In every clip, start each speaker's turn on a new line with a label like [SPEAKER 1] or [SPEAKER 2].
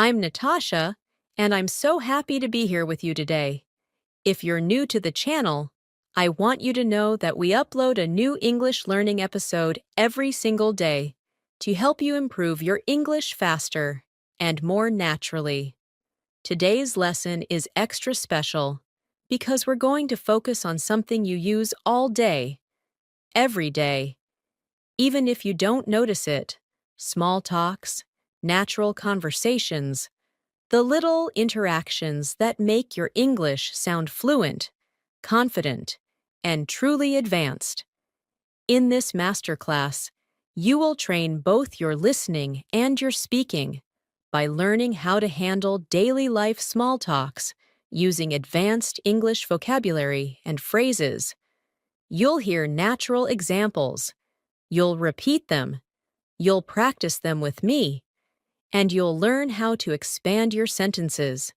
[SPEAKER 1] I'm Natasha, and I'm so happy to be here with you today. If you're new to the channel, I want you to know that we upload a new English learning episode every single day to help you improve your English faster and more naturally. Today's lesson is extra special because we're going to focus on something you use all day, every day. Even if you don't notice it, small talks, natural conversations, the little interactions that make your English sound fluent, confident, and truly advanced. In this masterclass, you will train both your listening and your speaking by learning how to handle daily life small talks using advanced English vocabulary and phrases. You'll hear natural examples. You'll repeat them. You'll practice them with me. And you'll learn how to expand your sentences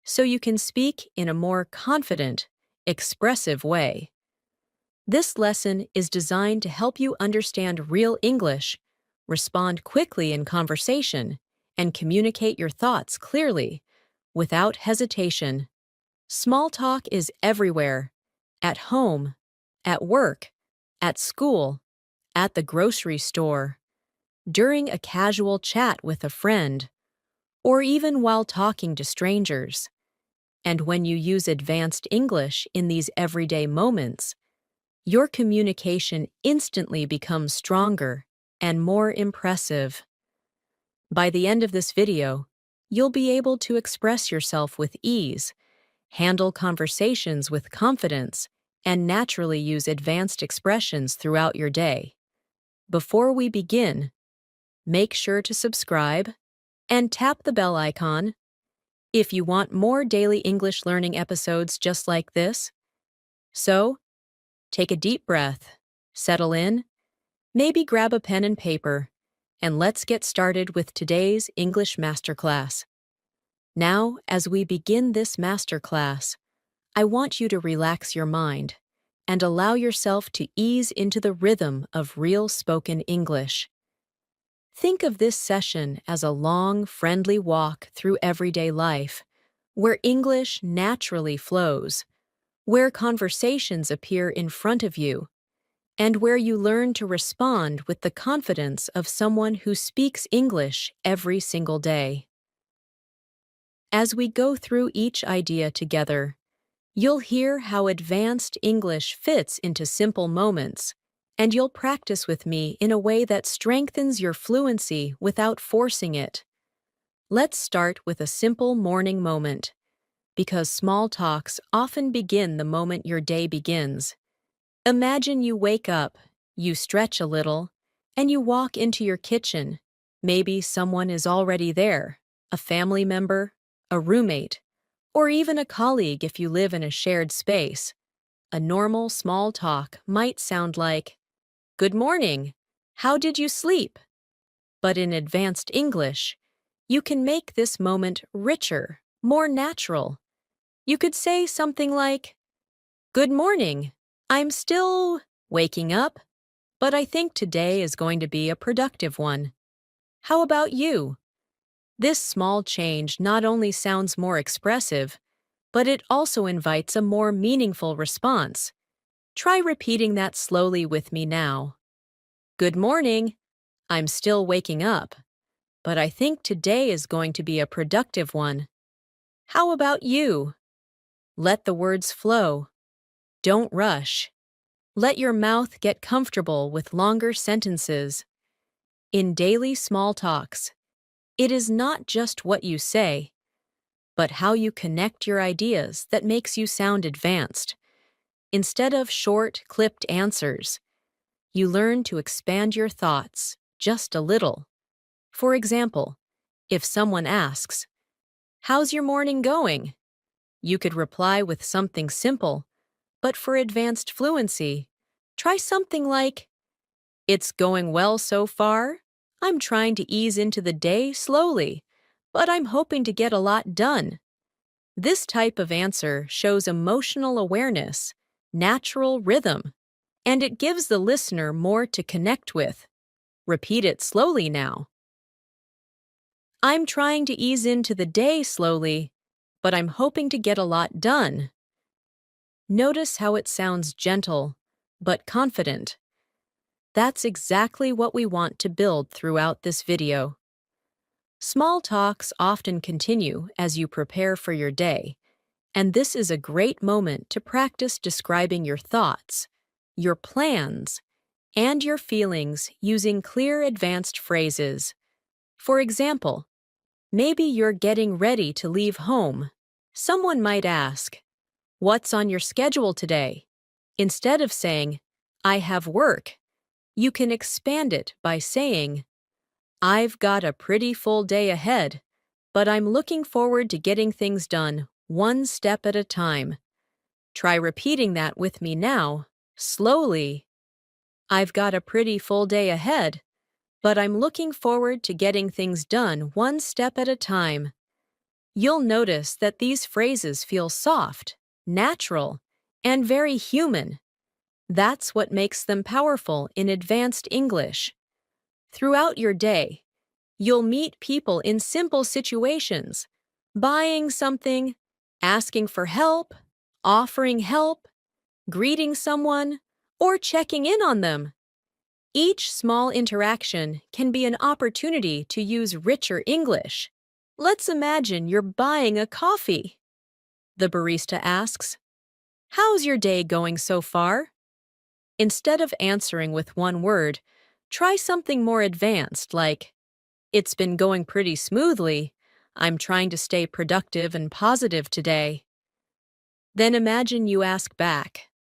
[SPEAKER 1] so you can speak in a more confident, expressive way. This lesson is designed to help you understand real English, respond quickly in conversation, and communicate your thoughts clearly, without hesitation. Small talk is everywhere, at home, at work, at school, at the grocery store, during a casual chat with a friend, or even while talking to strangers. And when you use advanced English in these everyday moments, your communication instantly becomes stronger and more impressive. By the end of this video, you'll be able to express yourself with ease, handle conversations with confidence, and naturally use advanced expressions throughout your day. Before we begin, make sure to subscribe and tap the bell icon if you want more daily English learning episodes just like this. So, take a deep breath, settle in, maybe grab a pen and paper, and let's get started with today's English masterclass. Now, as we begin this masterclass, I want you to relax your mind and allow yourself to ease into the rhythm of real spoken English. Think of this session as a long, friendly walk through everyday life, where English naturally flows, where conversations appear in front of you, and where you learn to respond with the confidence of someone who speaks English every single day. As we go through each idea together, you'll hear how advanced English fits into simple moments, and you'll practice with me in a way that strengthens your fluency without forcing it. Let's start with a simple morning moment, because small talks often begin the moment your day begins. Imagine you wake up, you stretch a little, and you walk into your kitchen. Maybe someone is already there, a family member, a roommate, or even a colleague if you live in a shared space. A normal small talk might sound like, "Good morning. How did you sleep?" But in advanced English, you can make this moment richer, more natural. You could say something like, "Good morning. I'm still waking up, but I think today is going to be a productive one. How about you?" This small change not only sounds more expressive, but it also invites a more meaningful response. Try repeating that slowly with me now. "Good morning. I'm still waking up, but I think today is going to be a productive one. How about you?" Let the words flow. Don't rush. Let your mouth get comfortable with longer sentences. In daily small talks, it is not just what you say, but how you connect your ideas that makes you sound advanced. Instead of short, clipped answers, you learn to expand your thoughts just a little. For example, if someone asks, "How's your morning going?" you could reply with something simple, but for advanced fluency, try something like, "It's going well so far. I'm trying to ease into the day slowly, but I'm hoping to get a lot done." This type of answer shows emotional awareness, natural rhythm, and it gives the listener more to connect with. Repeat it slowly now. I'm trying to ease into the day slowly, but I'm hoping to get a lot done. Notice how it sounds gentle, but confident. That's exactly what we want to build throughout this video. Small talks often continue as you prepare for your day, and this is a great moment to practice describing your thoughts, your plans, and your feelings using clear advanced phrases. For example, maybe you're getting ready to leave home. Someone might ask, "What's on your schedule today?" Instead of saying, "I have work," you can expand it by saying, "I've got a pretty full day ahead, but I'm looking forward to getting things done one step at a time." Try repeating that with me now, slowly. "I've got a pretty full day ahead, but I'm looking forward to getting things done one step at a time." You'll notice that these phrases feel soft, natural, and very human. That's what makes them powerful in advanced English. Throughout your day, you'll meet people in simple situations, buying something, asking for help, offering help, greeting someone, or checking in on them. Each small interaction can be an opportunity to use richer English. Let's imagine you're buying a coffee. The barista asks, "How's your day going so far?" Instead of answering with one word, try something more advanced like, "It's been going pretty smoothly. I'm trying to stay productive and positive today." Then imagine you ask back,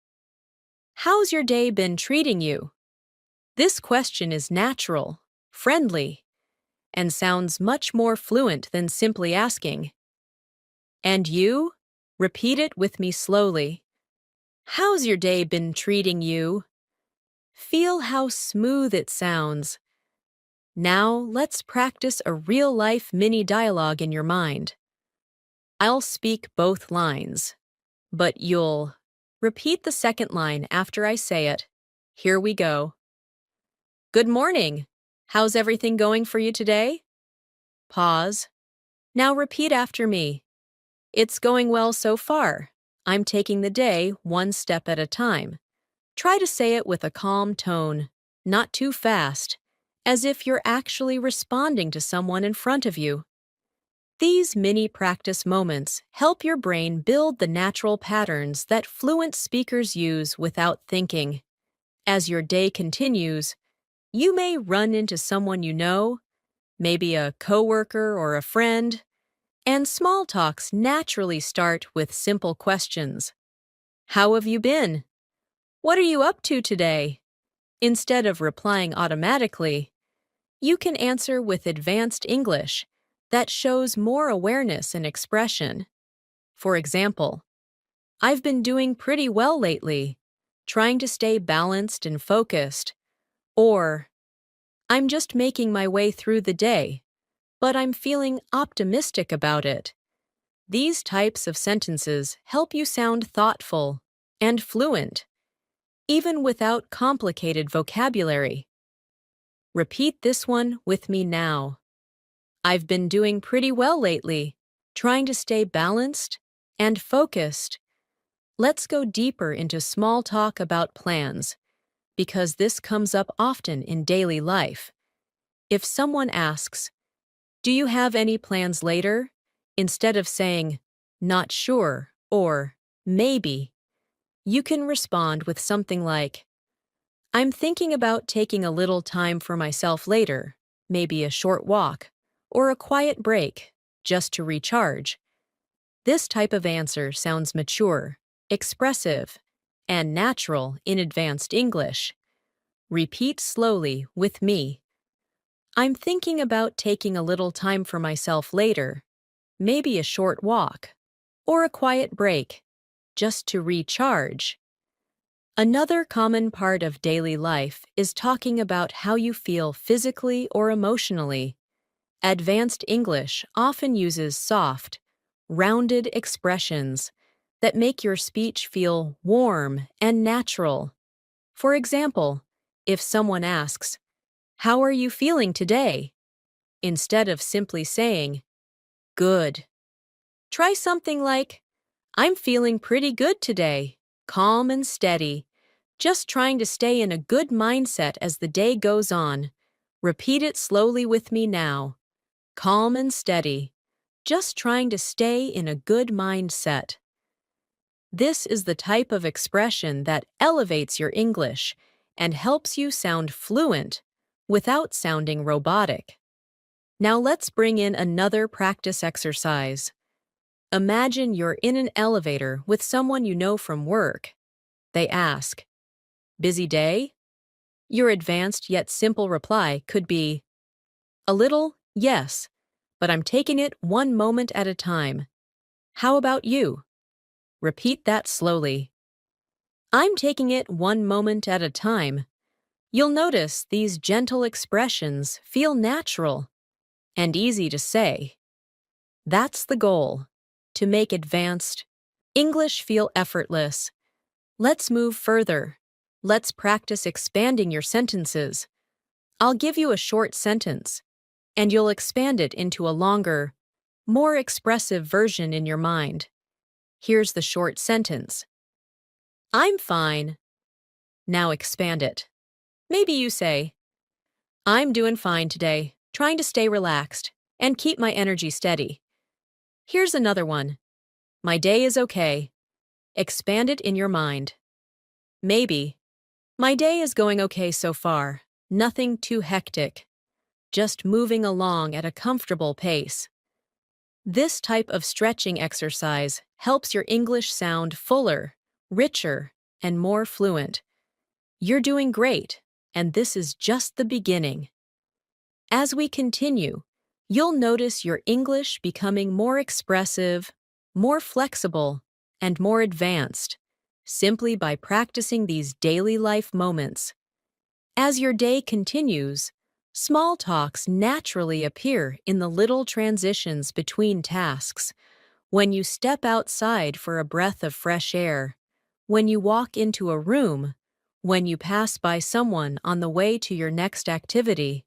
[SPEAKER 1] "How's your day been treating you?" This question is natural, friendly, and sounds much more fluent than simply asking, "And you?" Repeat it with me slowly. "How's your day been treating you?" Feel how smooth it sounds. Now let's practice a real-life mini dialogue in your mind. I'll speak both lines, but you'll repeat the second line after I say it. Here we go. "Good morning. How's everything going for you today?" Pause. Now repeat after me. "It's going well so far. I'm taking the day one step at a time." Try to say it with a calm tone, not too fast, as if you're actually responding to someone in front of you. These mini practice moments help your brain build the natural patterns that fluent speakers use without thinking. As your day continues, you may run into someone you know, maybe a coworker or a friend, and small talks naturally start with simple questions. "How have you been?" "What are you up to today?" Instead of replying automatically, you can answer with advanced English that shows more awareness and expression. For example, "I've been doing pretty well lately, trying to stay balanced and focused," or "I'm just making my way through the day, but I'm feeling optimistic about it." These types of sentences help you sound thoughtful and fluent, even without complicated vocabulary. Repeat this one with me now. "I've been doing pretty well lately, trying to stay balanced and focused." Let's go deeper into small talk about plans, because this comes up often in daily life. If someone asks, "Do you have any plans later?" instead of saying, "Not sure," or "Maybe," you can respond with something like, "I'm thinking about taking a little time for myself later, maybe a short walk, or a quiet break, just to recharge." This type of answer sounds mature, expressive, and natural in advanced English. Repeat slowly with me. "I'm thinking about taking a little time for myself later, maybe a short walk, or a quiet break, just to recharge." Another common part of daily life is talking about how you feel physically or emotionally. Advanced English often uses soft, rounded expressions that make your speech feel warm and natural. For example, if someone asks, "How are you feeling today?" instead of simply saying, good. Try something like, I'm feeling pretty good today, calm and steady, just trying to stay in a good mindset as the day goes on. Repeat it slowly with me now. Calm and steady, just trying to stay in a good mindset. This is the type of expression that elevates your English and helps you sound fluent without sounding robotic. Now let's bring in another practice exercise. Imagine you're in an elevator with someone you know from work. They ask, busy day? Your advanced yet simple reply could be, a little, yes, but I'm taking it one moment at a time. How about you? Repeat that slowly. I'm taking it one moment at a time. You'll notice these gentle expressions feel natural and easy to say. That's the goal, to make advanced English feel effortless. Let's move further. Let's practice expanding your sentences. I'll give you a short sentence, and you'll expand it into a longer, more expressive version in your mind. Here's the short sentence. I'm fine. Now expand it. Maybe you say, I'm doing fine today, trying to stay relaxed and keep my energy steady. Here's another one. My day is okay. Expand it in your mind. Maybe, my day is going okay so far. Nothing too hectic. Just moving along at a comfortable pace. This type of stretching exercise helps your English sound fuller, richer, and more fluent. You're doing great, and this is just the beginning. As we continue, you'll notice your English becoming more expressive, more flexible, and more advanced, simply by practicing these daily life moments. As your day continues, small talks naturally appear in the little transitions between tasks. When you step outside for a breath of fresh air, when you walk into a room, when you pass by someone on the way to your next activity.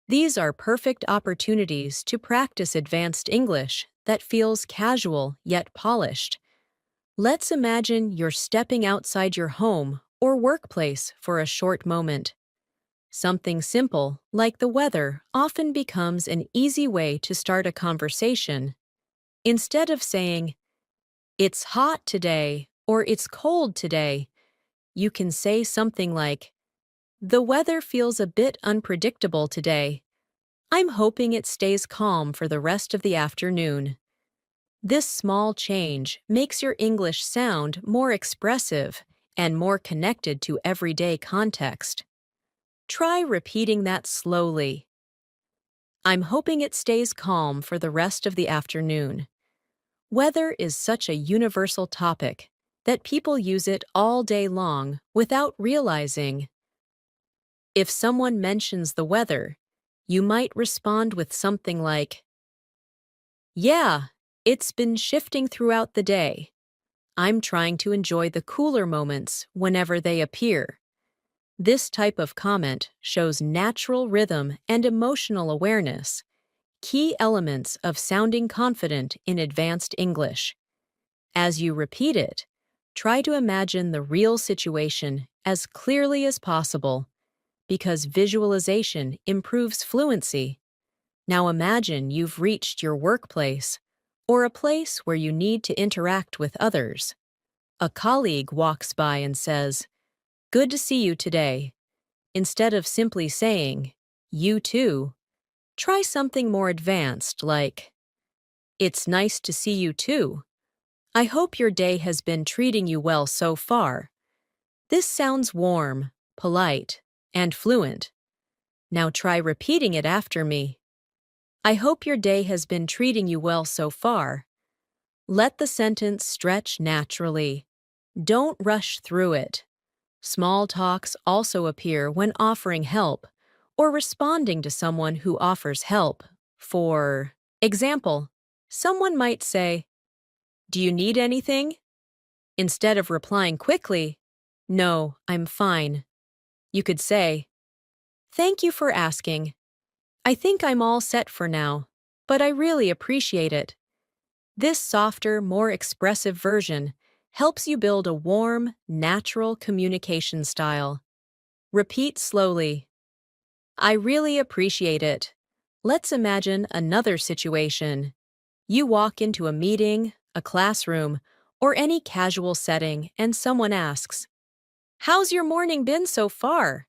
[SPEAKER 1] These are perfect opportunities to practice advanced English that feels casual yet polished. Let's imagine you're stepping outside your home or workplace for a short moment. Something simple, like the weather, often becomes an easy way to start a conversation. Instead of saying, it's hot today or it's cold today, you can say something like, the weather feels a bit unpredictable today. I'm hoping it stays calm for the rest of the afternoon. This small change makes your English sound more expressive and more connected to everyday context. Try repeating that slowly. I'm hoping it stays calm for the rest of the afternoon. Weather is such a universal topic that people use it all day long without realizing. If someone mentions the weather, you might respond with something like, yeah, it's been shifting throughout the day. I'm trying to enjoy the cooler moments whenever they appear. This type of comment shows natural rhythm and emotional awareness, key elements of sounding confident in advanced English. As you repeat it, try to imagine the real situation as clearly as possible, because visualization improves fluency. Now imagine you've reached your workplace or a place where you need to interact with others. A colleague walks by and says, good to see you today. Instead of simply saying, you too, try something more advanced like, it's nice to see you too. I hope your day has been treating you well so far. This sounds warm, polite, and fluent. Now try repeating it after me. I hope your day has been treating you well so far. Let the sentence stretch naturally. Don't rush through it. Small talks also appear when offering help or responding to someone who offers help. For example, someone might say, do you need anything? Instead of replying quickly, no, I'm fine. You could say, thank you for asking. I think I'm all set for now, but I really appreciate it. This softer, more expressive version helps you build a warm, natural communication style. Repeat slowly. I really appreciate it. Let's imagine another situation. You walk into a meeting, a classroom, or any casual setting, and someone asks, "How's your morning been so far?"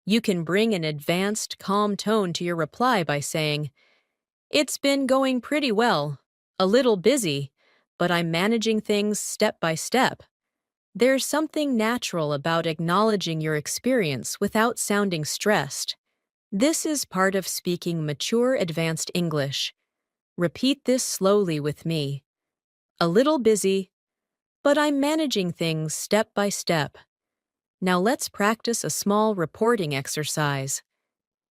[SPEAKER 1] You can bring an advanced, calm tone to your reply by saying, "It's been going pretty well. A little busy, but I'm managing things step by step." There's something natural about acknowledging your experience without sounding stressed. This is part of speaking mature advanced English. Repeat this slowly with me. A little busy, but I'm managing things step by step. Now let's practice a small reporting exercise.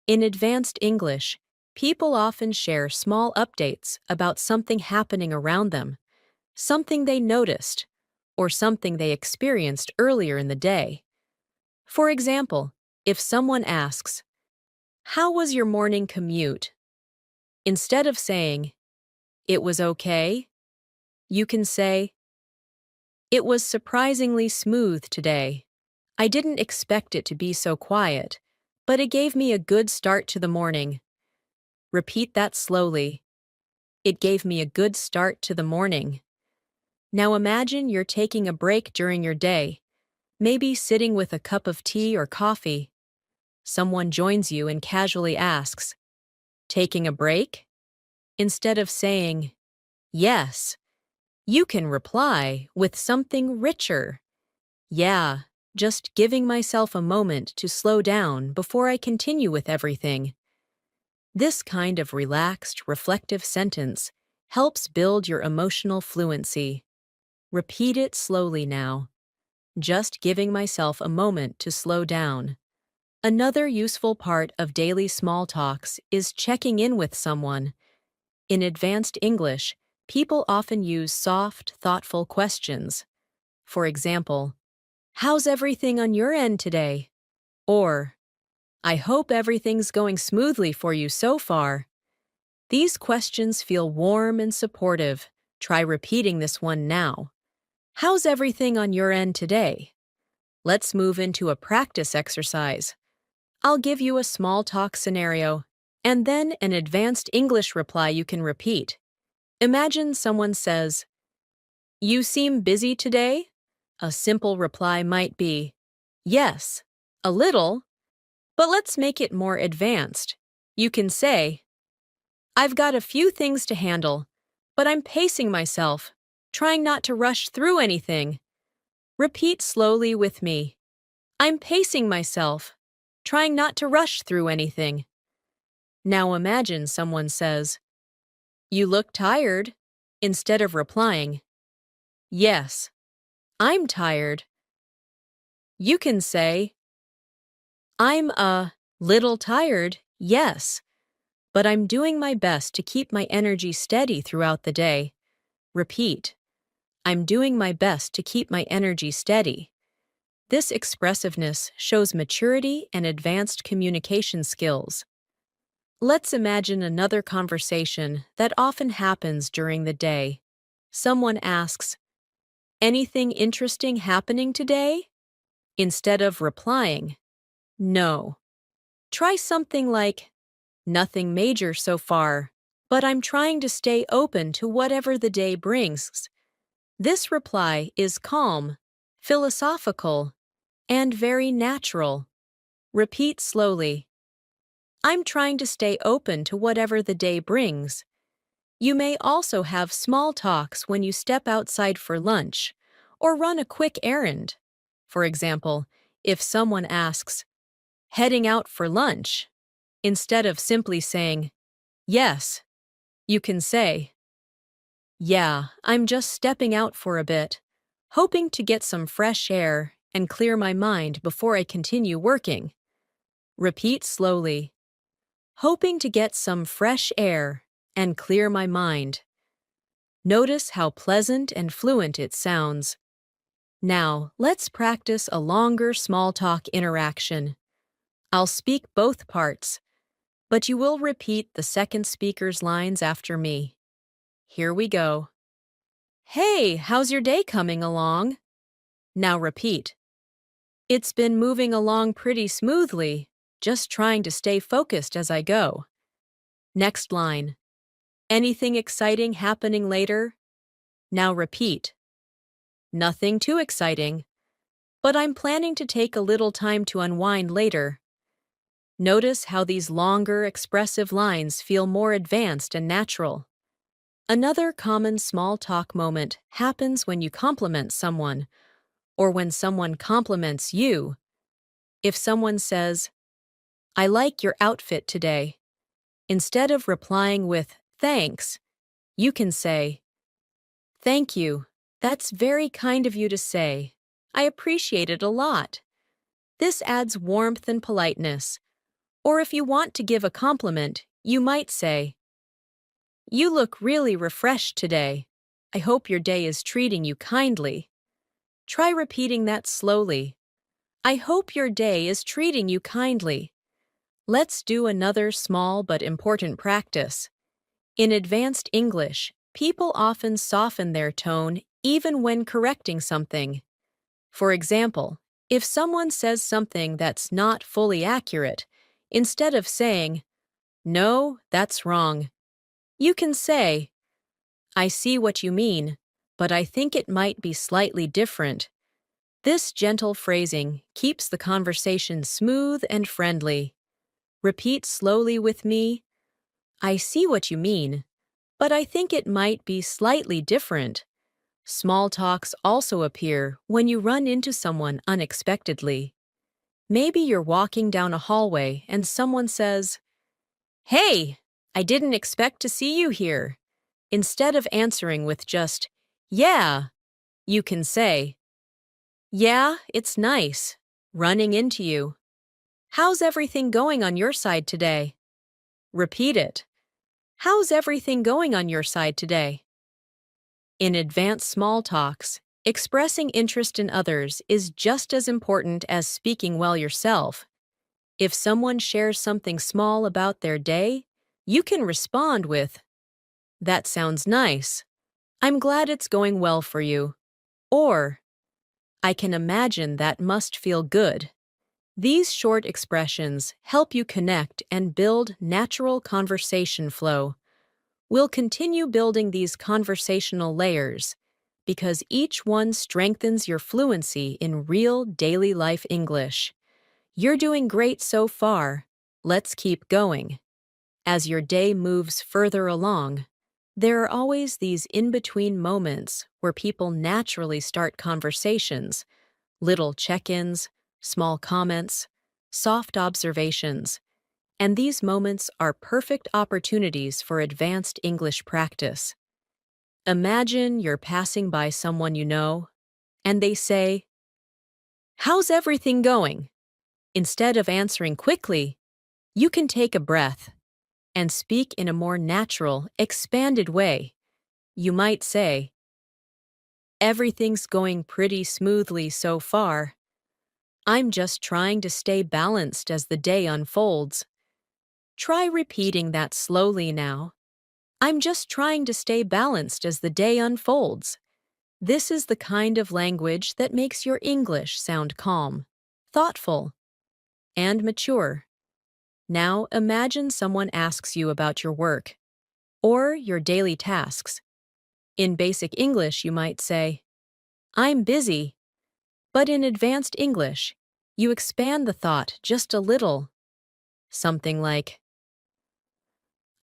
[SPEAKER 1] In advanced English, people often share small updates about something happening around them, something they noticed, or something they experienced earlier in the day. For example, if someone asks, "How was your morning commute?" Instead of saying, "It was okay," you can say, "It was surprisingly smooth today. I didn't expect it to be so quiet, but it gave me a good start to the morning." Repeat that slowly. It gave me a good start to the morning. Now imagine you're taking a break during your day, maybe sitting with a cup of tea or coffee. Someone joins you and casually asks, "Taking a break?" Instead of saying, "Yes," you can reply with something richer. "Yeah, just giving myself a moment to slow down before I continue with everything." This kind of relaxed, reflective sentence helps build your emotional fluency. Repeat it slowly now. Just giving myself a moment to slow down. Another useful part of daily small talks is checking in with someone. In advanced English, people often use soft, thoughtful questions. For example, "How's everything on your end today?" Or, "I hope everything's going smoothly for you so far." These questions feel warm and supportive. Try repeating this one now. "How's everything on your end today?" Let's move into a practice exercise. I'll give you a small talk scenario, and then an advanced English reply you can repeat. Imagine someone says, "You seem busy today?" A simple reply might be, "Yes, a little," but let's make it more advanced. You can say, "I've got a few things to handle, but I'm pacing myself, trying not to rush through anything." Repeat slowly with me. I'm pacing myself, trying not to rush through anything. Now imagine someone says, "You look tired," instead of replying, "Yes, I'm tired." You can say, "I'm a little tired, yes, but I'm doing my best to keep my energy steady throughout the day." Repeat, "I'm doing my best to keep my energy steady." This expressiveness shows maturity and advanced communication skills. Let's imagine another conversation that often happens during the day. Someone asks, "Anything interesting happening today?" Instead of replying, "No." Try something like, "Nothing major so far, but I'm trying to stay open to whatever the day brings." This reply is calm, philosophical, and very natural. Repeat slowly. I'm trying to stay open to whatever the day brings. You may also have small talks when you step outside for lunch or run a quick errand. For example, if someone asks, "Heading out for lunch?" instead of simply saying, "Yes," you can say, "Yeah, I'm just stepping out for a bit, hoping to get some fresh air and clear my mind before I continue working." Repeat slowly. Hoping to get some fresh air and clear my mind. Notice how pleasant and fluent it sounds. Now, let's practice a longer small talk interaction. I'll speak both parts. but you will repeat the second speaker's lines after me. Here we go. Hey, how's your day coming along? Now repeat. It's been moving along pretty smoothly, just trying to stay focused as I go. Next line. Anything exciting happening later? Now repeat. Nothing too exciting, but I'm planning to take a little time to unwind later. Notice how these longer, expressive lines feel more advanced and natural. Another common small talk moment happens when you compliment someone, or when someone compliments you. If someone says, I like your outfit today, instead of replying with thanks, you can say, Thank you. That's very kind of you to say. I appreciate it a lot. This adds warmth and politeness. Or if you want to give a compliment, you might say, You look really refreshed today. I hope your day is treating you kindly. Try repeating that slowly. I hope your day is treating you kindly. Let's do another small but important practice. In advanced English, people often soften their tone even when correcting something. For example, if someone says something that's not fully accurate, instead of saying, No, that's wrong, you can say, I see what you mean, but I think it might be slightly different. This gentle phrasing keeps the conversation smooth and friendly. Repeat slowly with me. I see what you mean, but I think it might be slightly different. Small talks also appear when you run into someone unexpectedly. Maybe you're walking down a hallway and someone says, Hey, I didn't expect to see you here. Instead of answering with just, Yeah, you can say, Yeah, it's nice. Running into you. How's everything going on your side today? Repeat it. How's everything going on your side today? In advanced small talks, expressing interest in others is just as important as speaking well yourself. If someone shares something small about their day, you can respond with, That sounds nice. I'm glad it's going well for you. Or, I can imagine that must feel good. These short expressions help you connect and build natural conversation flow. We'll continue building these conversational layers because each one strengthens your fluency in real daily life English. You're doing great so far. Let's keep going. As your day moves further along, there are always these in-between moments where people naturally start conversations, little check-ins, small comments, soft observations, and these moments are perfect opportunities for advanced English practice. Imagine you're passing by someone you know, and they say, How's everything going? Instead of answering quickly, you can take a breath and speak in a more natural, expanded way. You might say, Everything's going pretty smoothly so far. I'm just trying to stay balanced as the day unfolds. Try repeating that slowly now. I'm just trying to stay balanced as the day unfolds. This is the kind of language that makes your English sound calm, thoughtful, and mature. Now imagine someone asks you about your work or your daily tasks. In basic English, you might say, I'm busy. But in advanced English, you expand the thought just a little. Something like,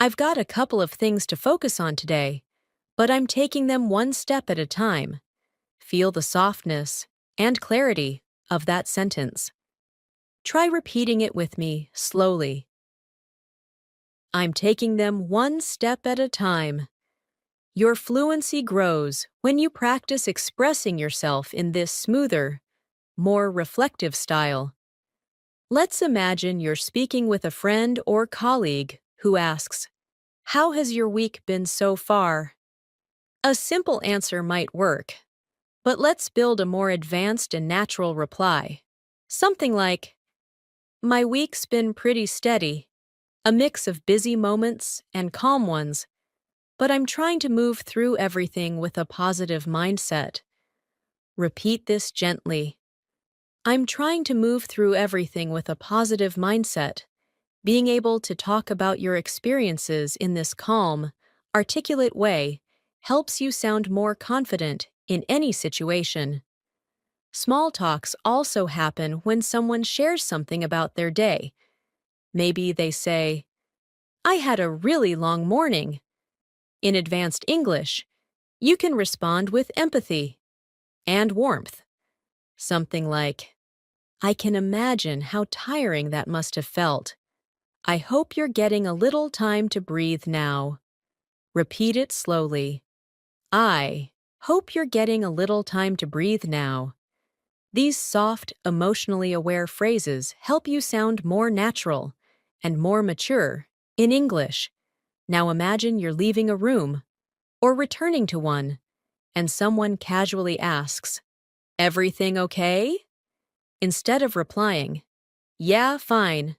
[SPEAKER 1] I've got a couple of things to focus on today, but I'm taking them one step at a time. Feel the softness and clarity of that sentence. Try repeating it with me slowly. I'm taking them one step at a time. Your fluency grows when you practice expressing yourself in this smoother, more reflective style. Let's imagine you're speaking with a friend or colleague who asks, How has your week been so far? A simple answer might work, but let's build a more advanced and natural reply. Something like, My week's been pretty steady. a mix of busy moments and calm ones, but I'm trying to move through everything with a positive mindset. Repeat this gently. I'm trying to move through everything with a positive mindset. Being able to talk about your experiences in this calm, articulate way helps you sound more confident in any situation. Small talks also happen when someone shares something about their day. Maybe they say, I had a really long morning. In advanced English, you can respond with empathy and warmth. Something like, I can imagine how tiring that must have felt. I hope you're getting a little time to breathe now. Repeat it slowly. I hope you're getting a little time to breathe now. These soft, emotionally aware phrases help you sound more natural and more mature in English. Now imagine you're leaving a room or returning to one, and someone casually asks, Everything okay? Instead of replying, Yeah, fine,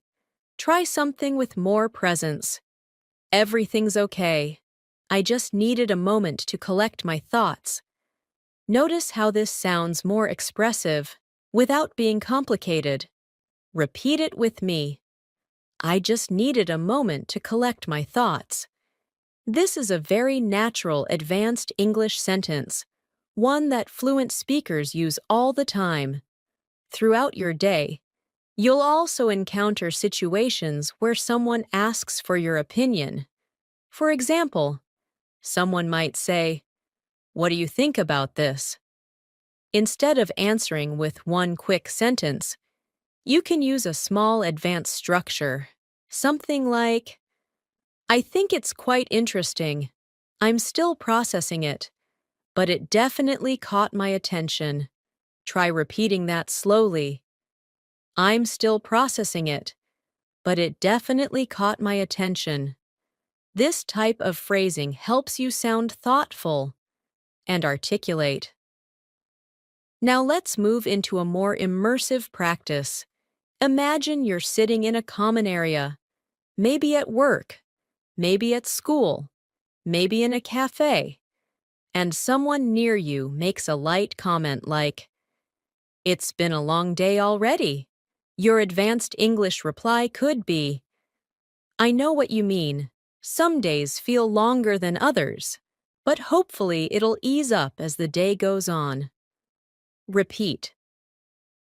[SPEAKER 1] try something with more presence. Everything's okay. I just needed a moment to collect my thoughts. Notice how this sounds more expressive without being complicated. Repeat it with me. I just needed a moment to collect my thoughts. This is a very natural advanced English sentence, one that fluent speakers use all the time. Throughout your day, you'll also encounter situations where someone asks for your opinion. For example, someone might say, What do you think about this? Instead of answering with one quick sentence, you can use a small advanced structure. Something like, I think it's quite interesting. I'm still processing it, but it definitely caught my attention. Try repeating that slowly. I'm still processing it, but it definitely caught my attention. This type of phrasing helps you sound thoughtful and articulate. Now let's move into a more immersive practice. Imagine you're sitting in a common area, maybe at work, maybe at school, maybe in a cafe, and someone near you makes a light comment like, It's been a long day already. Your advanced English reply could be, I know what you mean. Some days feel longer than others, but hopefully it'll ease up as the day goes on. Repeat.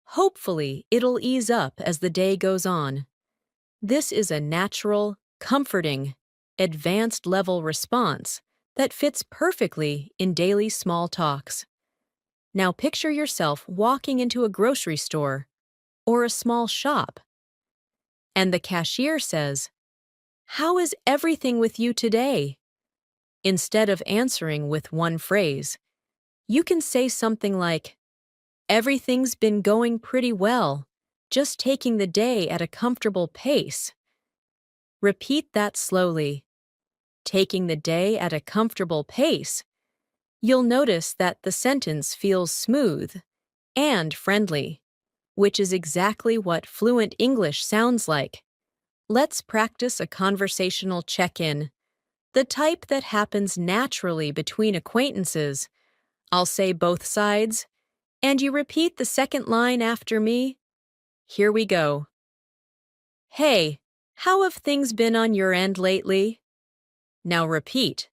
[SPEAKER 1] Hopefully it'll ease up as the day goes on. This is a natural, comforting, advanced level response that fits perfectly in daily small talks. Now picture yourself walking into a grocery store or a small shop, and the cashier says, How is everything with you today? Instead of answering with one phrase, you can say something like, Everything's been going pretty well, just taking the day at a comfortable pace. Repeat that slowly. Taking the day at a comfortable pace. You'll notice that the sentence feels smooth and friendly, which is exactly what fluent English sounds like. Let's practice a conversational check-in, the type that happens naturally between acquaintances. I'll say both sides, and you repeat the second line after me. Here we go. Hey, how have things been on your end lately? Now repeat.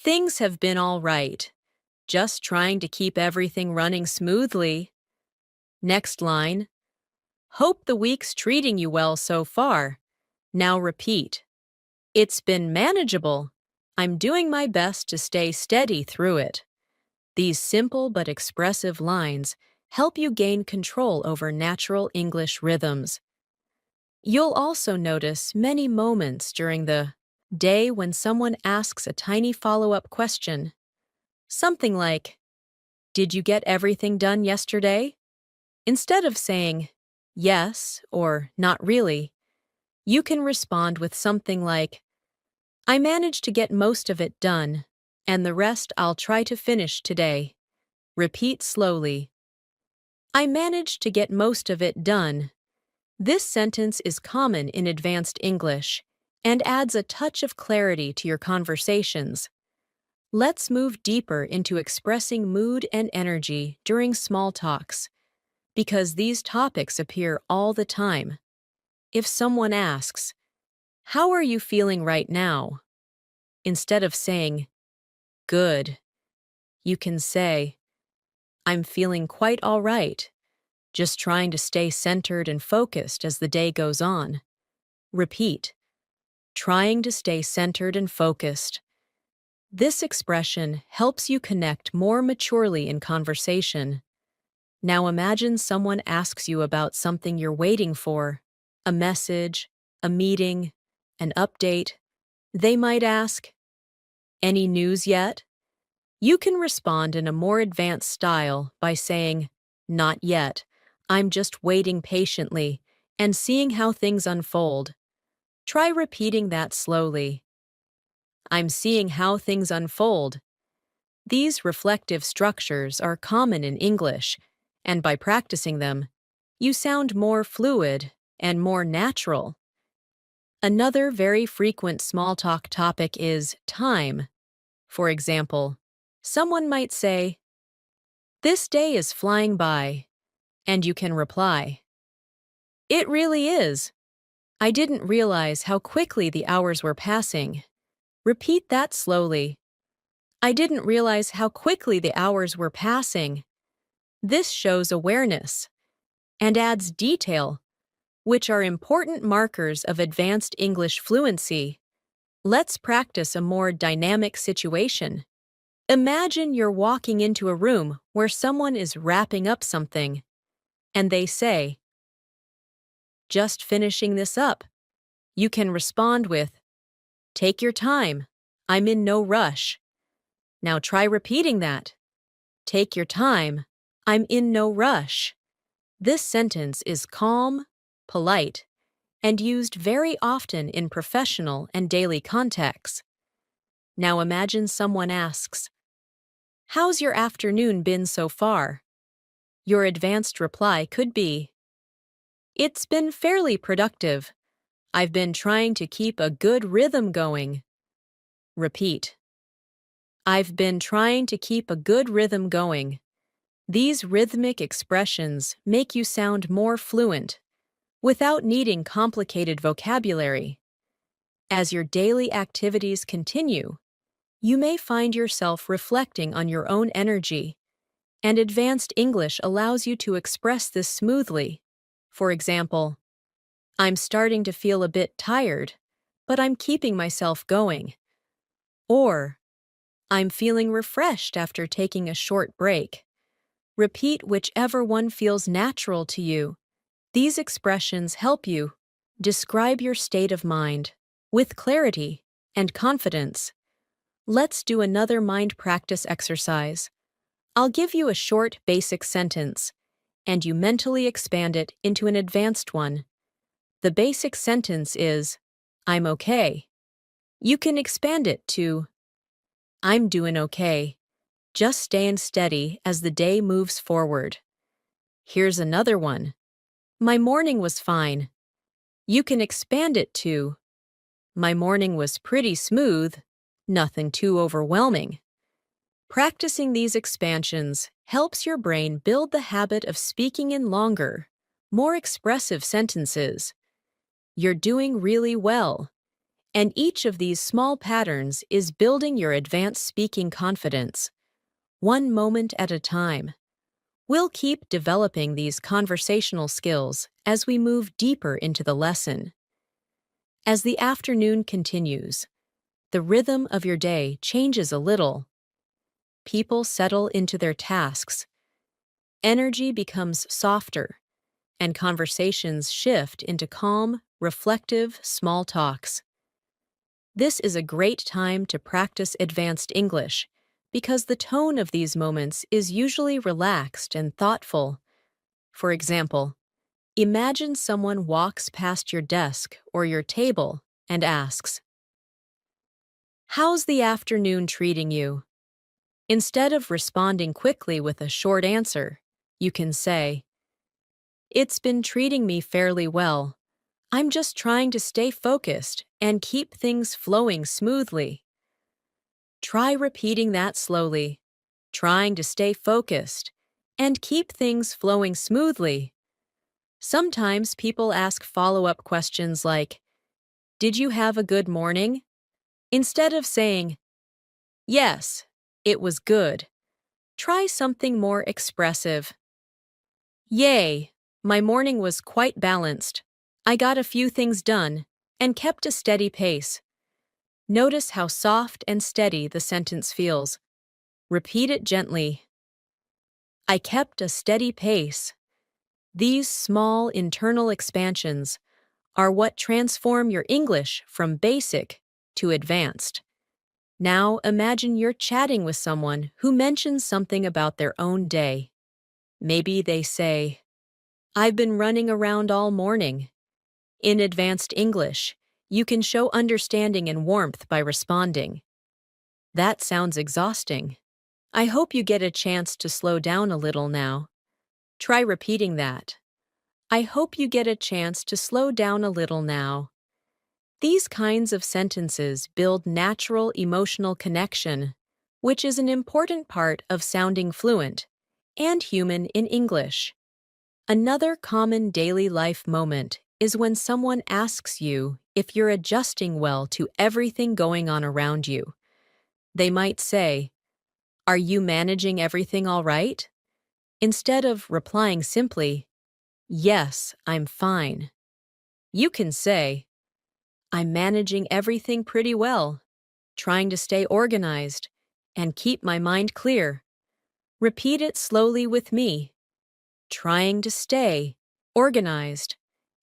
[SPEAKER 1] Things have been all right. Just trying to keep everything running smoothly. Next line. Hope the week's treating you well so far. Now repeat. It's been manageable. I'm doing my best to stay steady through it. These simple but expressive lines help you gain control over natural English rhythms. You'll also notice many moments during the day when someone asks a tiny follow-up question. Something like, Did you get everything done yesterday? Instead of saying, Yes or Not really, you can respond with something like, I managed to get most of it done, and the rest I'll try to finish today. Repeat slowly. I managed to get most of it done. This sentence is common in advanced English, and adds a touch of clarity to your conversations. Let's move deeper into expressing mood and energy during small talks, because these topics appear all the time. If someone asks, "How are you feeling right now?" instead of saying, "Good," you can say, "I'm feeling quite all right, just trying to stay centered and focused as the day goes on." Repeat, "Trying to stay centered and focused." This expression helps you connect more maturely in conversation. Now imagine someone asks you about something you're waiting for, a message, a meeting, an update. They might ask, "Any news yet?" You can respond in a more advanced style by saying, "Not yet. I'm just waiting patiently and seeing how things unfold." Try repeating that slowly. "I'm seeing how things unfold." These reflective structures are common in English, and by practicing them, you sound more fluid and more natural. Another very frequent small talk topic is time. For example, someone might say, "This day is flying by," and you can reply, "It really is. I didn't realize how quickly the hours were passing." Repeat that slowly. "I didn't realize how quickly the hours were passing." This shows awareness and adds detail, which are important markers of advanced English fluency. Let's practice a more dynamic situation. Imagine you're walking into a room where someone is wrapping up something, and they say, "Just finishing this up." You can respond with, "Take your time. I'm in no rush." Now try repeating that. "Take your time. I'm in no rush." This sentence is calm, polite, and used very often in professional and daily contexts. Now imagine someone asks, "How's your afternoon been so far?" Your advanced reply could be, "It's been fairly productive. I've been trying to keep a good rhythm going." Repeat, "I've been trying to keep a good rhythm going." These rhythmic expressions make you sound more fluent without needing complicated vocabulary. As your daily activities continue, you may find yourself reflecting on your own energy, and advanced English allows you to express this smoothly. For example, "I'm starting to feel a bit tired, but I'm keeping myself going." Or, "I'm feeling refreshed after taking a short break." Repeat whichever one feels natural to you. These expressions help you describe your state of mind with clarity and confidence. Let's do another mind practice exercise. I'll give you a short basic sentence, and you mentally expand it into an advanced one. The basic sentence is, "I'm okay." You can expand it to, "I'm doing okay. Just staying steady as the day moves forward." Here's another one. "My morning was fine." You can expand it to, "My morning was pretty smooth, nothing too overwhelming." Practicing these expansions helps your brain build the habit of speaking in longer, more expressive sentences. You're doing really well, and each of these small patterns is building your advanced speaking confidence, one moment at a time. We'll keep developing these conversational skills as we move deeper into the lesson. As the afternoon continues, the rhythm of your day changes a little. People settle into their tasks, energy becomes softer, and conversations shift into calm, reflective small talks. This is a great time to practice advanced English because the tone of these moments is usually relaxed and thoughtful. For example, imagine someone walks past your desk or your table and asks, "How's the afternoon treating you?" Instead of responding quickly with a short answer, you can say, "It's been treating me fairly well. I'm just trying to stay focused and keep things flowing smoothly. Try repeating that slowly. Trying to stay focused and keep things flowing smoothly. Sometimes people ask follow-up questions like, "Did you have a good morning?" Instead of saying, "Yes, it was good." Try something more expressive. "Yay, my morning was quite balanced. I got a few things done and kept a steady pace." Notice how soft and steady the sentence feels. Repeat it gently. I kept a steady pace. These small internal expansions are what transform your English from basic to advanced. Now imagine you're chatting with someone who mentions something about their own day. Maybe they say, "I've been running around all morning." In advanced English, you can show understanding and warmth by responding, "That sounds exhausting. I hope you get a chance to slow down a little now." Try repeating that. "I hope you get a chance to slow down a little now." These kinds of sentences build natural emotional connection, which is an important part of sounding fluent and human in English. Another common daily life moment is when someone asks you if you're adjusting well to everything going on around you. They might say, "Are you managing everything all right?" Instead of replying simply, "Yes, I'm fine." You can say, "I'm managing everything pretty well, trying to stay organized and keep my mind clear." Repeat it slowly with me. Trying to stay organized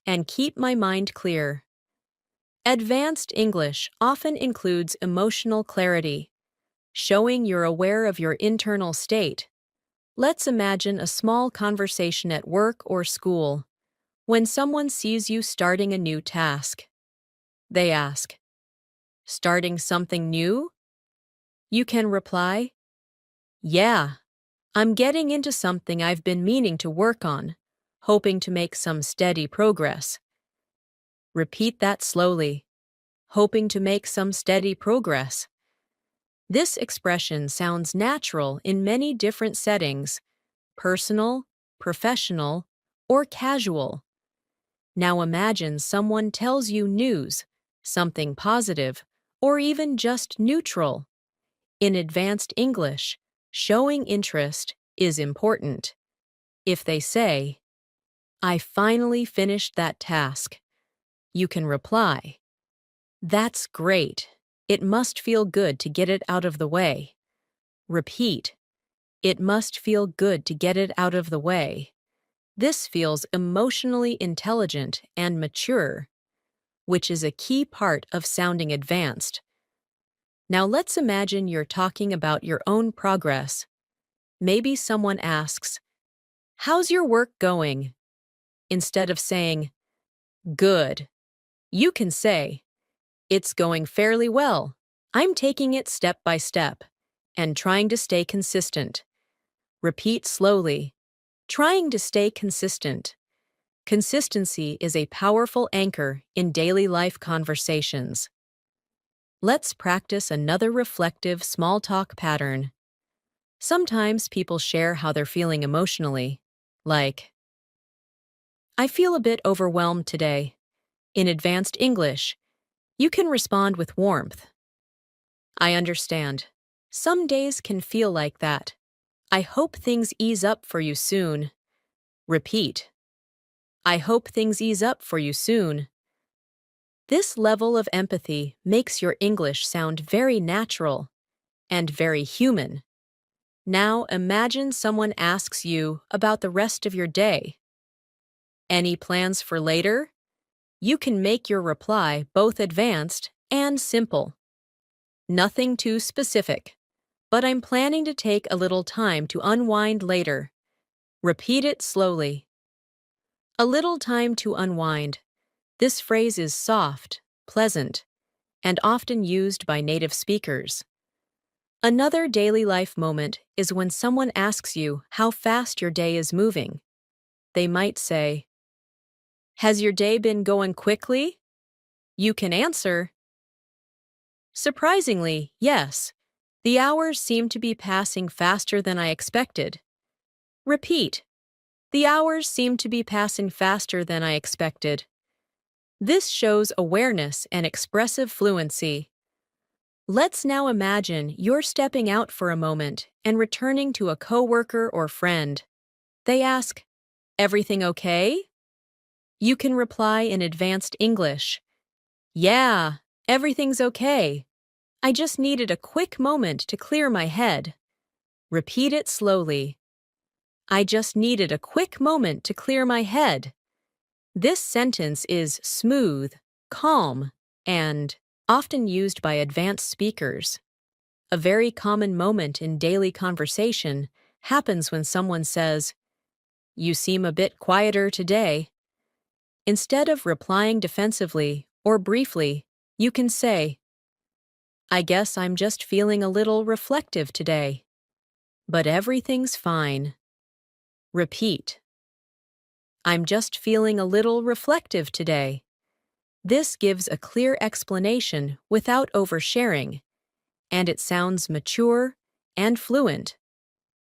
[SPEAKER 1] and keep my mind clear. Advanced English often includes emotional clarity, showing you're aware of your internal state. Let's imagine a small conversation at work or school. When someone sees you starting a new task, they ask, "Starting something new?" You can reply, "Yeah, I'm getting into something I've been meaning to work on, hoping to make some steady progress." Repeat that slowly, "Hoping to make some steady progress." This expression sounds natural in many different settings: personal, professional, or casual. Now imagine someone tells you news, something positive, or even just neutral. In advanced English, showing interest is important. If they say, "I finally finished that task," you can reply, "That's great. It must feel good to get it out of the way." Repeat, "It must feel good to get it out of the way." This feels emotionally intelligent and mature, which is a key part of sounding advanced. Now let's imagine you're talking about your own progress. Maybe someone asks, "How's your work going?" Instead of saying, "Good," you can say, "It's going fairly well. I'm taking it step by step and trying to stay consistent." Repeat slowly, "Trying to stay consistent." Consistency is a powerful anchor in daily life conversations. Let's practice another reflective small talk pattern. Sometimes people share how they're feeling emotionally, like, "I feel a bit overwhelmed today." In advanced English, you can respond with warmth. "I understand. Some days can feel like that. I hope things ease up for you soon." Repeat, "I hope things ease up for you soon." This level of empathy makes your English sound very natural and very human. Now imagine someone asks you about the rest of your day. "Any plans for later?" You can make your reply both advanced and simple. "Nothing too specific, but I'm planning to take a little time to unwind later." Repeat it slowly. A little time to unwind. This phrase is soft, pleasant, and often used by native speakers. Another daily life moment is when someone asks you how fast your day is moving. They might say, Has your day been going quickly? You can answer, surprisingly, yes. The hours seem to be passing faster than I expected. Repeat. The hours seem to be passing faster than I expected. This shows awareness and expressive fluency. Let's now imagine you're stepping out for a moment and returning to a coworker or friend. They ask, "Everything okay?" You can reply in advanced English, "Yeah, everything's okay. I just needed a quick moment to clear my head." Repeat it slowly. I just needed a quick moment to clear my head. This sentence is smooth, calm, and often used by advanced speakers. A very common moment in daily conversation happens when someone says, "You seem a bit quieter today." Instead of replying defensively or briefly, you can say, "I guess I'm just feeling a little reflective today. But everything's fine." Repeat. I'm just feeling a little reflective today. This gives a clear explanation without oversharing, and it sounds mature and fluent.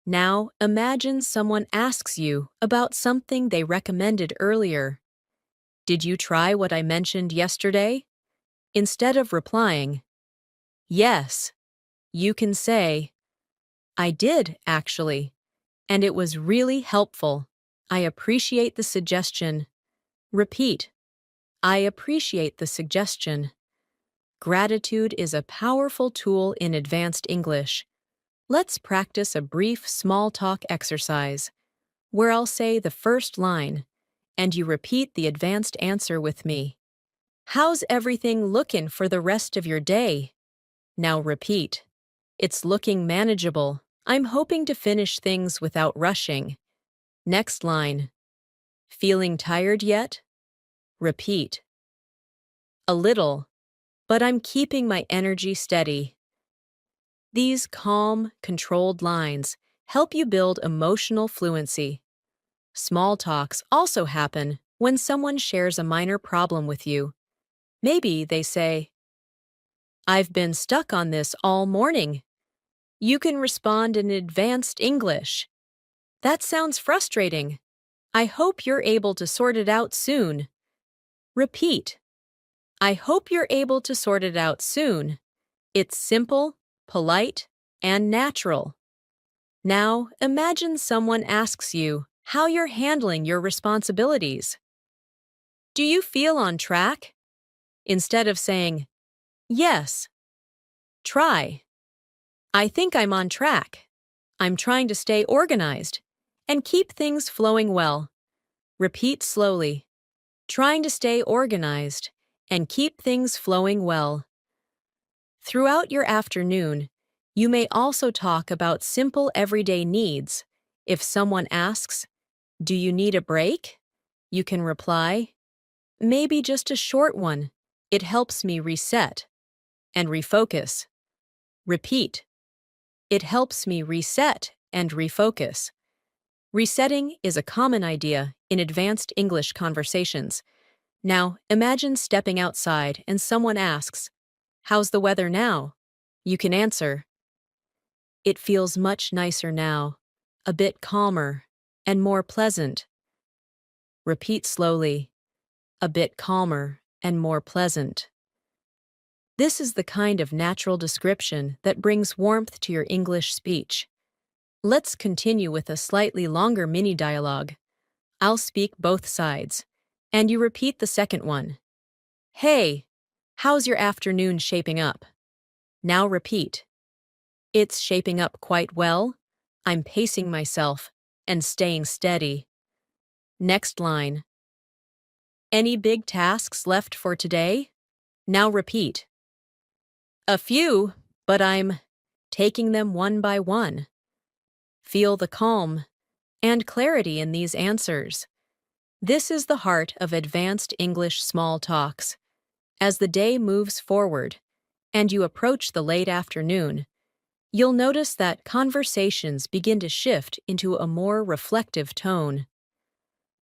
[SPEAKER 1] Now, imagine someone asks you about something they recommended earlier. Did you try what I mentioned yesterday? Instead of replying, "Yes," you can say, "I did, actually, and it was really helpful. I appreciate the suggestion." Repeat, "I appreciate the suggestion." Gratitude is a powerful tool in advanced English. Let's practice a brief small talk exercise, where I'll say the first line, and you repeat the advanced answer with me. How's everything looking for the rest of your day? Now repeat. It's looking manageable. I'm hoping to finish things without rushing. Next line. Feeling tired yet? Repeat. A little, but I'm keeping my energy steady. These calm, controlled lines help you build emotional fluency. Small talks also happen when someone shares a minor problem with you. Maybe they say, "I've been stuck on this all morning." You can respond in advanced English. "That sounds frustrating. I hope you're able to sort it out soon." Repeat. I hope you're able to sort it out soon. It's simple, polite, and natural. Now, imagine someone asks you how you're handling your responsibilities. Do you feel on track? Instead of saying, "Yes," try, "I think I'm on track. I'm trying to stay organized and keep things flowing well." Repeat slowly, trying to stay organized and keep things flowing well. Throughout your afternoon, you may also talk about simple everyday needs. If someone asks, "Do you need a break?" you can reply, "Maybe just a short one. It helps me reset." And refocus. Repeat. It helps me reset and refocus. Resetting is a common idea in advanced English conversations. Now, imagine stepping outside and someone asks, "How's the weather now?" You can answer, "It feels much nicer now, a bit calmer, and more pleasant." Repeat slowly, "A bit calmer and more pleasant." This is the kind of natural description that brings warmth to your English speech. Let's continue with a slightly longer mini dialogue. I'll speak both sides, and you repeat the second one. "Hey, how's your afternoon shaping up?" Now repeat. "It's shaping up quite well. I'm pacing myself and staying steady." Next line. "Any big tasks left for today?" Now repeat. "A few, but I'm taking them one by one." Feel the calm and clarity in these answers. This is the heart of advanced English small talks. As the day moves forward and you approach the late afternoon, you'll notice that conversations begin to shift into a more reflective tone.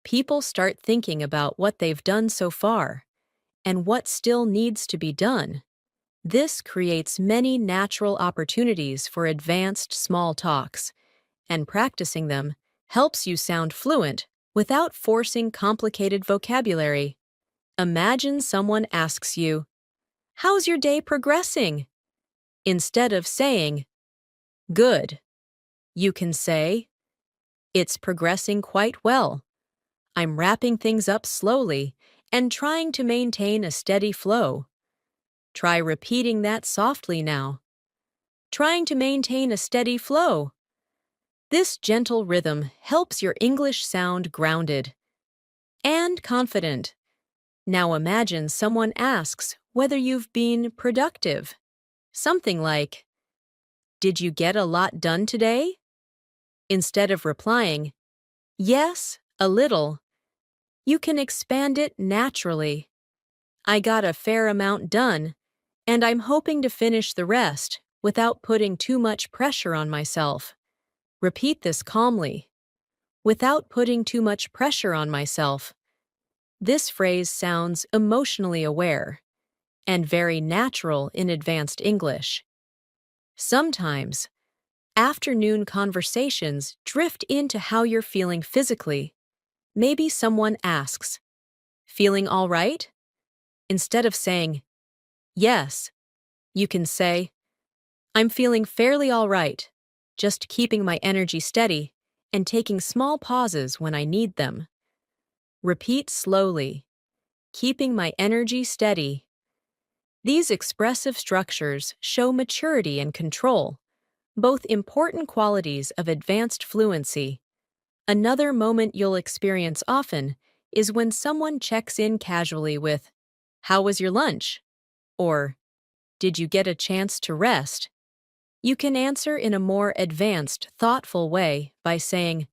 [SPEAKER 1] people start thinking about what they've done so far and what still needs to be done. This creates many natural opportunities for advanced small talks, and practicing them helps you sound fluent without forcing complicated vocabulary. Imagine someone asks you, "How's your day progressing?" Instead of saying, "Good," you can say, "It's progressing quite well. I'm wrapping things up slowly and trying to maintain a steady flow." Try repeating that softly now. Trying to maintain a steady flow. This gentle rhythm helps your English sound grounded and confident. Now imagine someone asks whether you've been productive. Something like, "Did you get a lot done today?" Instead of replying, "Yes, a little," you can expand it naturally. "I got a fair amount done, and I'm hoping to finish the rest without putting too much pressure on myself." Repeat this calmly. "Without putting too much pressure on myself." This phrase sounds emotionally aware and very natural in advanced English. Sometimes, afternoon conversations drift into how you're feeling physically. Maybe someone asks, "Feeling all right?" Instead of saying, "Yes," you can say, "I'm feeling fairly all right, just keeping my energy steady and taking small pauses when I need them." Repeat slowly, "Keeping my energy steady." These expressive structures show maturity and control, both important qualities of advanced fluency. Another moment you'll experience often is when someone checks in casually with, "How was your lunch?" or "Did you get a chance to rest?" You can answer in a more advanced, thoughtful way by saying,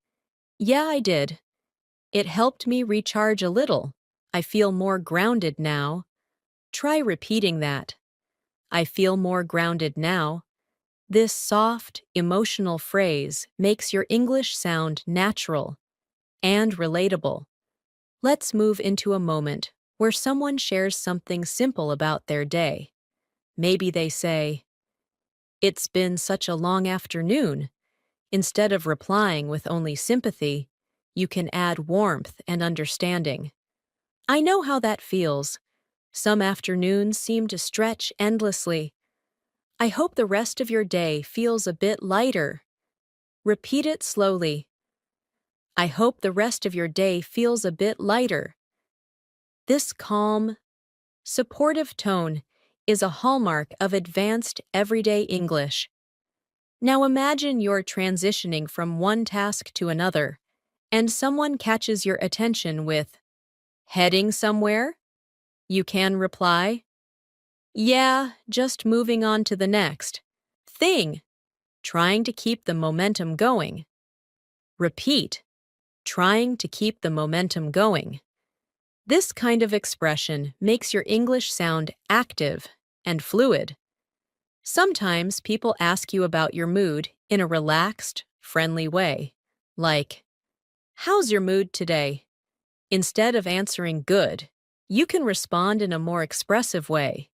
[SPEAKER 1] "Yeah, I did. It helped me recharge a little. I feel more grounded now." Try repeating that. "I feel more grounded now." This soft, emotional phrase makes your English sound natural and relatable. Let's move into a moment where someone shares something simple about their day. Maybe they say, "It's been such a long afternoon." Instead of replying with only sympathy, you can add warmth and understanding. "I know how that feels. Some afternoons seem to stretch endlessly. I hope the rest of your day feels a bit lighter." Repeat it slowly. "I hope the rest of your day feels a bit lighter." This calm, supportive tone is a hallmark of advanced everyday English. Now imagine you're transitioning from one task to another, and someone catches your attention with, "Heading somewhere?" You can reply, "Yeah, just moving on to the next thing," trying to keep the momentum going. Repeat, "Trying to keep the momentum going." This kind of expression makes your English sound active and fluid. Sometimes people ask you about your mood in a relaxed, friendly way, like, "How's your mood today?" Instead of answering "good," you can respond in a more expressive way.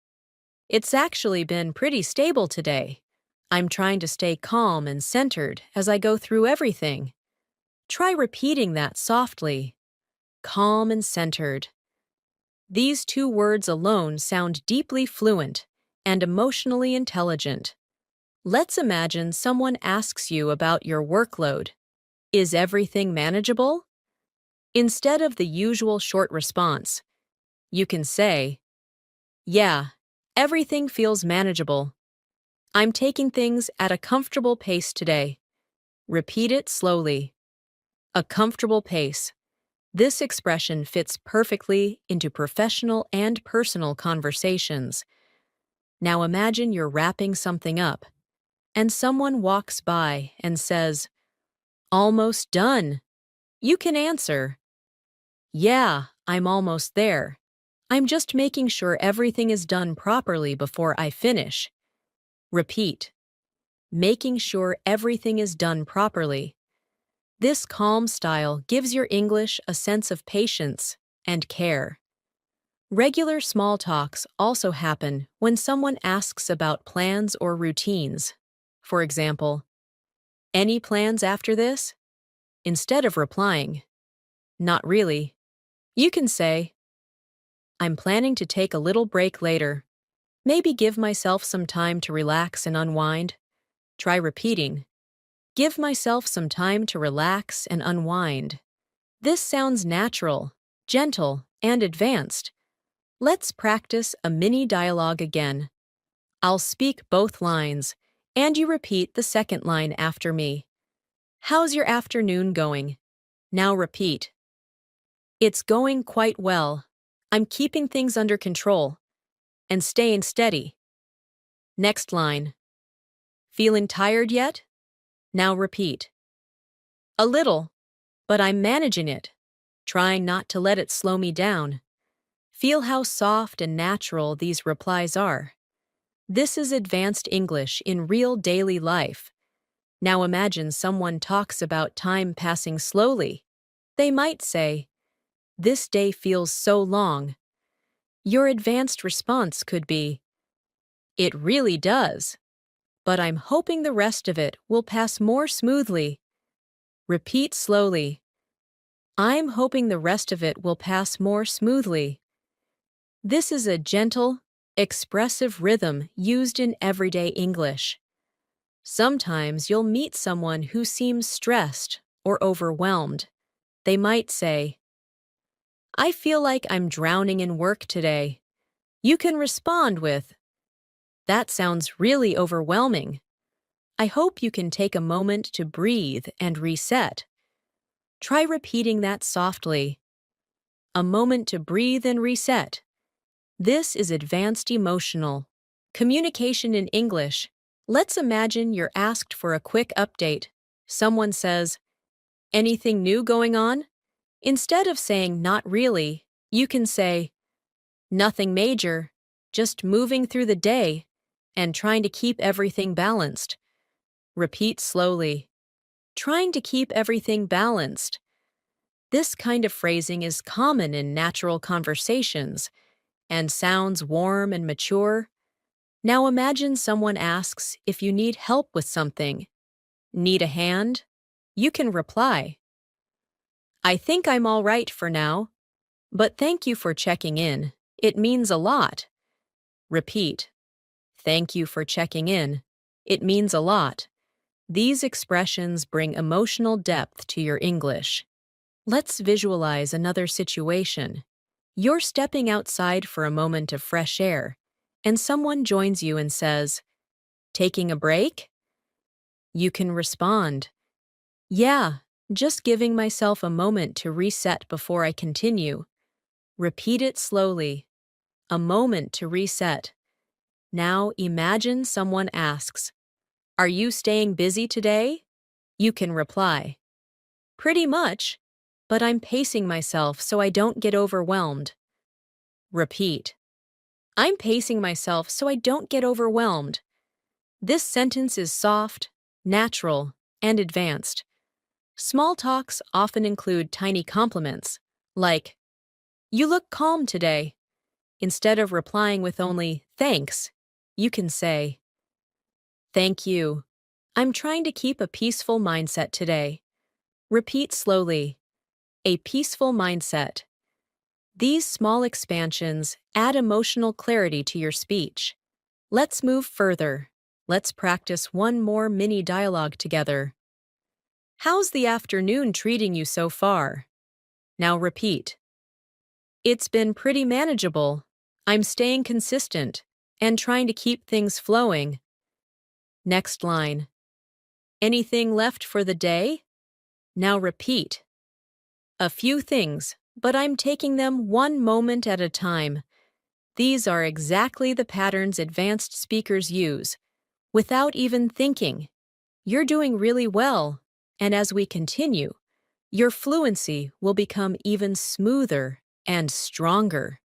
[SPEAKER 1] "It's actually been pretty stable today. I'm trying to stay calm and centered as I go through everything." Try repeating that softly. Calm and centered. These two words alone sound deeply fluent and emotionally intelligent. Let's imagine someone asks you about your workload. "Is everything manageable?" Instead of the usual short response, you can say, "Yeah, everything feels manageable. I'm taking things at a comfortable pace today." Repeat it slowly. A comfortable pace. This expression fits perfectly into professional and personal conversations. Now imagine you're wrapping something up, and someone walks by and says, "Almost done." You can answer, "Yeah, I'm almost there. I'm just making sure everything is done properly before I finish." Repeat, "Making sure everything is done properly." This calm style gives your English a sense of patience and care. Regular small talks also happen when someone asks about plans or routines. For example, any plans after this? Instead of replying, not really, you can say, I'm planning to take a little break later. Maybe give myself some time to relax and unwind. Try repeating, give myself some time to relax and unwind. This sounds natural, gentle, and advanced. Let's practice a mini dialogue again. I'll speak both lines, and you repeat the second line after me. How's your afternoon going? Now repeat. It's going quite well. I'm keeping things under control and staying steady. Next line. Feeling tired yet? Now repeat. A little, but I'm managing it, trying not to let it slow me down. Feel how soft and natural these replies are. This is advanced English in real daily life. Now imagine someone talks about time passing slowly. They might say, this day feels so long. Your advanced response could be, it really does, but I'm hoping the rest of it will pass more smoothly. Repeat slowly. I'm hoping the rest of it will pass more smoothly. This is a gentle, expressive rhythm used in everyday English. Sometimes you'll meet someone who seems stressed or overwhelmed. They might say, I feel like I'm drowning in work today. You can respond with, that sounds really overwhelming. I hope you can take a moment to breathe and reset. Try repeating that softly. A moment to breathe and reset. This is advanced emotional communication in English. Let's imagine you're asked for a quick update. Someone says, anything new going on? Instead of saying not really, you can say, nothing major, just moving through the day and trying to keep everything balanced. Repeat slowly. Trying to keep everything balanced. This kind of phrasing is common in natural conversations and sounds warm and mature. Now imagine someone asks if you need help with something. Need a hand? You can reply, I think I'm all right for now, but thank you for checking in. It means a lot. Repeat, thank you for checking in. It means a lot. These expressions bring emotional depth to your English. Let's visualize another situation. You're stepping outside for a moment of fresh air, and someone joins you and says, taking a break? You can respond, yeah, just giving myself a moment to reset before I continue. Repeat it slowly. A moment to reset. Now imagine someone asks, are you staying busy today? You can reply, pretty much, but I'm pacing myself so I don't get overwhelmed. Repeat, I'm pacing myself so I don't get overwhelmed. This sentence is soft, natural, and advanced. Small talks often include tiny compliments, like, you look calm today. Instead of replying with only thanks, you can say, thank you. I'm trying to keep a peaceful mindset today. Repeat slowly. A peaceful mindset. These small expansions add emotional clarity to your speech. Let's move further. Let's practice one more mini dialogue together. How's the afternoon treating you so far? Now repeat. It's been pretty manageable. I'm staying consistent and trying to keep things flowing. Next line. Anything left for the day? Now repeat. A few things, but I'm taking them one moment at a time. These are exactly the patterns advanced speakers use, without even thinking. You're doing really well, and as we continue, your fluency will become even smoother and stronger.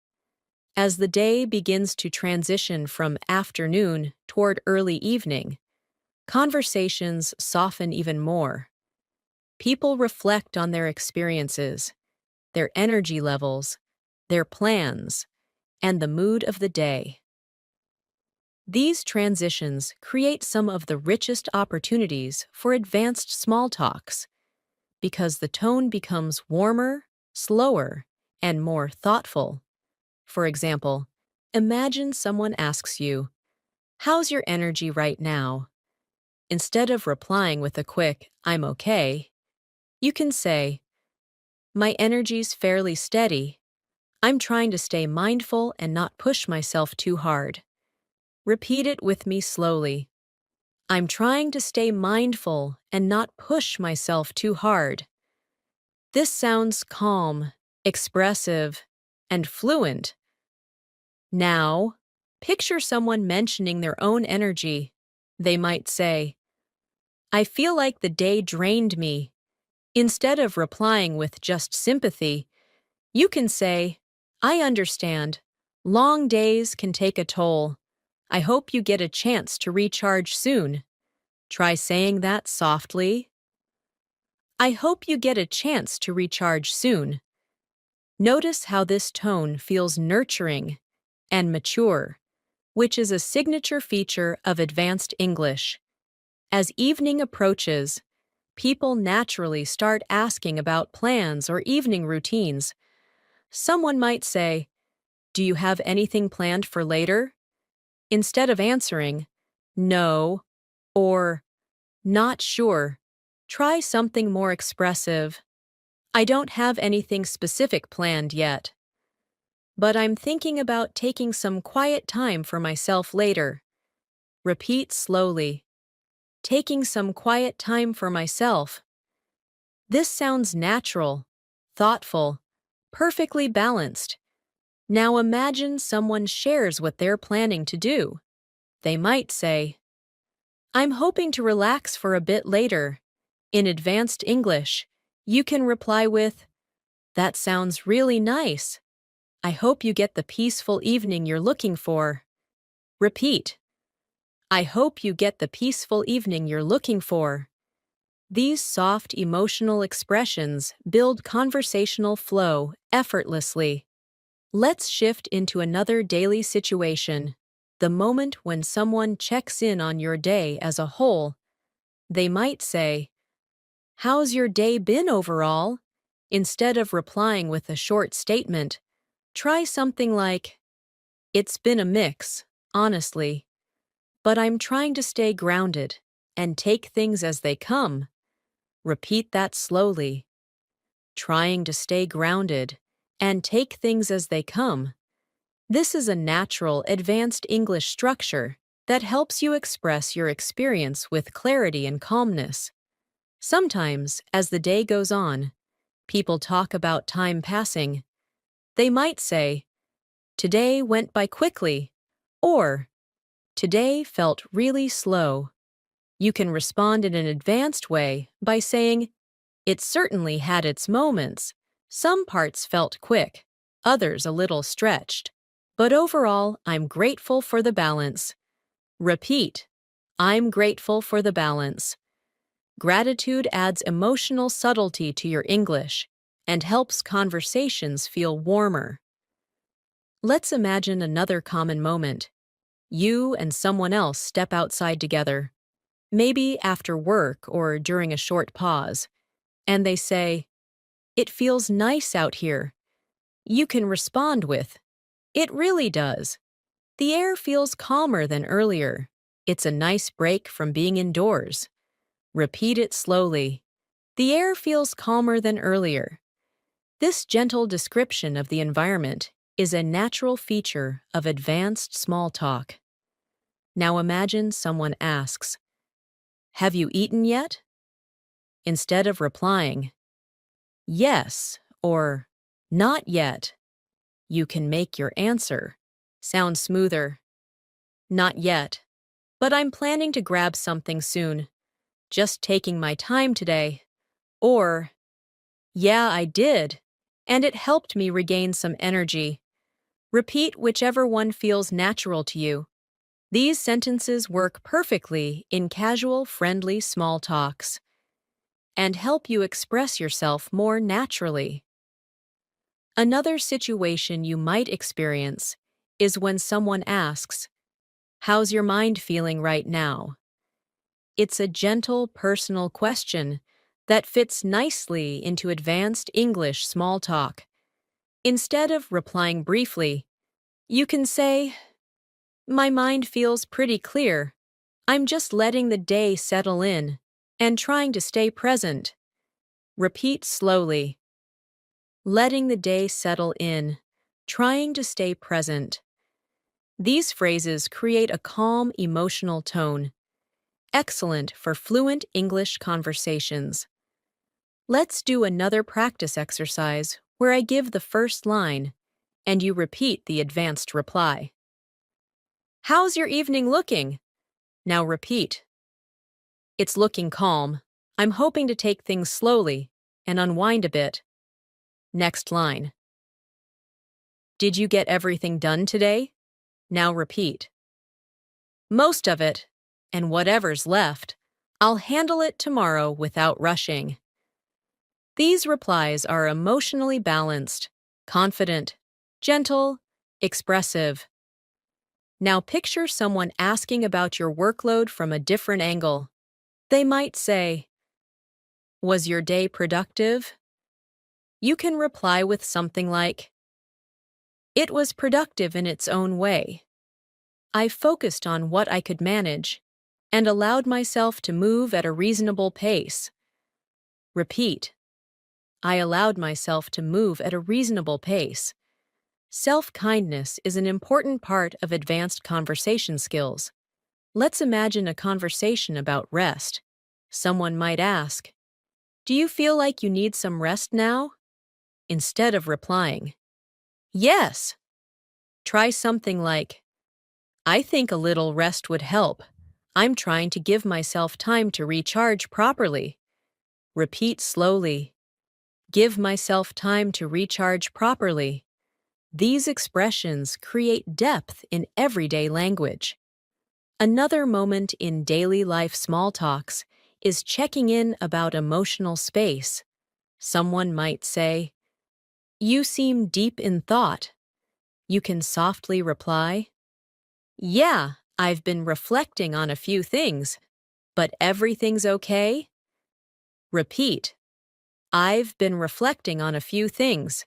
[SPEAKER 1] As the day begins to transition from afternoon toward early evening, conversations soften even more. People reflect on their experiences, their energy levels, their plans, and the mood of the day. These transitions create some of the richest opportunities for advanced small talks because the tone becomes warmer, slower, and more thoughtful. For example, imagine someone asks you, "How's your energy right now?" Instead of replying with a quick, "I'm okay," you can say, "My energy's fairly steady. I'm trying to stay mindful and not push myself too hard." Repeat it with me slowly. I'm trying to stay mindful and not push myself too hard. This sounds calm, expressive, and fluent. Now, picture someone mentioning their own energy. They might say, "I feel like the day drained me." Instead of replying with just sympathy, you can say, "I understand. Long days can take a toll. I hope you get a chance to recharge soon." Try saying that softly. "I hope you get a chance to recharge soon." Notice how this tone feels nurturing and mature, which is a signature feature of advanced English. As evening approaches, people naturally start asking about plans or evening routines. Someone might say, "Do you have anything planned for later?" Instead of answering, "No," or "Not sure," try something more expressive. "I don't have anything specific planned yet, but I'm thinking about taking some quiet time for myself later." Repeat slowly. Taking some quiet time for myself. This sounds natural, thoughtful, perfectly balanced. Now imagine someone shares what they're planning to do. They might say, "I'm hoping to relax for a bit later." In advanced English, you can reply with, "That sounds really nice. I hope you get the peaceful evening you're looking for." Repeat. I hope you get the peaceful evening you're looking for. These soft emotional expressions build conversational flow effortlessly. Let's shift into another daily situation. The moment when someone checks in on your day as a whole. They might say, "How's your day been overall?" Instead of replying with a short statement, try something like, "It's been a mix, honestly, but I'm trying to stay grounded and take things as they come." Repeat that slowly. Trying to stay grounded and take things as they come. This is a natural, advanced English structure that helps you express your experience with clarity and calmness. Sometimes, as the day goes on, people talk about time passing. They might say, "Today went by quickly," or "Today felt really slow." You can respond in an advanced way by saying, "It certainly had its moments. Some parts felt quick, others a little stretched. But overall, I'm grateful for the balance." Repeat, "I'm grateful for the balance." Gratitude adds emotional subtlety to your English and helps conversations feel warmer. Let's imagine another common moment. You and someone else step outside together, maybe after work or during a short pause, and they say, "It feels nice out here." You can respond with, "It really does. The air feels calmer than earlier. It's a nice break from being indoors." Repeat it slowly. "The air feels calmer than earlier." This gentle description of the environment is a natural feature of advanced small talk. Now imagine someone asks, "Have you eaten yet?" Instead of replying, "Yes," or "Not yet," you can make your answer sound smoother. "Not yet, but I'm planning to grab something soon. Just taking my time today." Or, "Yeah, I did, and it helped me regain some energy." Repeat whichever one feels natural to you. These sentences work perfectly in casual, friendly small talks. and help you express yourself more naturally. Another situation you might experience is when someone asks, "How's your mind feeling right now?" It's a gentle, personal question that fits nicely into advanced English small talk. Instead of replying briefly, you can say, "My mind feels pretty clear. I'm just letting the day settle in and trying to stay present." Repeat slowly. Letting the day settle in, trying to stay present. These phrases create a calm, emotional tone, excellent for fluent English conversations. Let's do another practice exercise where I give the first line and you repeat the advanced reply. "How's your evening looking?" Now repeat. "It's looking calm. I'm hoping to take things slowly and unwind a bit." Next line. "Did you get everything done today?" Now repeat. "Most of it, and whatever's left, I'll handle it tomorrow without rushing." These replies are emotionally balanced, confident, gentle, expressive. Now picture someone asking about your workload from a different angle. They might say, "Was your day productive?" You can reply with something like, "It was productive in its own way. I focused on what I could manage and allowed myself to move at a reasonable pace." Repeat. I allowed myself to move at a reasonable pace. Self-kindness is an important part of advanced conversation skills. Let's imagine a conversation about rest. Someone might ask, "Do you feel like you need some rest now?" Instead of replying, "Yes," try something like, "I think a little rest would help. I'm trying to give myself time to recharge properly." Repeat slowly. Give myself time to recharge properly. These expressions create depth in everyday language. Another moment in daily life small talks is checking in about emotional space. Someone might say, "You seem deep in thought." You can softly reply, "Yeah, I've been reflecting on a few things, but everything's okay?" Repeat, "I've been reflecting on a few things."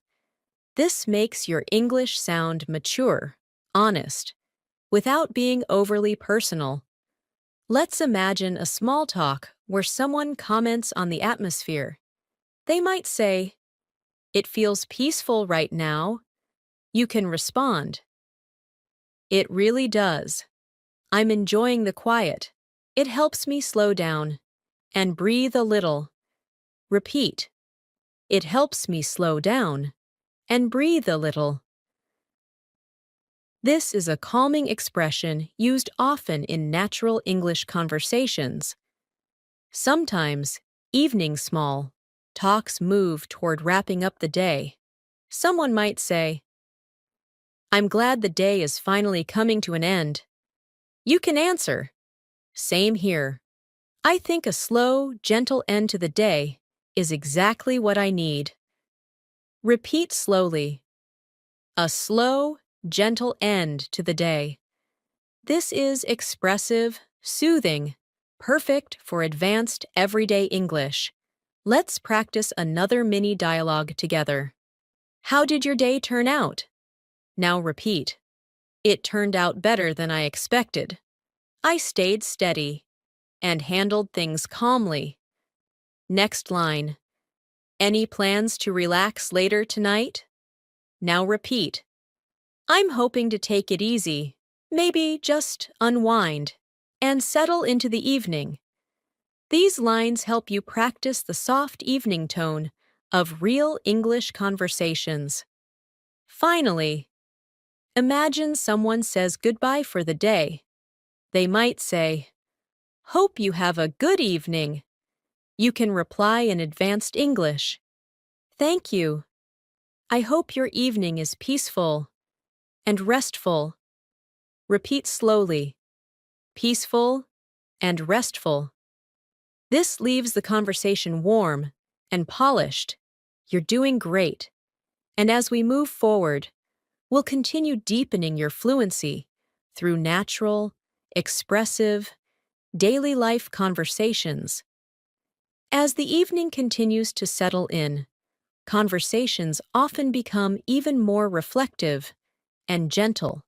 [SPEAKER 1] This makes your English sound mature, honest, without being overly personal. Let's imagine a small talk where someone comments on the atmosphere. They might say, "It feels peaceful right now." You can respond, "It really does. I'm enjoying the quiet. It helps me slow down and breathe a little." Repeat, "It helps me slow down and breathe a little." This is a calming expression used often in natural English conversations. Sometimes, evening small talks move toward wrapping up the day. Someone might say, "I'm glad the day is finally coming to an end." You can answer, "Same here. I think a slow, gentle end to the day is exactly what I need." Repeat slowly. A slow, gentle end to the day. This is expressive, soothing, perfect for advanced everyday English. Let's practice another mini dialogue together. How did your day turn out? Now repeat. It turned out better than I expected. I stayed steady and handled things calmly. Next line. Any plans to relax later tonight? Now repeat. I'm hoping to take it easy, maybe just unwind, and settle into the evening. These lines help you practice the soft evening tone of real English conversations. Finally, imagine someone says goodbye for the day. They might say, "Hope you have a good evening." You can reply in advanced English, "Thank you. I hope your evening is peaceful and restful." Repeat slowly, peaceful and restful. This leaves the conversation warm and polished. You're doing great. And as we move forward, we'll continue deepening your fluency through natural, expressive, daily life conversations. As the evening continues to settle in, conversations often become even more reflective and gentle.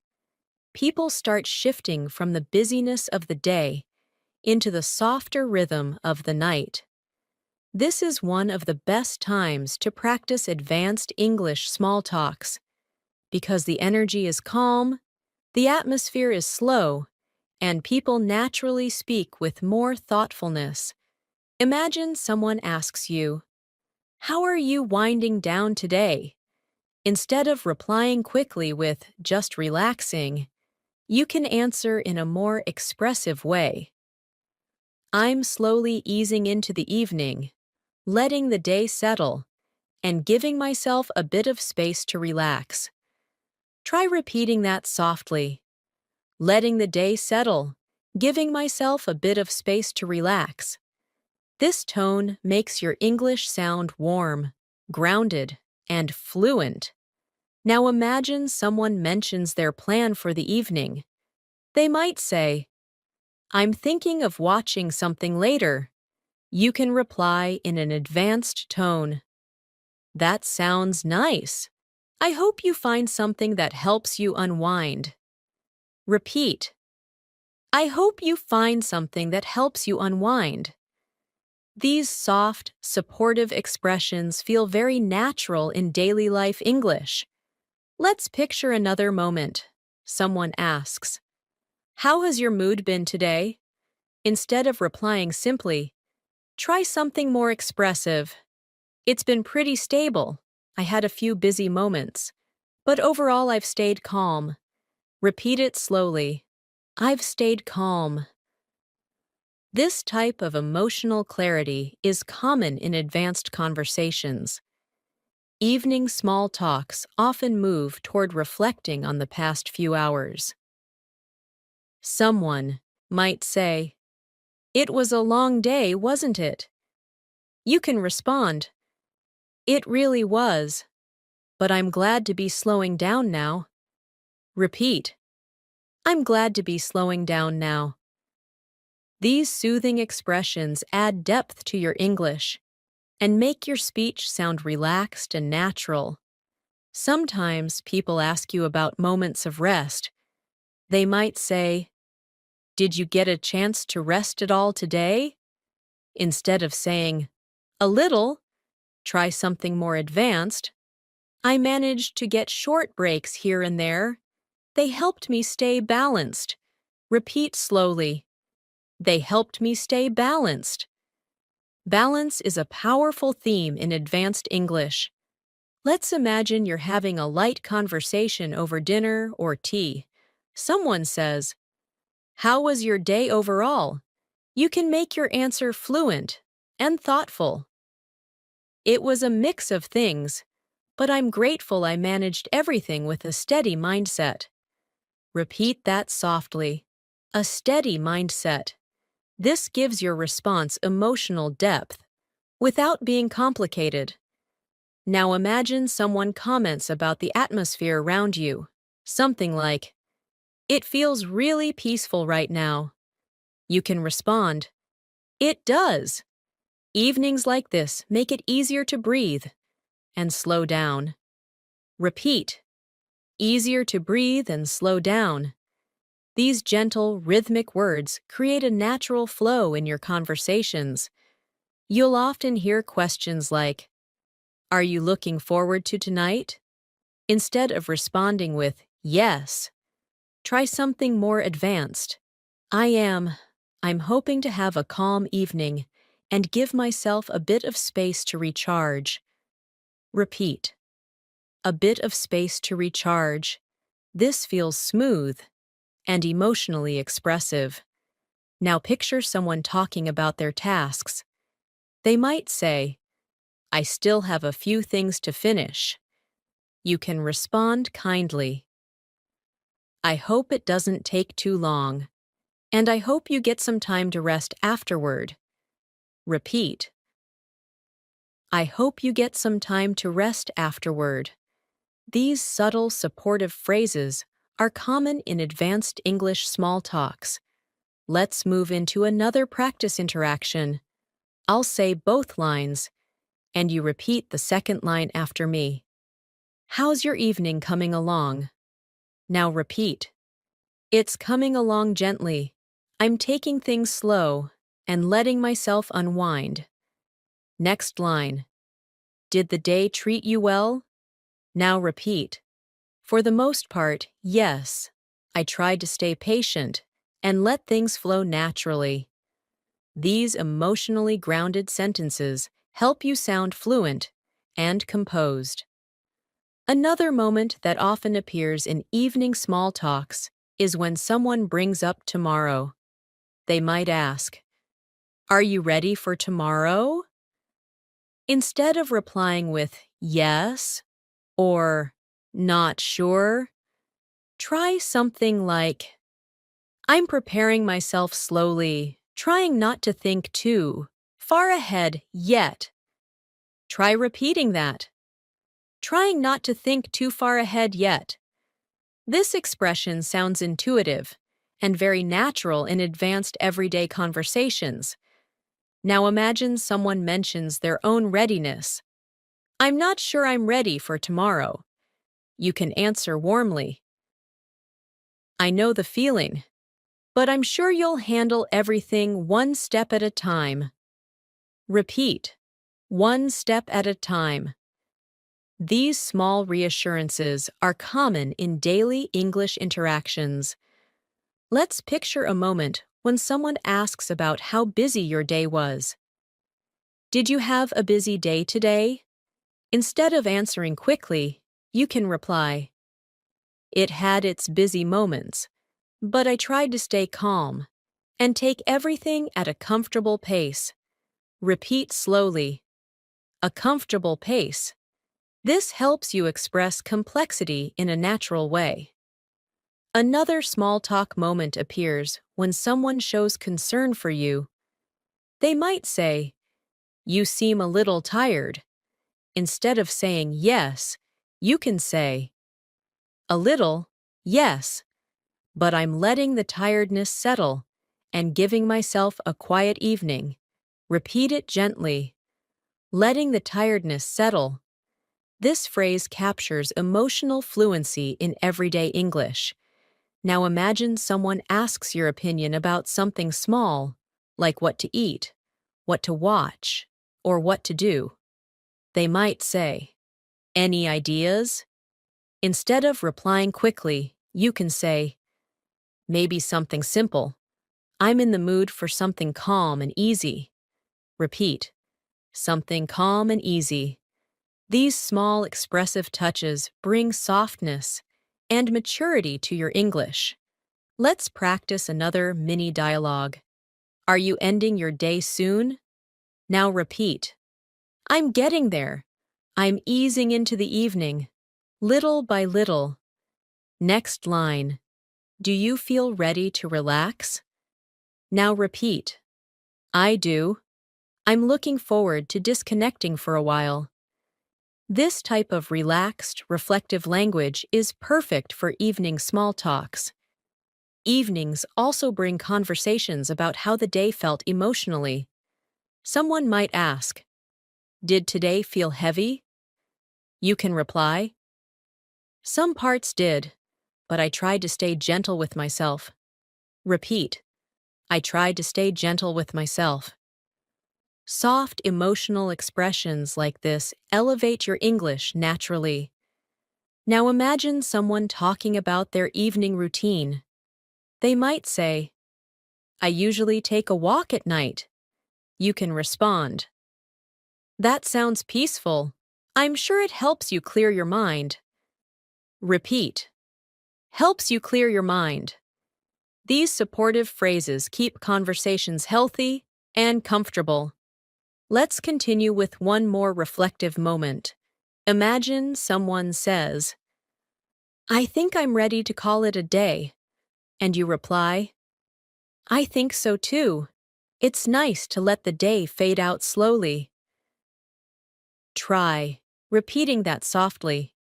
[SPEAKER 1] People start shifting from the busyness of the day into the softer rhythm of the night. This is one of the best times to practice advanced English small talks because the energy is calm, the atmosphere is slow, and people naturally speak with more thoughtfulness. Imagine someone asks you, "How are you winding down today?" Instead of replying quickly with "just relaxing," you can answer in a more expressive way. "I'm slowly easing into the evening, letting the day settle, and giving myself a bit of space to relax." Try repeating that softly. Letting the day settle, giving myself a bit of space to relax. This tone makes your English sound warm, grounded, and fluent. Now imagine someone mentions their plan for the evening. They might say, "I'm thinking of watching something later." You can reply in an advanced tone. "That sounds nice. I hope you find something that helps you unwind." Repeat. "I hope you find something that helps you unwind." These soft, supportive expressions feel very natural in daily life English. Let's picture another moment. Someone asks, "How has your mood been today?" Instead of replying simply, try something more expressive. "It's been pretty stable. I had a few busy moments, but overall I've stayed calm." Repeat it slowly. "I've stayed calm." This type of emotional clarity is common in advanced conversations. Evening small talks often move toward reflecting on the past few hours. Someone might say, "It was a long day, wasn't it?" You can respond, "It really was, but I'm glad to be slowing down now." Repeat, "I'm glad to be slowing down now." These soothing expressions add depth to your English and make your speech sound relaxed and natural. Sometimes people ask you about moments of rest. They might say, "Did you get a chance to rest at all today?" Instead of saying, "A little," try something more advanced. "I managed to get short breaks here and there. They helped me stay balanced." Repeat slowly. "They helped me stay balanced." Balance is a powerful theme in advanced English. Let's imagine you're having a light conversation over dinner or tea. Someone says, "How was your day overall?" You can make your answer fluent and thoughtful. "It was a mix of things, but I'm grateful I managed everything with a steady mindset." Repeat that softly. A steady mindset. This gives your response emotional depth without being complicated. Now imagine someone comments about the atmosphere around you. Something like, "It feels really peaceful right now." You can respond, "It does." Evenings like this make it easier to breathe and slow down. Repeat, easier to breathe and slow down. These gentle, rhythmic words create a natural flow in your conversations. You'll often hear questions like, "Are you looking forward to tonight?" Instead of responding with, "Yes," try something more advanced. "I am. I'm hoping to have a calm evening and give myself a bit of space to recharge." Repeat, a bit of space to recharge. This feels smooth and emotionally expressive. Now picture someone talking about their tasks. They might say, "I still have a few things to finish." You can respond kindly, "I hope it doesn't take too long, and I hope you get some time to rest afterward." Repeat. I hope you get some time to rest afterward. These subtle, supportive phrases are common in advanced English small talks. Let's move into another practice interaction. I'll say both lines, and you repeat the second line after me. How's your evening coming along? Now repeat. It's coming along gently. I'm taking things slow and letting myself unwind. Next line. Did the day treat you well? Now repeat. For the most part, yes. I tried to stay patient and let things flow naturally. These emotionally grounded sentences help you sound fluent and composed. Another moment that often appears in evening small talks is when someone brings up tomorrow. They might ask, "Are you ready for tomorrow?" Instead of replying with yes or not sure, try something like, I'm preparing myself slowly, trying not to think too far ahead yet. Try repeating that. Trying not to think too far ahead yet. This expression sounds intuitive and very natural in advanced everyday conversations. Now imagine someone mentions their own readiness. I'm not sure I'm ready for tomorrow. You can answer warmly. I know the feeling, but I'm sure you'll handle everything one step at a time. Repeat, one step at a time. These small reassurances are common in daily English interactions. Let's picture a moment when someone asks about how busy your day was. Did you have a busy day today? Instead of answering quickly, you can reply, It had its busy moments, but I tried to stay calm and take everything at a comfortable pace. Repeat slowly. A comfortable pace. This helps you express complexity in a natural way. Another small talk moment appears when someone shows concern for you. They might say, You seem a little tired. Instead of saying yes, you can say, A little, yes, but I'm letting the tiredness settle and giving myself a quiet evening. Repeat it gently. Letting the tiredness settle. This phrase captures emotional fluency in everyday English. Now imagine someone asks your opinion about something small, like what to eat, what to watch, or what to do. They might say, Any ideas? Instead of replying quickly, you can say, Maybe something simple. I'm in the mood for something calm and easy. Repeat, something calm and easy. These small expressive touches bring softness and maturity to your English. Let's practice another mini dialogue. Are you ending your day soon? Now repeat. I'm getting there. I'm easing into the evening, little by little. Next line. Do you feel ready to relax? Now repeat. I do. I'm looking forward to disconnecting for a while. This type of relaxed, reflective language is perfect for evening small talks. Evenings also bring conversations about how the day felt emotionally. Someone might ask, Did today feel heavy? You can reply, Some parts did, but I tried to stay gentle with myself. Repeat, I tried to stay gentle with myself. Soft, emotional expressions like this elevate your English naturally. Now imagine someone talking about their evening routine. They might say, I usually take a walk at night. You can respond, That sounds peaceful. I'm sure it helps you clear your mind. Repeat, helps you clear your mind. These supportive phrases keep conversations healthy and comfortable. Let's continue with one more reflective moment. Imagine someone says, I think I'm ready to call it a day. And you reply, I think so too. It's nice to let the day fade out slowly. Try repeating that softly.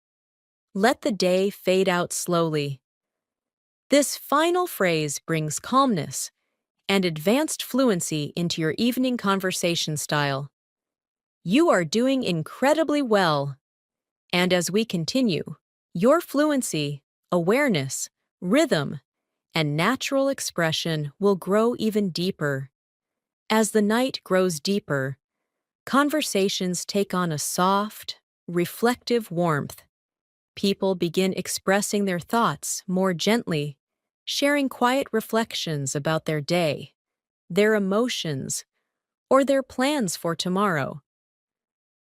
[SPEAKER 1] Let the day fade out slowly. This final phrase brings calmness and advanced fluency into your evening conversation style. You are doing incredibly well. And as we continue, your fluency, awareness, rhythm, and natural expression will grow even deeper. As the night grows deeper, conversations take on a soft, reflective warmth. People begin expressing their thoughts more gently, sharing quiet reflections about their day, their emotions, or their plans for tomorrow.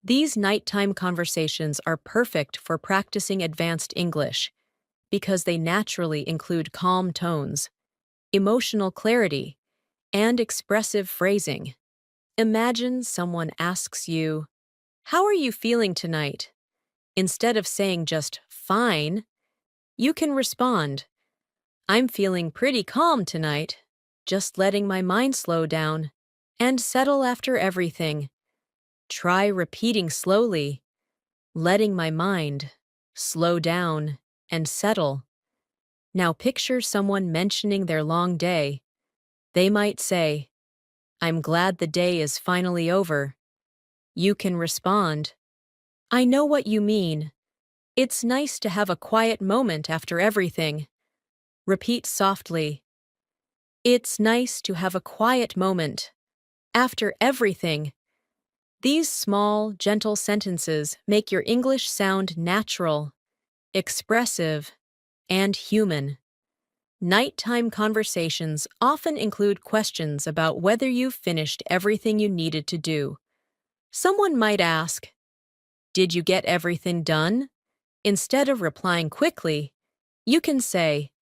[SPEAKER 1] These nighttime conversations are perfect for practicing advanced English because they naturally include calm tones, emotional clarity, and expressive phrasing. Imagine someone asks you, "How are you feeling tonight?" Instead of saying just "fine," you can respond, "I'm feeling pretty calm tonight, just letting my mind slow down and settle after everything." Try repeating slowly, letting my mind slow down and settle. Now picture someone mentioning their long day. They might say, "I'm glad the day is finally over." You can respond, "I know what you mean. It's nice to have a quiet moment after everything." Repeat softly, "It's nice to have a quiet moment after everything." These small, gentle sentences make your English sound natural, expressive, and human. Nighttime conversations often include questions about whether you've finished everything you needed to do. Someone might ask, "Did you get everything done?" Instead of replying quickly, you can say,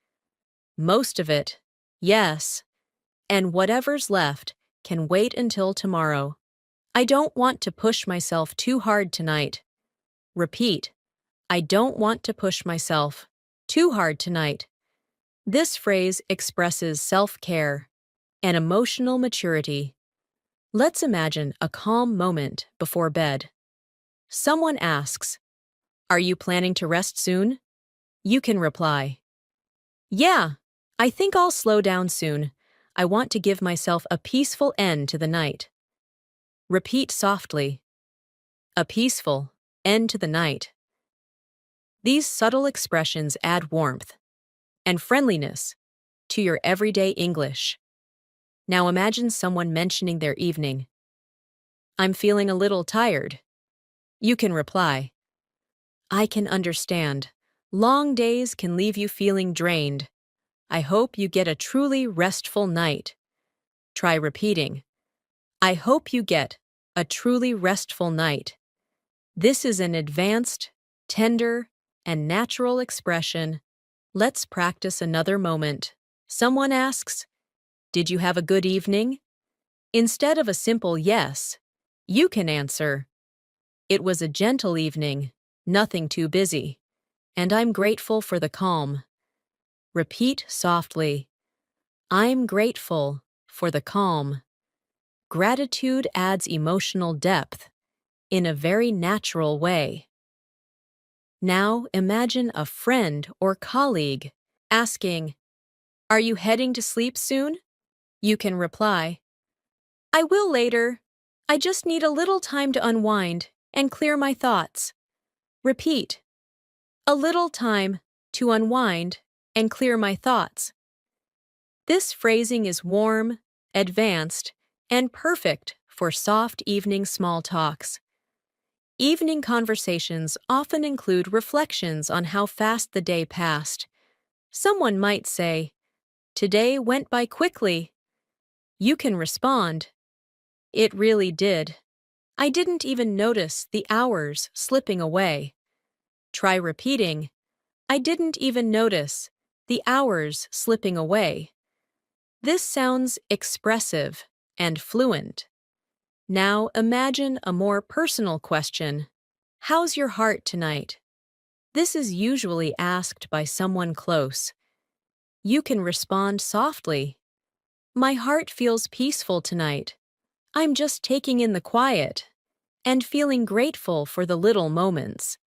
[SPEAKER 1] "Most of it, yes, and whatever's left can wait until tomorrow. I don't want to push myself too hard tonight." Repeat, "I don't want to push myself too hard tonight." This phrase expresses self-care and emotional maturity. Let's imagine a calm moment before bed. Someone asks, "Are you planning to rest soon?" You can reply, "Yeah, I think I'll slow down soon. I want to give myself a peaceful end to the night." Repeat softly, "A peaceful end to the night." These subtle expressions add warmth and friendliness to your everyday English. Now imagine someone mentioning their evening. "I'm feeling a little tired." You can reply, "I can understand. Long days can leave you feeling drained. I hope you get a truly restful night." Try repeating, "I hope you get a truly restful night." This is an advanced, tender, and natural expression. Let's practice another moment. Someone asks, "Did you have a good evening?" Instead of a simple yes, you can answer, "It was a gentle evening, nothing too busy, and I'm grateful for the calm." Repeat softly, "I'm grateful for the calm." Gratitude adds emotional depth in a very natural way. Now imagine a friend or colleague asking, "Are you heading to sleep soon?" You can reply, "I will later. I just need a little time to unwind and clear my thoughts." Repeat, "A little time to unwind and clear my thoughts." This phrasing is warm, advanced, and perfect for soft evening small talks. Evening conversations often include reflections on how fast the day passed. Someone might say, "Today went by quickly." You can respond, "It really did. I didn't even notice the hours slipping away." Try repeating, "I didn't even notice the hours slipping away." This sounds expressive and fluent. Now imagine a more personal question. "How's your heart tonight?" This is usually asked by someone close. You can respond softly, My heart feels peaceful tonight. I'm just taking in the quiet and feeling grateful for the little moments.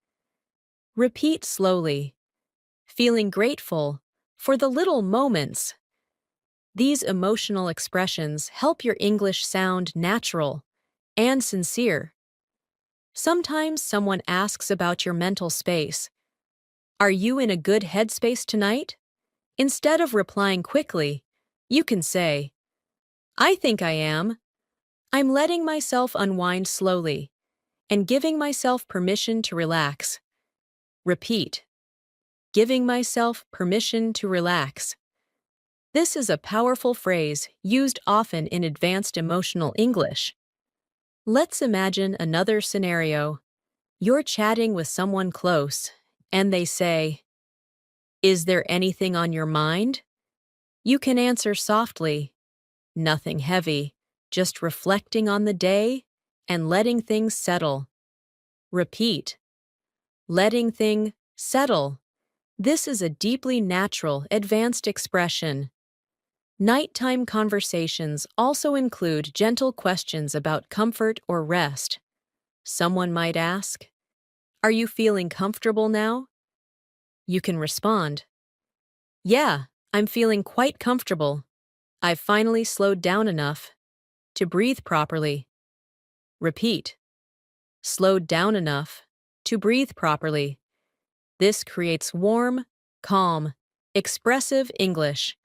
[SPEAKER 1] Repeat slowly, feeling grateful for the little moments. These emotional expressions help your English sound natural and sincere. Sometimes someone asks about your mental space. Are you in a good headspace tonight? Instead of replying quickly, you can say, I think I am. I'm letting myself unwind slowly and giving myself permission to relax. Repeat, giving myself permission to relax. This is a powerful phrase used often in advanced emotional English. Let's imagine another scenario. You're chatting with someone close, and they say, Is there anything on your mind? You can answer softly, Nothing heavy, just reflecting on the day and letting things settle. Repeat, letting things settle. This is a deeply natural, advanced expression. Nighttime conversations also include gentle questions about comfort or rest. Someone might ask, Are you feeling comfortable now? You can respond, Yeah, I'm feeling quite comfortable. I've finally slowed down enough to breathe properly. Repeat, slowed down enough to breathe properly. This creates warm, calm, expressive English.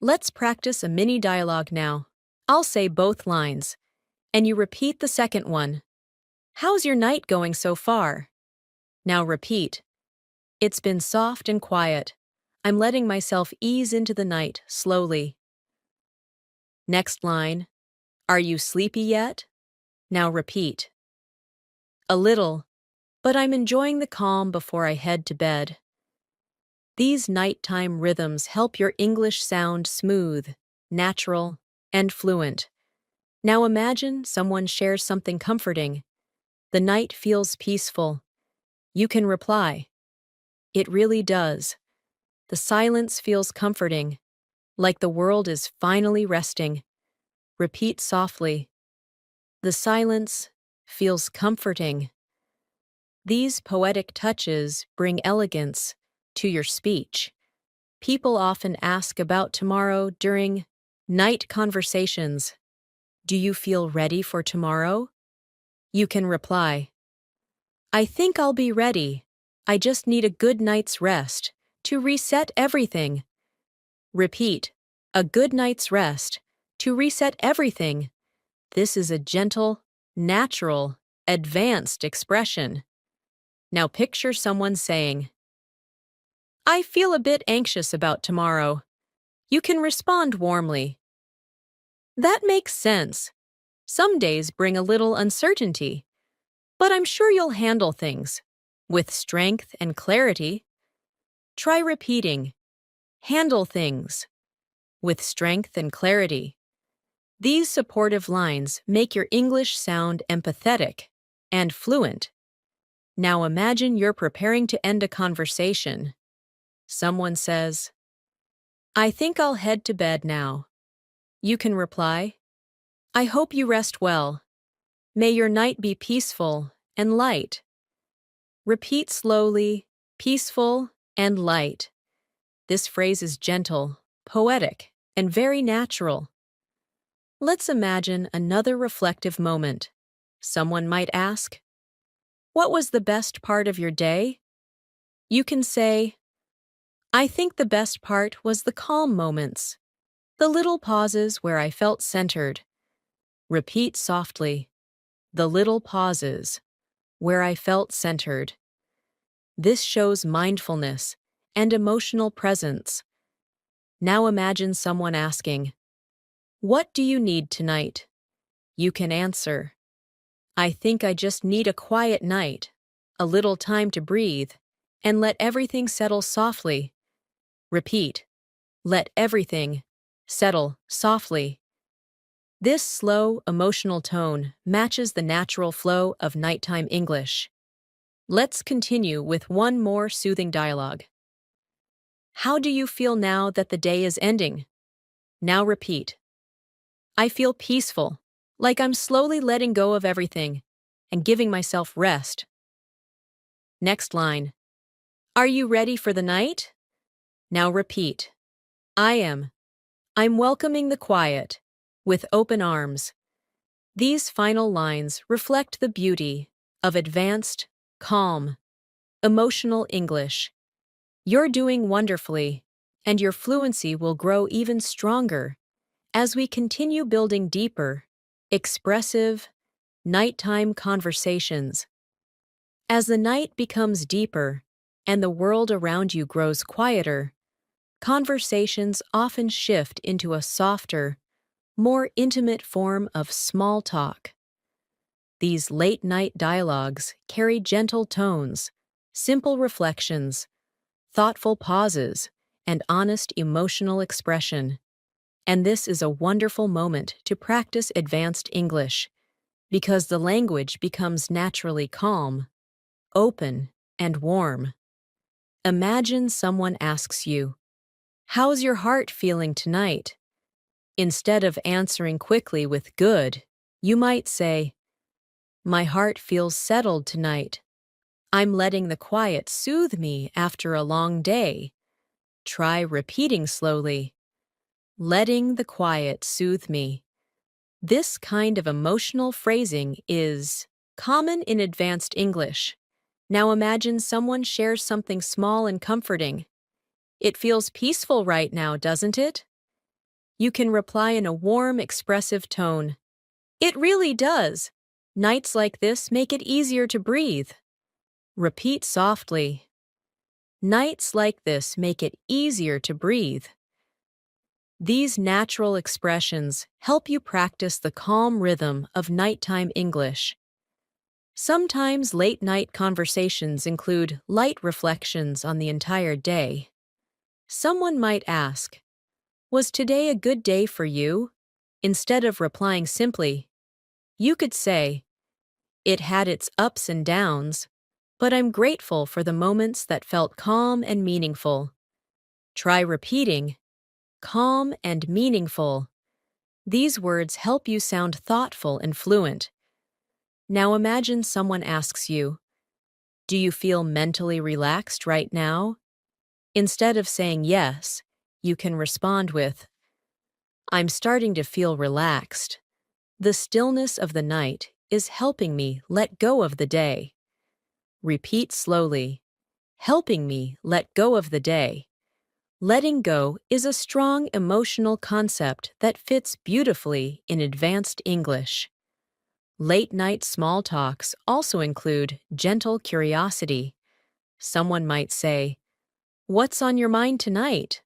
[SPEAKER 1] Let's practice a mini dialogue now. I'll say both lines, and you repeat the second one. How's your night going so far? Now repeat. It's been soft and quiet. I'm letting myself ease into the night slowly. Next line. Are you sleepy yet? Now repeat. A little, but I'm enjoying the calm before I head to bed. These nighttime rhythms help your English sound smooth, natural, and fluent. Now imagine someone shares something comforting. The night feels peaceful. You can reply, It really does. The silence feels comforting, like the world is finally resting. Repeat softly, The silence feels comforting. These poetic touches bring elegance to your speech. People often ask about tomorrow during night conversations. Do you feel ready for tomorrow? You can reply, I think I'll be ready. I just need a good night's rest to reset everything. Repeat, a good night's rest to reset everything. This is a gentle, natural, advanced expression. Now picture someone saying, I feel a bit anxious about tomorrow. You can respond warmly. That makes sense. Some days bring a little uncertainty, but I'm sure you'll handle things with strength and clarity. Try repeating, handle things with strength and clarity. These supportive lines make your English sound empathetic and fluent. Now imagine you're preparing to end a conversation. Someone says, I think I'll head to bed now. You can reply, I hope you rest well. May your night be peaceful and light. Repeat slowly, peaceful and light. This phrase is gentle, poetic, and very natural. Let's imagine another reflective moment. Someone might ask, What was the best part of your day? You can say, I think the best part was the calm moments, the little pauses where I felt centered. Repeat softly, the little pauses where I felt centered. This shows mindfulness and emotional presence. Now imagine someone asking, What do you need tonight? You can answer, I think I just need a quiet night, a little time to breathe, and let everything settle softly. Repeat, let everything settle softly. This slow, emotional tone matches the natural flow of nighttime English. Let's continue with one more soothing dialogue. How do you feel now that the day is ending? Now repeat. I feel peaceful, like I'm slowly letting go of everything and giving myself rest. Next line. Are you ready for the night? Now repeat. I am. I'm welcoming the quiet with open arms. These final lines reflect the beauty of advanced, calm, emotional English. You're doing wonderfully, and your fluency will grow even stronger as we continue building deeper, expressive, nighttime conversations. As the night becomes deeper and the world around you grows quieter, conversations often shift into a softer, more intimate form of small talk. These late-night dialogues carry gentle tones, simple reflections, thoughtful pauses, and honest emotional expression. And this is a wonderful moment to practice advanced English, because the language becomes naturally calm, open, and warm. Imagine someone asks you, "How's your heart feeling tonight?" Instead of answering quickly with "good," you might say, "My heart feels settled tonight. I'm letting the quiet soothe me after a long day." Try repeating slowly, "Letting the quiet soothe me." This kind of emotional phrasing is common in advanced English. Now imagine someone shares something small and comforting. "It feels peaceful right now, doesn't it?" You can reply in a warm, expressive tone. "It really does. Nights like this make it easier to breathe." Repeat softly. "Nights like this make it easier to breathe." These natural expressions help you practice the calm rhythm of nighttime English. Sometimes late-night conversations include light reflections on the entire day. Someone might ask, "Was today a good day for you?" Instead of replying simply, you could say, "It had its ups and downs, but I'm grateful for the moments that felt calm and meaningful." Try repeating, "calm and meaningful." These words help you sound thoughtful and fluent. Now imagine someone asks you, "Do you feel mentally relaxed right now?" Instead of saying yes, you can respond with, "I'm starting to feel relaxed. The stillness of the night is helping me let go of the day." Repeat slowly, "Helping me let go of the day." Letting go is a strong emotional concept that fits beautifully in advanced English. Late-night small talks also include gentle curiosity. Someone might say, "What's on your mind tonight?"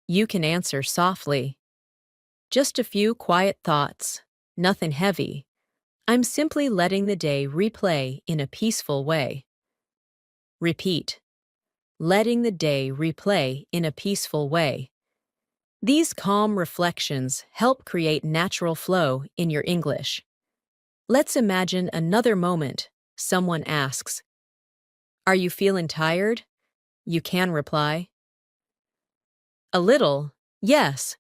[SPEAKER 1] You can answer softly, "Just a few quiet thoughts, nothing heavy. I'm simply letting the day replay in a peaceful way." Repeat, "Letting the day replay in a peaceful way." These calm reflections help create natural flow in your English. Let's imagine another moment. Someone asks, "Are you feeling tired?" You can reply, "A little, yes,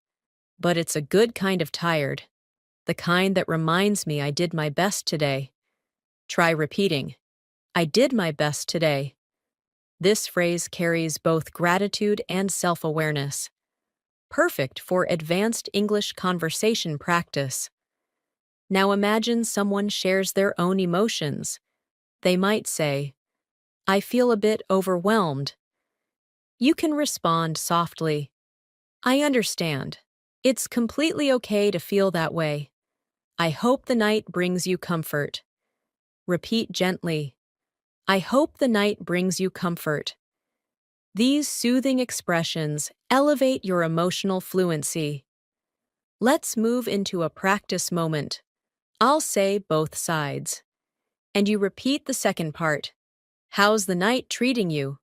[SPEAKER 1] but it's a good kind of tired, the kind that reminds me I did my best today." Try repeating, "I did my best today." This phrase carries both gratitude and self-awareness, perfect for advanced English conversation practice. Now imagine someone shares their own emotions. They might say, "I feel a bit overwhelmed." You can respond softly, "I understand. It's completely okay to feel that way. I hope the night brings you comfort." Repeat gently, "I hope the night brings you comfort." These soothing expressions elevate your emotional fluency. Let's move into a practice moment. I'll say both sides, and you repeat the second part. "How's the night treating you?"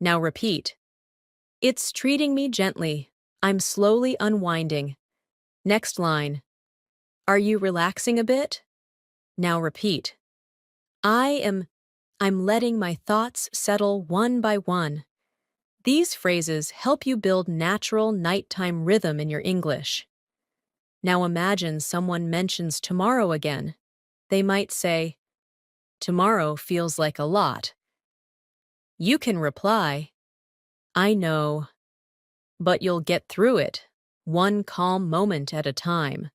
[SPEAKER 1] Now repeat, "It's treating me gently. I'm slowly unwinding." Next line, "Are you relaxing a bit?" Now repeat, "I am I'm letting my thoughts settle one by one." These phrases help you build natural nighttime rhythm in your English. Now imagine someone mentions tomorrow again. They might say, "Tomorrow feels like a lot." You can reply, "I know, but you'll get through it, one calm moment at a time."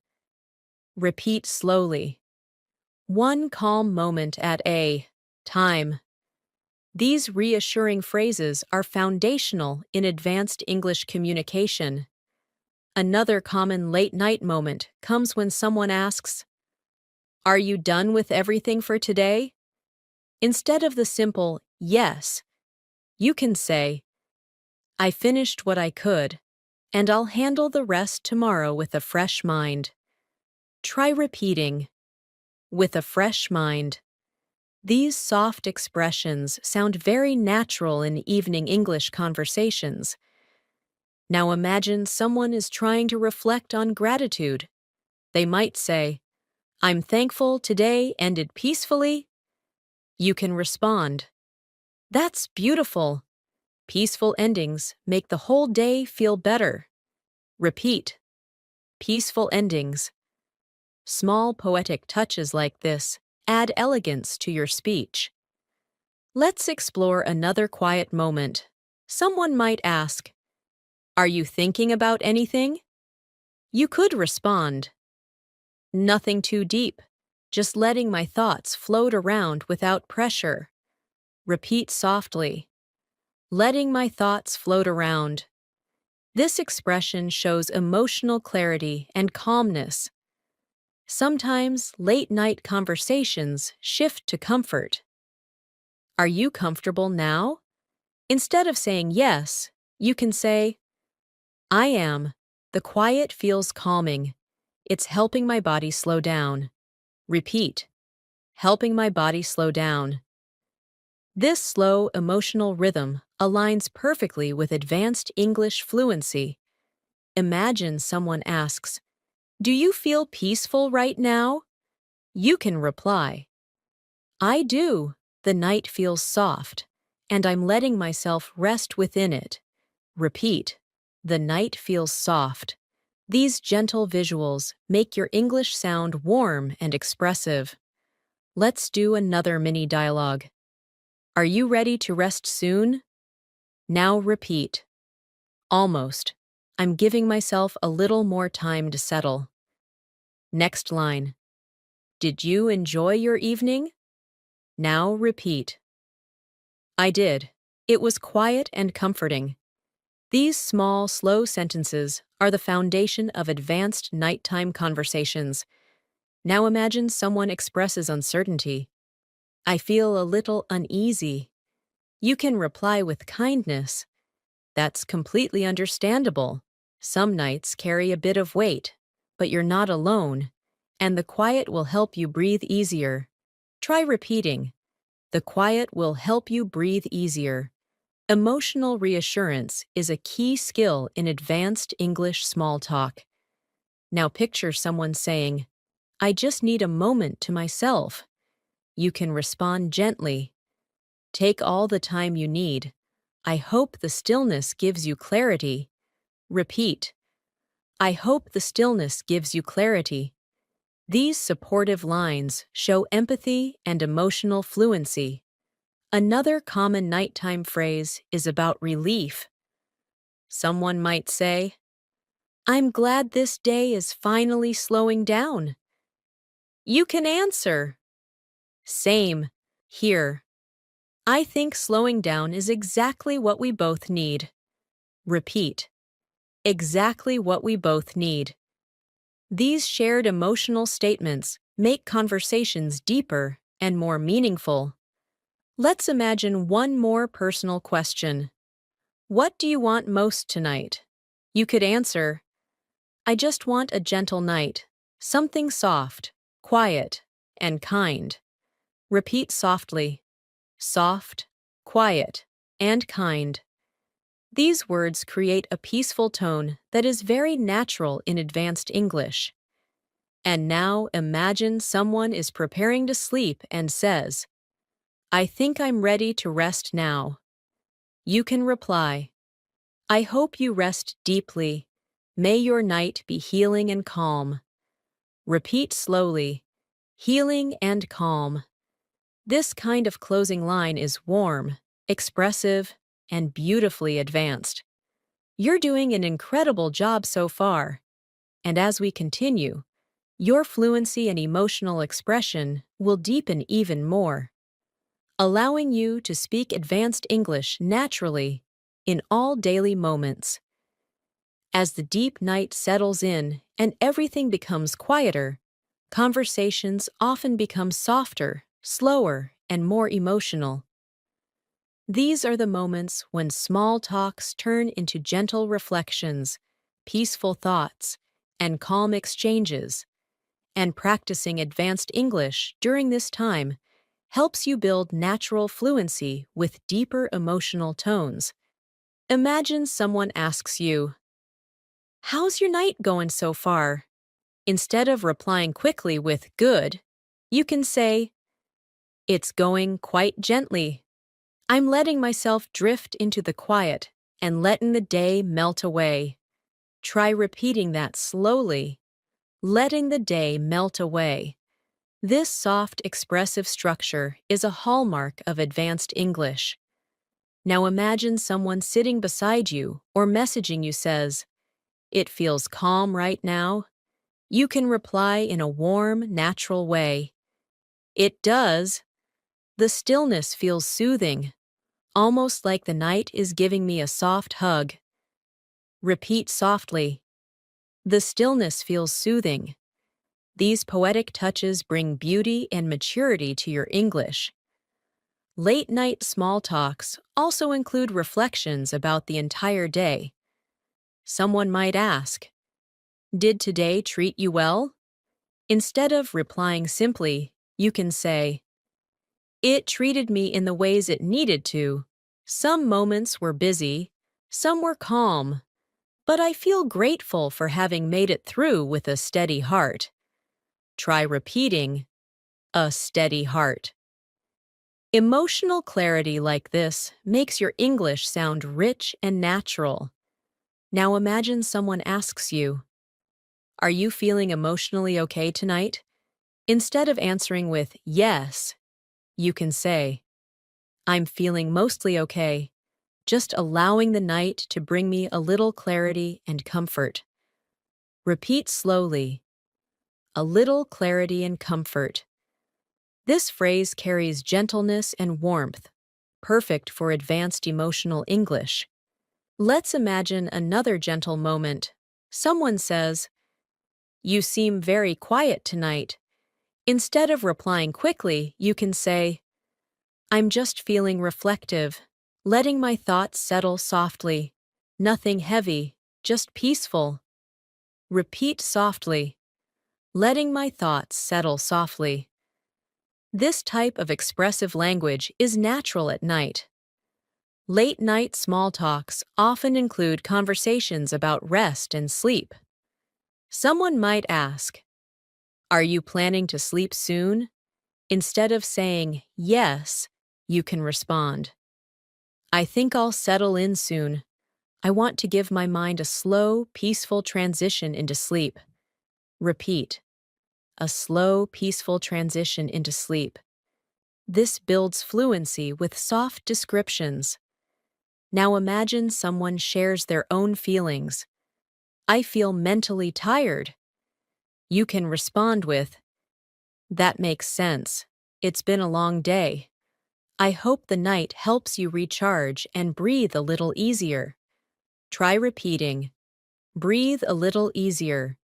[SPEAKER 1] Repeat slowly, one calm moment at a time. These reassuring phrases are foundational in advanced English communication. Another common late-night moment comes when someone asks, "Are you done with everything for today?" Instead of the simple "yes," you can say, "I finished what I could, and I'll handle the rest tomorrow with a fresh mind." Try repeating, "with a fresh mind." These soft expressions sound very natural in evening English conversations. Now imagine someone is trying to reflect on gratitude. They might say, "I'm thankful today ended peacefully." You can respond, "That's beautiful. Peaceful endings make the whole day feel better." Repeat, peaceful endings. Small poetic touches like this add elegance to your speech. Let's explore another quiet moment. Someone might ask, "Are you thinking about anything?" You could respond, "Nothing too deep, just letting my thoughts float around without pressure." Repeat softly, "letting my thoughts float around." This expression shows emotional clarity and calmness. Sometimes late-night conversations shift to comfort. "Are you comfortable now?" Instead of saying yes, you can say, "I am. The quiet feels calming. It's helping my body slow down." Repeat, helping my body slow down. This slow, emotional rhythm aligns perfectly with advanced English fluency. Imagine someone asks, "Do you feel peaceful right now?" You can reply, "I do. The night feels soft, and I'm letting myself rest within it." Repeat, "The night feels soft." These gentle visuals make your English sound warm and expressive. Let's do another mini dialogue. "Are you ready to rest soon?" Now repeat, "Almost. I'm giving myself a little more time to settle." Next line, "Did you enjoy your evening?" Now repeat, "I did. It was quiet and comforting." These small, slow sentences are the foundation of advanced nighttime conversations. Now imagine someone expresses uncertainty. "I feel a little uneasy." You can reply with kindness, "That's completely understandable. Some nights carry a bit of weight, but you're not alone, and the quiet will help you breathe easier." Try repeating, "The quiet will help you breathe easier." Emotional reassurance is a key skill in advanced English small talk. Now picture someone saying, "I just need a moment to myself." You can respond gently, "Take all the time you need. I hope the stillness gives you clarity." Repeat, "I hope the stillness gives you clarity." These supportive lines show empathy and emotional fluency. Another common nighttime phrase is about relief. Someone might say, "I'm glad this day is finally slowing down." You can answer, "Same, here. I think slowing down is exactly what we both need." Repeat, "Exactly what we both need." These shared emotional statements make conversations deeper and more meaningful. Let's imagine one more personal question. "What do you want most tonight?" You could answer, "I just want a gentle night, something soft, quiet, and kind." Repeat softly, soft, quiet, and kind. These words create a peaceful tone that is very natural in advanced English. And now imagine someone is preparing to sleep and says, "I think I'm ready to rest now." You can reply, "I hope you rest deeply. May your night be healing and calm. Repeat slowly. Healing and calm. This kind of closing line is warm, expressive, and beautifully advanced. You're doing an incredible job so far. And as we continue, your fluency and emotional expression will deepen even more, allowing you to speak advanced English naturally in all daily moments. As the deep night settles in and everything becomes quieter, conversations often become softer, slower, and more emotional. These are the moments when small talks turn into gentle reflections, peaceful thoughts, and calm exchanges. And practicing advanced English during this time helps you build natural fluency with deeper emotional tones. Imagine someone asks you, "How's your night going so far?" Instead of replying quickly with "good," you can say, "It's going quite gently. I'm letting myself drift into the quiet and letting the day melt away." Try repeating that slowly. Letting the day melt away. This soft, expressive structure is a hallmark of advanced English. Now imagine someone sitting beside you or messaging you says, "It feels calm right now." You can reply in a warm, natural way. "It does. The stillness feels soothing, almost like the night is giving me a soft hug." Repeat softly. "The stillness feels soothing." These poetic touches bring beauty and maturity to your English. Late-night small talks also include reflections about the entire day. Someone might ask, "Did today treat you well?" Instead of replying simply, you can say, "It treated me in the ways it needed to. Some moments were busy, some were calm, but I feel grateful for having made it through with a steady heart." Try repeating, "a steady heart." Emotional clarity like this makes your English sound rich and natural. Now imagine someone asks you, "Are you feeling emotionally okay tonight?" Instead of answering with "yes," you can say, "I'm feeling mostly okay, just allowing the night to bring me a little clarity and comfort." Repeat slowly, "a little clarity and comfort." This phrase carries gentleness and warmth, perfect for advanced emotional English. Let's imagine another gentle moment. Someone says, "You seem very quiet tonight." Instead of replying quickly, you can say, "I'm just feeling reflective, letting my thoughts settle softly. Nothing heavy, just peaceful." Repeat softly, "letting my thoughts settle softly." This type of expressive language is natural at night. Late-night small talks often include conversations about rest and sleep. Someone might ask, "Are you planning to sleep soon?" Instead of saying "yes," you can respond, "I think I'll settle in soon. I want to give my mind a slow, peaceful transition into sleep." Repeat, "a slow, peaceful transition into sleep." This builds fluency with soft descriptions. Now imagine someone shares their own feelings. "I feel mentally tired." You can respond with, "That makes sense. It's been a long day. I hope the night helps you recharge and breathe a little easier." Try repeating, "breathe a little easier."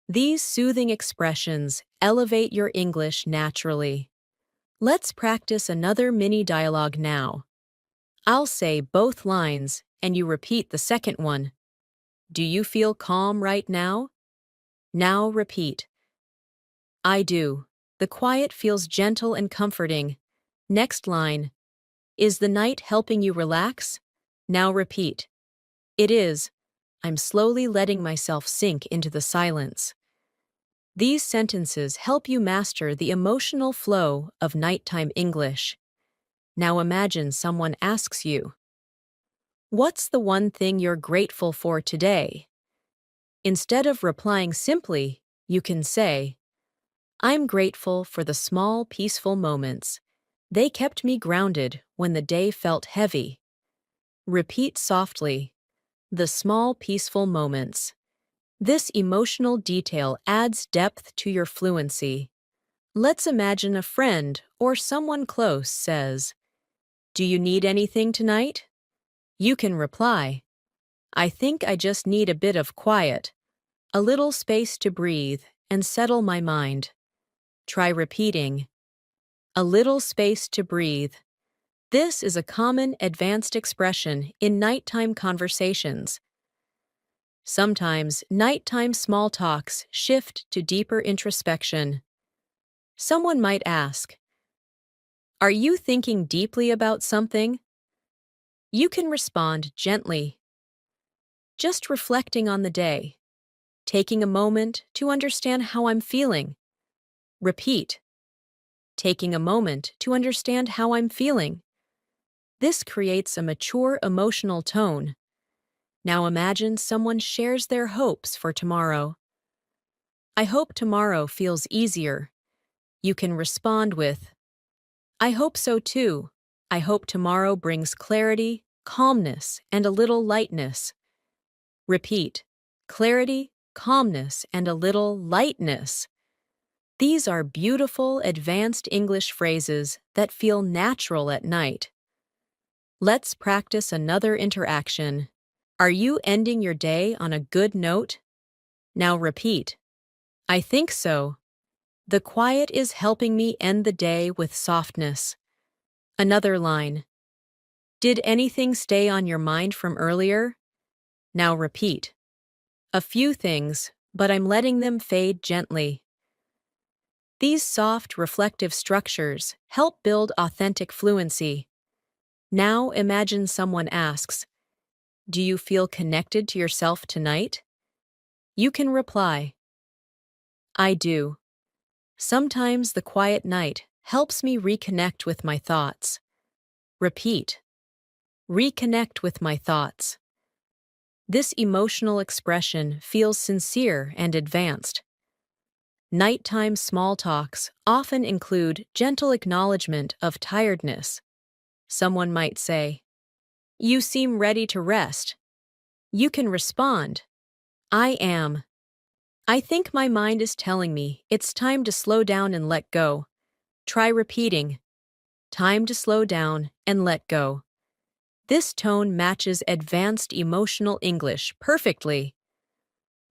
[SPEAKER 1] These soothing expressions elevate your English naturally. Let's practice another mini dialogue now. I'll say both lines and you repeat the second one. "Do you feel calm right now?" Now repeat, "I do. The quiet feels gentle and comforting." Next line, "Is the night helping you relax?" Now repeat, "It is. I'm slowly letting myself sink into the silence." These sentences help you master the emotional flow of nighttime English. Now imagine someone asks you, "What's the one thing you're grateful for today?" Instead of replying simply, you can say, I'm grateful for the small, peaceful moments. They kept me grounded when the day felt heavy. Repeat softly, the small, peaceful moments. This emotional detail adds depth to your fluency. Let's imagine a friend or someone close says, Do you need anything tonight? You can reply, I think I just need a bit of quiet, a little space to breathe and settle my mind. Try repeating, a little space to breathe. This is a common advanced expression in nighttime conversations. Sometimes, nighttime small talks shift to deeper introspection. Someone might ask, Are you thinking deeply about something? You can respond gently, just reflecting on the day, taking a moment to understand how I'm feeling. Repeat, taking a moment to understand how I'm feeling. This creates a mature emotional tone. Now imagine someone shares their hopes for tomorrow. I hope tomorrow feels easier. You can respond with, I hope so too. I hope tomorrow brings clarity, calmness, and a little lightness. Repeat, clarity, calmness, and a little lightness. These are beautiful, advanced English phrases that feel natural at night. Let's practice another interaction. Are you ending your day on a good note? Now repeat, I think so. The quiet is helping me end the day with softness. Another line. Did anything stay on your mind from earlier? Now repeat. A few things, but I'm letting them fade gently. These soft, reflective structures help build authentic fluency. Now imagine someone asks, Do you feel connected to yourself tonight? You can reply, I do. Sometimes the quiet night helps me reconnect with my thoughts. Repeat, reconnect with my thoughts. This emotional expression feels sincere and advanced. Nighttime small talks often include gentle acknowledgement of tiredness. Someone might say, You seem ready to rest. You can respond, I am. I think my mind is telling me it's time to slow down and let go. Try repeating, time to slow down and let go. This tone matches advanced emotional English perfectly.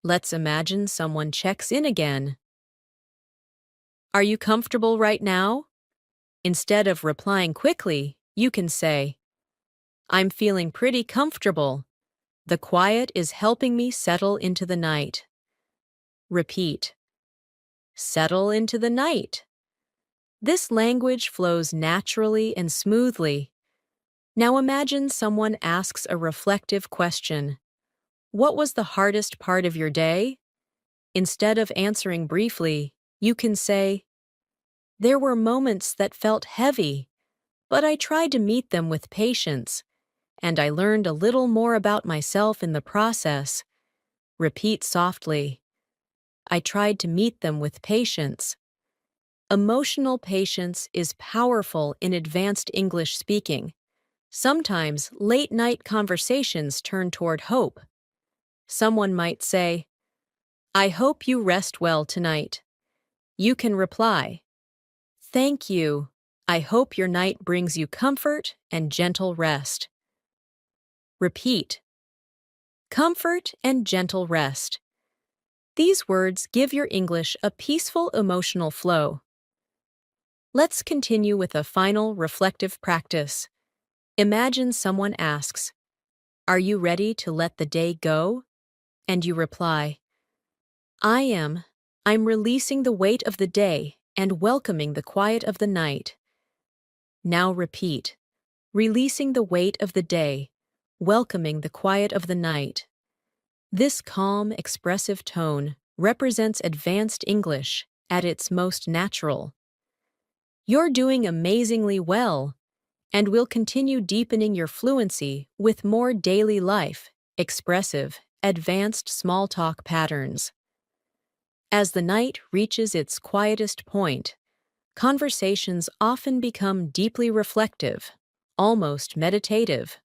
[SPEAKER 1] Let's imagine someone checks in again. Are you comfortable right now? Instead of replying quickly, you can say, I'm feeling pretty comfortable. The quiet is helping me settle into the night. Repeat, settle into the night. This language flows naturally and smoothly. Now imagine someone asks a reflective question. What was the hardest part of your day? Instead of answering briefly, you can say, There were moments that felt heavy, but I tried to meet them with patience, and I learned a little more about myself in the process. Repeat softly, I tried to meet them with patience. Emotional patience is powerful in advanced English speaking. Sometimes late-night conversations turn toward hope. Someone might say, I hope you rest well tonight. You can reply, Thank you. I hope your night brings you comfort and gentle rest. Repeat, comfort and gentle rest. These words give your English a peaceful emotional flow. Let's continue with a final reflective practice. Imagine someone asks, Are you ready to let the day go? And you reply, I am. I'm releasing the weight of the day and welcoming the quiet of the night. Now repeat, releasing the weight of the day, welcoming the quiet of the night. This calm, expressive tone represents advanced English at its most natural. You're doing amazingly well, and will continue deepening your fluency with more daily life, expressive, advanced small talk patterns. As the night reaches its quietest point, conversations often become deeply reflective, almost meditative.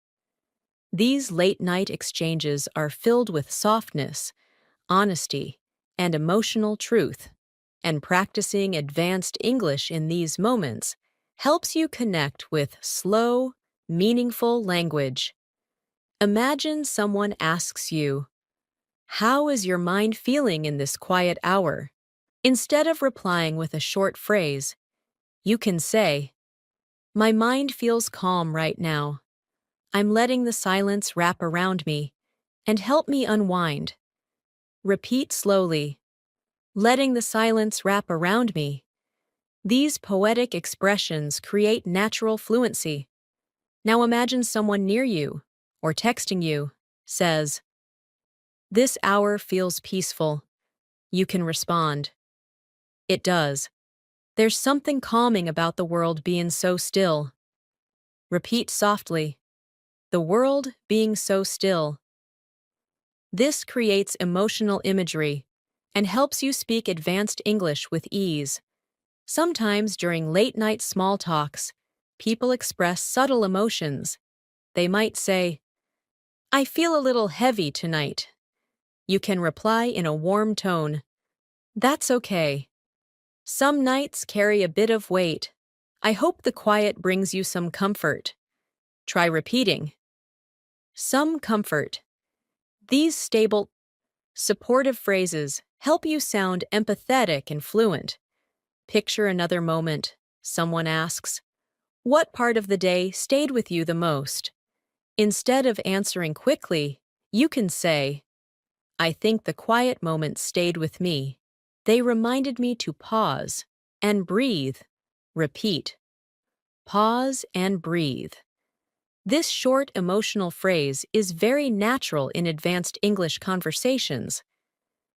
[SPEAKER 1] These late-night exchanges are filled with softness, honesty, and emotional truth, and practicing advanced English in these moments helps you connect with slow, meaningful language. Imagine someone asks you, "How is your mind feeling in this quiet hour?" Instead of replying with a short phrase, you can say, "My mind feels calm right now. I'm letting the silence wrap around me and help me unwind." Repeat slowly, "Letting the silence wrap around me." These poetic expressions create natural fluency. Now imagine someone near you, or texting you, says, "This hour feels peaceful." You can respond, "It does. There's something calming about the world being so still." Repeat softly, "The world being so still." This creates emotional imagery and helps you speak advanced English with ease. Sometimes during late-night small talks, people express subtle emotions. They might say, "I feel a little heavy tonight." You can reply in a warm tone, "That's okay. Some nights carry a bit of weight. I hope the quiet brings you some comfort." Try repeating, "Some comfort." These stable, supportive phrases help you sound empathetic and fluent. Picture another moment. Someone asks, "What part of the day stayed with you the most?" Instead of answering quickly, you can say, "I think the quiet moments stayed with me. They reminded me to pause and breathe." Repeat, "Pause and breathe." This short emotional phrase is very natural in advanced English conversations.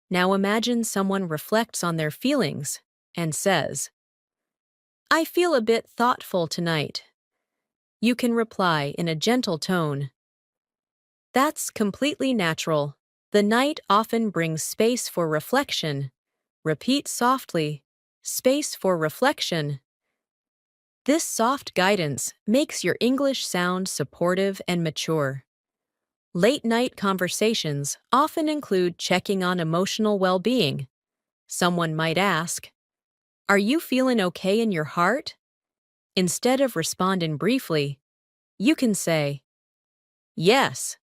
[SPEAKER 1] Now imagine someone reflects on their feelings and says, "I feel a bit thoughtful tonight." You can reply in a gentle tone, "That's completely natural. The night often brings space for reflection." Repeat softly, "Space for reflection." This soft guidance makes your English sound supportive and mature. Late-night conversations often include checking on emotional well-being. Someone might ask, "Are you feeling okay in your heart?" Instead of responding briefly, you can say, "Yes,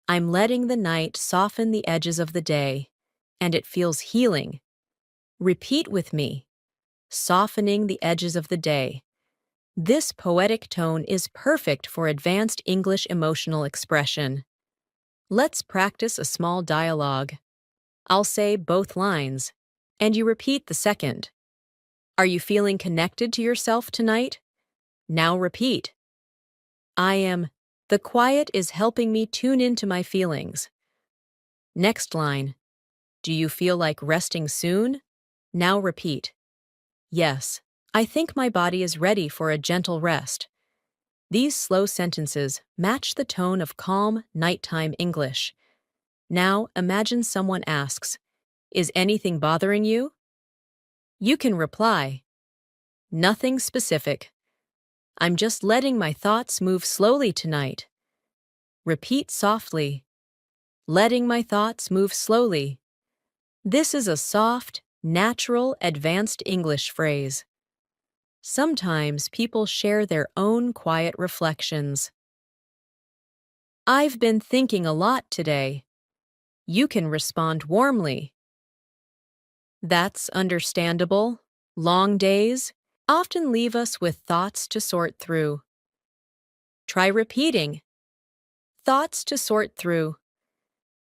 [SPEAKER 1] I'm letting the night soften the edges of the day, and it feels healing." Repeat with me, "Softening the edges of the day." This poetic tone is perfect for advanced English emotional expression. Let's practice a small dialogue. I'll say both lines, and you repeat the second. "Are you feeling connected to yourself tonight?" Now repeat, "I am. The quiet is helping me tune into my feelings." Next line, "Do you feel like resting soon?" Now repeat, "Yes, I think my body is ready for a gentle rest." These slow sentences match the tone of calm, nighttime English. Now imagine someone asks, "Is anything bothering you?" You can reply, "Nothing specific. I'm just letting my thoughts move slowly tonight." Repeat softly, "Letting my thoughts move slowly." This is a soft, natural, advanced English phrase. Sometimes people share their own quiet reflections. "I've been thinking a lot today." You can respond warmly, "That's understandable. Long days often leave us with thoughts to sort through." Try repeating, "Thoughts to sort through."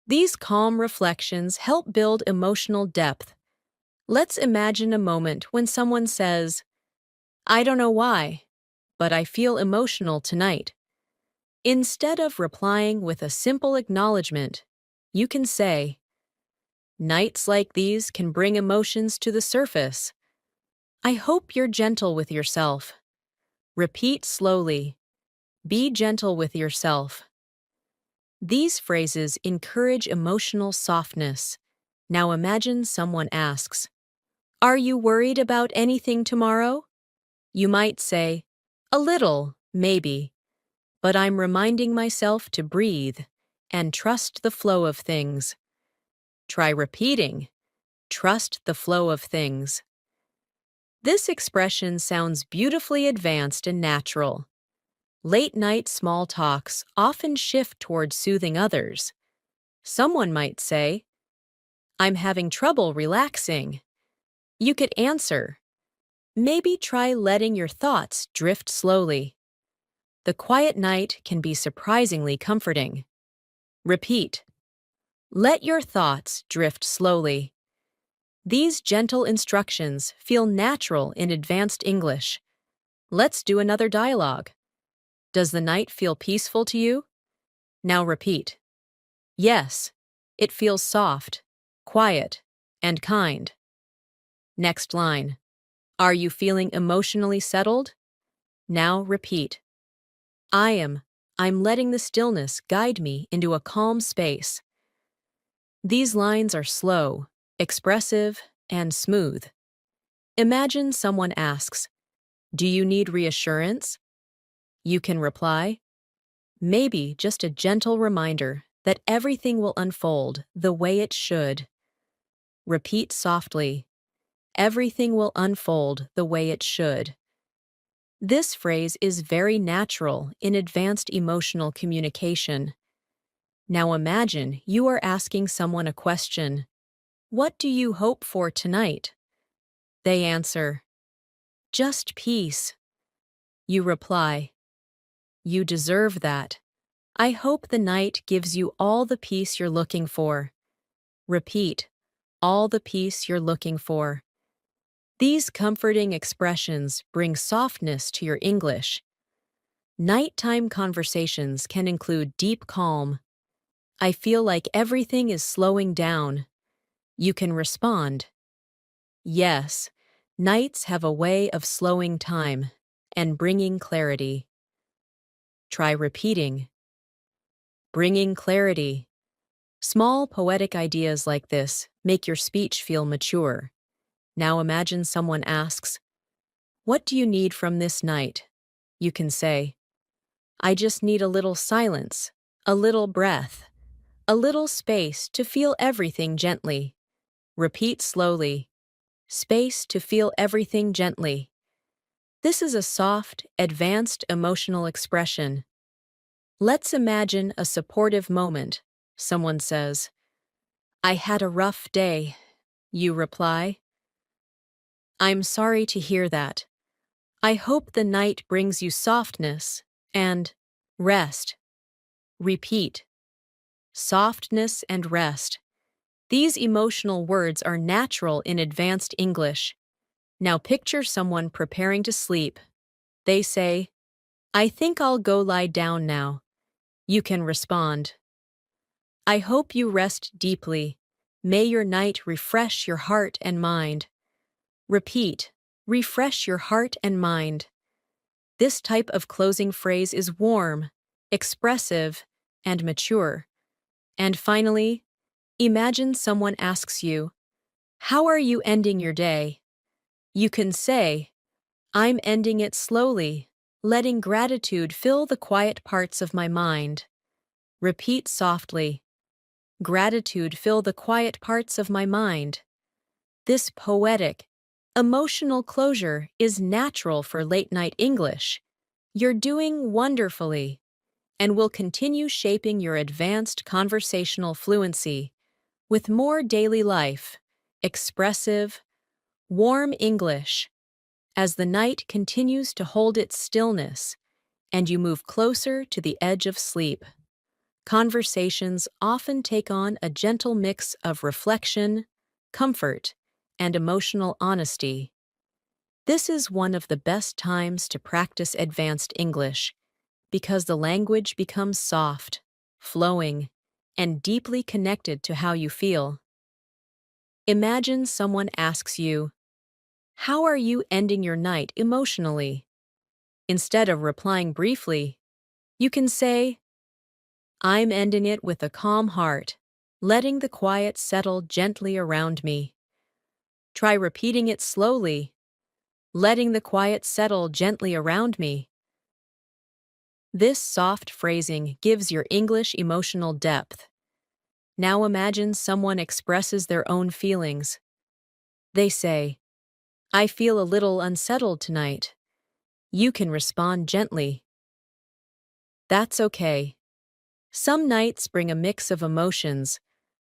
[SPEAKER 1] These calm reflections help build emotional depth. Let's imagine a moment when someone says, "I don't know why, but I feel emotional tonight." Instead of replying with a simple acknowledgement, you can say, "Nights like these can bring emotions to the surface. I hope you're gentle with yourself." Repeat slowly, "Be gentle with yourself." These phrases encourage emotional softness. Now imagine someone asks, "Are you worried about anything tomorrow?" You might say, "A little, maybe, but I'm reminding myself to breathe and trust the flow of things." Try repeating, "Trust the flow of things." This expression sounds beautifully advanced and natural. Late-night small talks often shift toward soothing others. Someone might say, "I'm having trouble relaxing." You could answer, "Maybe try letting your thoughts drift slowly." The quiet night can be surprisingly comforting. Repeat, "Let your thoughts drift slowly." These gentle instructions feel natural in advanced English. Let's do another dialogue. Does the night feel peaceful to you? Now repeat. Yes, it feels soft, quiet, and kind. Next line. Are you feeling emotionally settled? Now repeat. I am. I'm letting the stillness guide me into a calm space. These lines are slow, expressive, and smooth. Imagine someone asks, "Do you need reassurance?" You can reply, "Maybe just a gentle reminder that everything will unfold the way it should." Repeat softly, "Everything will unfold the way it should." This phrase is very natural in advanced emotional communication. Now imagine you are asking someone a question. "What do you hope for tonight?" They answer, "Just peace." You reply, "You deserve that. I hope the night gives you all the peace you're looking for." Repeat, "All the peace you're looking for." These comforting expressions bring softness to your English. Nighttime conversations can include deep calm. "I feel like everything is slowing down." You can respond, "Yes, nights have a way of slowing time and bringing clarity." Try repeating, "Bringing clarity." Small poetic ideas like this make your speech feel mature. Now imagine someone asks, "What do you need from this night?" You can say, "I just need a little silence, a little breath, a little space to feel everything gently." Repeat slowly, "Space to feel everything gently." This is a soft, advanced emotional expression. Let's imagine a supportive moment. Someone says, "I had a rough day." You reply, "I'm sorry to hear that. I hope the night brings you softness and rest." Repeat, "Softness and rest." These emotional words are natural in advanced English. Now picture someone preparing to sleep. They say, "I think I'll go lie down now." You can respond, "I hope you rest deeply. May your night refresh your heart and mind." Repeat, "Refresh your heart and mind." This type of closing phrase is warm, expressive, and mature. And finally, imagine someone asks you, "How are you ending your day?" You can say, "I'm ending it slowly, letting gratitude fill the quiet parts of my mind." Repeat softly, "Gratitude fill the quiet parts of my mind." This poetic, emotional closure is natural for late-night English. You're doing wonderfully, and will continue shaping your advanced conversational fluency with more daily life, expressive, warm English, as the night continues to hold its stillness and you move closer to the edge of sleep. Conversations often take on a gentle mix of reflection, comfort, and emotional honesty. This is one of the best times to practice advanced English because the language becomes soft, flowing, and deeply connected to how you feel. Imagine someone asks you, "How are you ending your night emotionally?" Instead of replying briefly, you can say, I'm ending it with a calm heart, letting the quiet settle gently around me. Try repeating it slowly, letting the quiet settle gently around me. This soft phrasing gives your English emotional depth. Now imagine someone expresses their own feelings. They say, I feel a little unsettled tonight. You can respond gently. That's okay. Some nights bring a mix of emotions.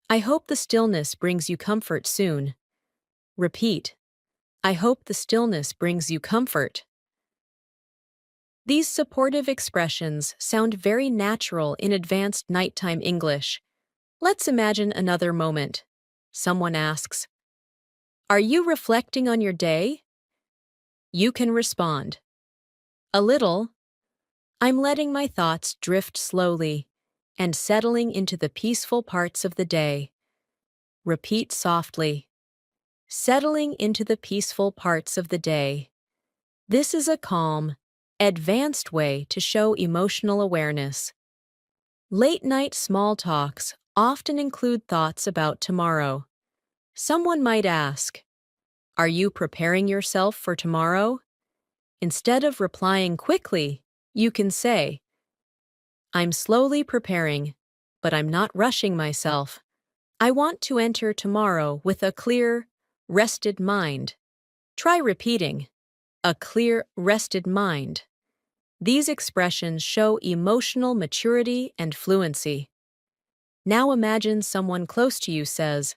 [SPEAKER 1] I hope the stillness brings you comfort soon. Repeat. I hope the stillness brings you comfort. These supportive expressions sound very natural in advanced nighttime English. Let's imagine another moment. Someone asks, Are you reflecting on your day? You can respond, A little. I'm letting my thoughts drift slowly and settling into the peaceful parts of the day. Repeat softly. Settling into the peaceful parts of the day. This is a calm, advanced way to show emotional awareness. Late-night small talks often include thoughts about tomorrow. Someone might ask, Are you preparing yourself for tomorrow? Instead of replying quickly, you can say, I'm slowly preparing, but I'm not rushing myself. I want to enter tomorrow with a clear, rested mind. Try repeating, a clear, rested mind. These expressions show emotional maturity and fluency. Now imagine someone close to you says,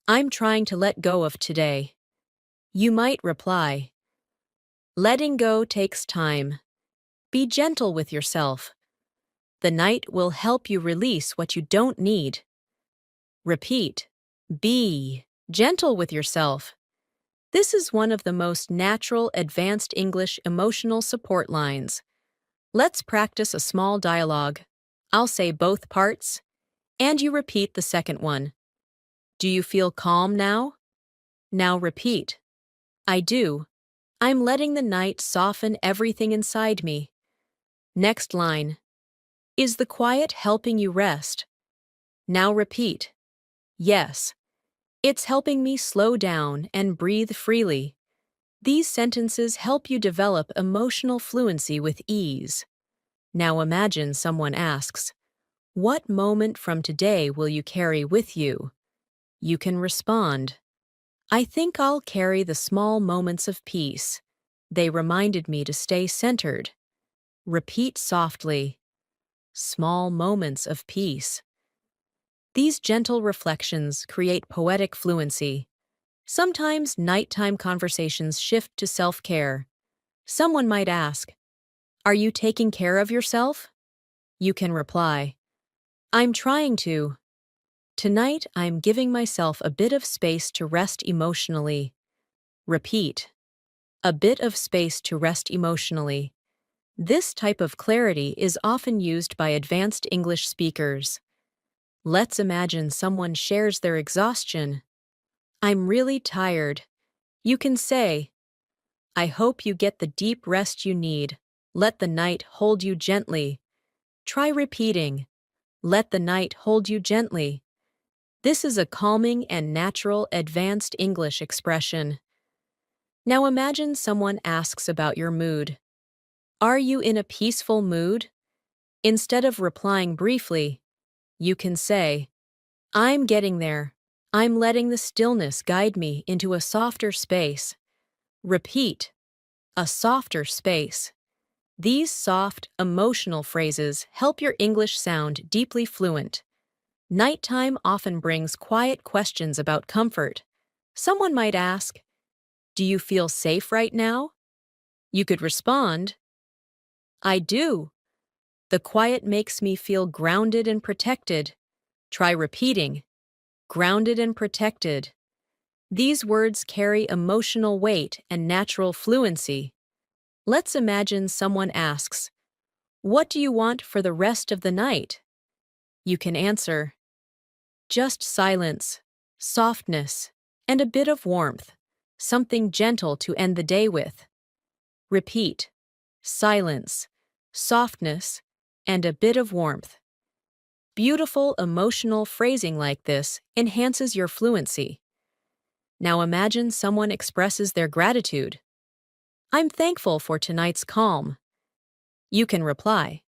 [SPEAKER 1] I'm trying to let go of today. You might reply, Letting go takes time. Be gentle with yourself. The night will help you release what you don't need. Repeat, be gentle with yourself. This is one of the most natural advanced English emotional support lines. Let's practice a small dialogue. I'll say both parts, and you repeat the second one. Do you feel calm now? Now repeat. I do. I'm letting the night soften everything inside me. Next line. Is the quiet helping you rest? Now repeat. Yes. It's helping me slow down and breathe freely. These sentences help you develop emotional fluency with ease. Now imagine someone asks, What moment from today will you carry with you? You can respond, I think I'll carry the small moments of peace. They reminded me to stay centered. Repeat softly, small moments of peace. These gentle reflections create poetic fluency. Sometimes nighttime conversations shift to self-care. Someone might ask, Are you taking care of yourself? You can reply, I'm trying to. Tonight, I'm giving myself a bit of space to rest emotionally. Repeat, a bit of space to rest emotionally. This type of clarity is often used by advanced English speakers. Let's imagine someone shares their exhaustion. I'm really tired. You can say, I hope you get the deep rest you need. Let the night hold you gently. Try repeating, let the night hold you gently. This is a calming and natural advanced English expression. Now imagine someone asks about your mood. Are you in a peaceful mood? Instead of replying briefly, you can say, I'm getting there. I'm letting the stillness guide me into a softer space. Repeat, a softer space. These soft, emotional phrases help your English sound deeply fluent. Nighttime often brings quiet questions about comfort. Someone might ask, Do you feel safe right now? You could respond, I do. The quiet makes me feel grounded and protected. Try repeating, grounded and protected. These words carry emotional weight and natural fluency. Let's imagine someone asks, What do you want for the rest of the night? You can answer, Just silence, softness, and a bit of warmth, something gentle to end the day with. Repeat, silence, softness, and a bit of warmth. Beautiful, emotional phrasing like this enhances your fluency. Now imagine someone expresses their gratitude. I'm thankful for tonight's calm. You can reply,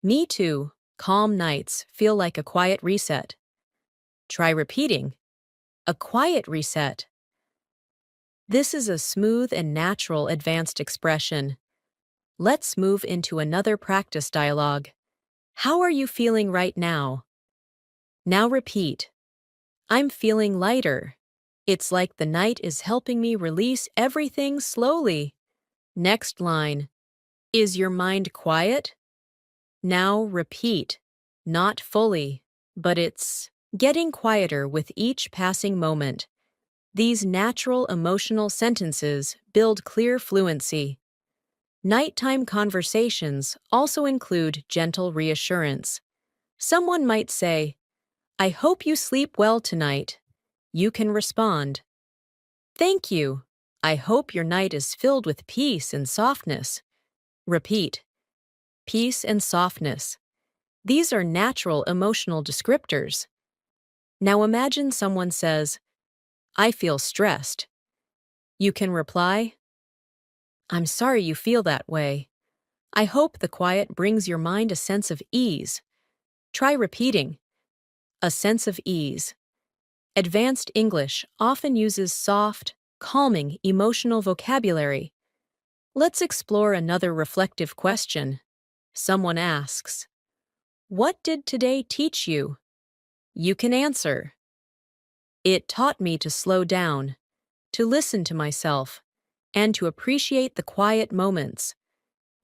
[SPEAKER 1] Me too. Calm nights feel like a quiet reset. Try repeating, a quiet reset. This is a smooth and natural advanced expression. Let's move into another practice dialogue. How are you feeling right now? Now repeat. I'm feeling lighter. It's like the night is helping me release everything slowly. Next line. Is your mind quiet? Now repeat. Not fully, but it's getting quieter with each passing moment. These natural emotional sentences build clear fluency. Nighttime conversations also include gentle reassurance. Someone might say, I hope you sleep well tonight. You can respond, Thank you. I hope your night is filled with peace and softness. Repeat, peace and softness. These are natural emotional descriptors. Now imagine someone says, I feel stressed. You can reply, I'm sorry you feel that way. I hope the quiet brings your mind a sense of ease. Try repeating, a sense of ease. Advanced English often uses soft, calming, emotional vocabulary. Let's explore another reflective question. Someone asks, What did today teach you? You can answer, It taught me to slow down, to listen to myself, and to appreciate the quiet moments.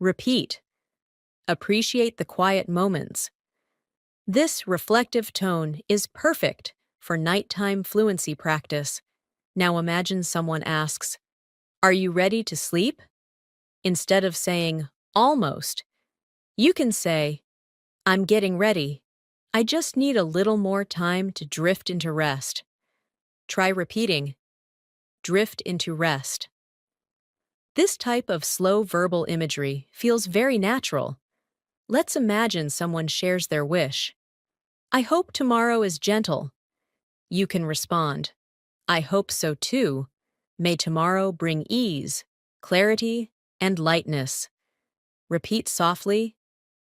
[SPEAKER 1] Repeat, appreciate the quiet moments. This reflective tone is perfect for nighttime fluency practice. Now imagine someone asks, Are you ready to sleep? Instead of saying, almost, you can say, I'm getting ready. I just need a little more time to drift into rest. Try repeating, drift into rest. This type of slow verbal imagery feels very natural. Let's imagine someone shares their wish. I hope tomorrow is gentle. You can respond, I hope so too. May tomorrow bring ease, clarity, and lightness. Repeat softly,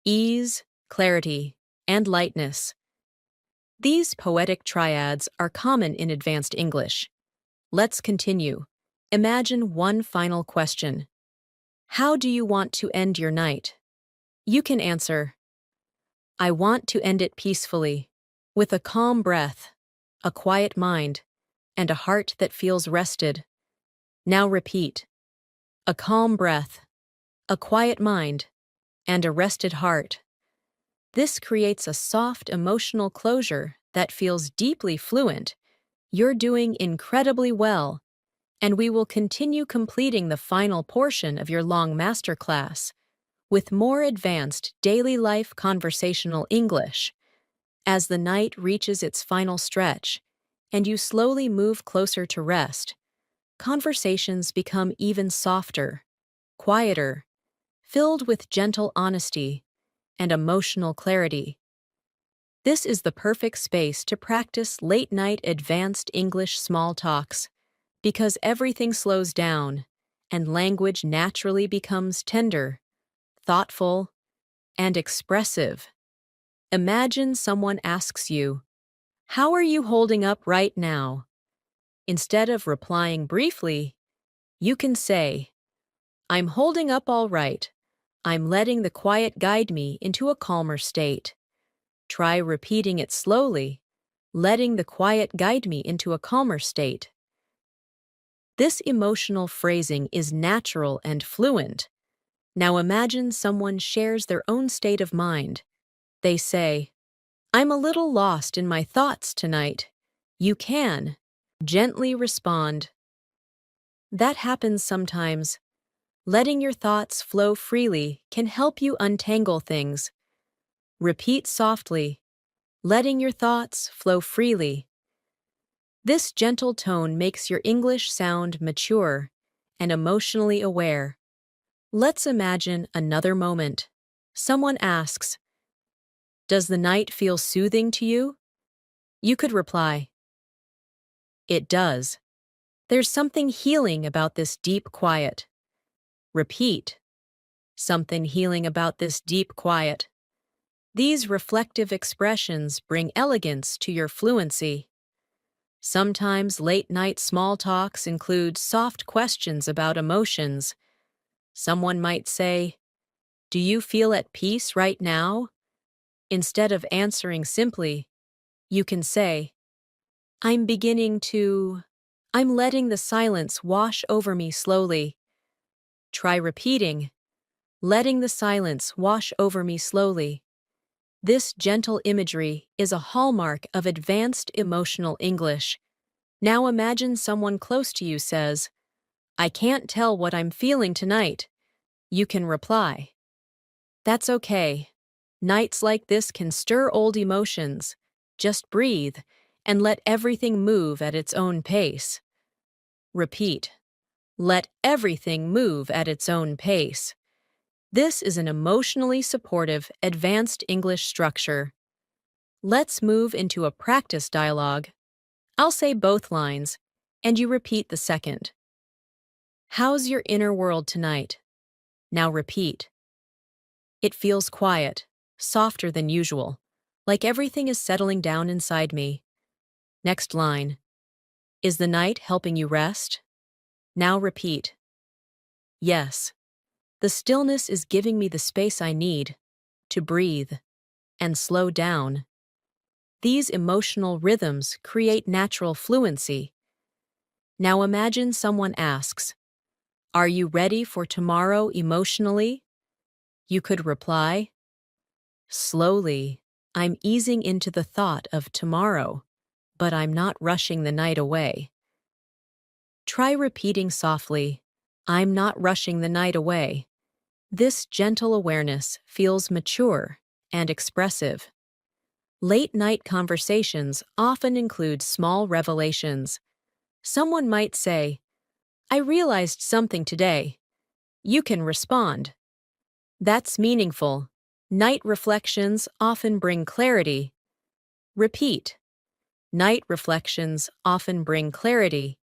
[SPEAKER 1] ease, clarity, and lightness. These poetic triads are common in advanced English. Let's continue. Imagine one final question. How do you want to end your night? You can answer, I want to end it peacefully, with a calm breath, a quiet mind, and a heart that feels rested. Now repeat, a calm breath, a quiet mind, and a rested heart. This creates a soft emotional closure that feels deeply fluent. You're doing incredibly well, and we will continue completing the final portion of your long masterclass with more advanced daily life conversational English. As the night reaches its final stretch and you slowly move closer to rest, conversations become even softer, quieter, filled with gentle honesty and emotional clarity. This is the perfect space to practice late-night advanced English small talks because everything slows down and language naturally becomes tender, thoughtful, and expressive. Imagine someone asks you, How are you holding up right now? Instead of replying briefly, you can say, I'm holding up all right. I'm letting the quiet guide me into a calmer state. Try repeating it slowly, letting the quiet guide me into a calmer state. This emotional phrasing is natural and fluent. Now imagine someone shares their own state of mind. They say, I'm a little lost in my thoughts tonight. You can gently respond. That happens sometimes. Letting your thoughts flow freely can help you untangle things. Repeat softly, letting your thoughts flow freely. This gentle tone makes your English sound mature and emotionally aware. Let's imagine another moment. Someone asks, Does the night feel soothing to you? You could reply, it does. There's something healing about this deep quiet. Repeat, something healing about this deep quiet. These reflective expressions bring elegance to your fluency. Sometimes late-night small talks include soft questions about emotions. Someone might say, "Do you feel at peace right now?" Instead of answering simply, you can say, I'm letting the silence wash over me slowly. Try repeating, letting the silence wash over me slowly. This gentle imagery is a hallmark of advanced emotional English. Now imagine someone close to you says, I can't tell what I'm feeling tonight. You can reply, that's okay. Nights like this can stir old emotions. Just breathe and let everything move at its own pace. Repeat, let everything move at its own pace. This is an emotionally supportive, advanced English structure. Let's move into a practice dialogue. I'll say both lines, and you repeat the second. How's your inner world tonight? Now repeat. It feels quiet, softer than usual, like everything is settling down inside me. Next line. Is the night helping you rest? Now repeat. Yes. The stillness is giving me the space I need to breathe and slow down. These emotional rhythms create natural fluency. Now imagine someone asks, are you ready for tomorrow emotionally? You could reply, slowly, I'm easing into the thought of tomorrow, but I'm not rushing the night away. Try repeating softly, I'm not rushing the night away. This gentle awareness feels mature and expressive. Late-night conversations often include small revelations. Someone might say, I realized something today. You can respond, that's meaningful. Night reflections often bring clarity. Repeat, night reflections often bring clarity.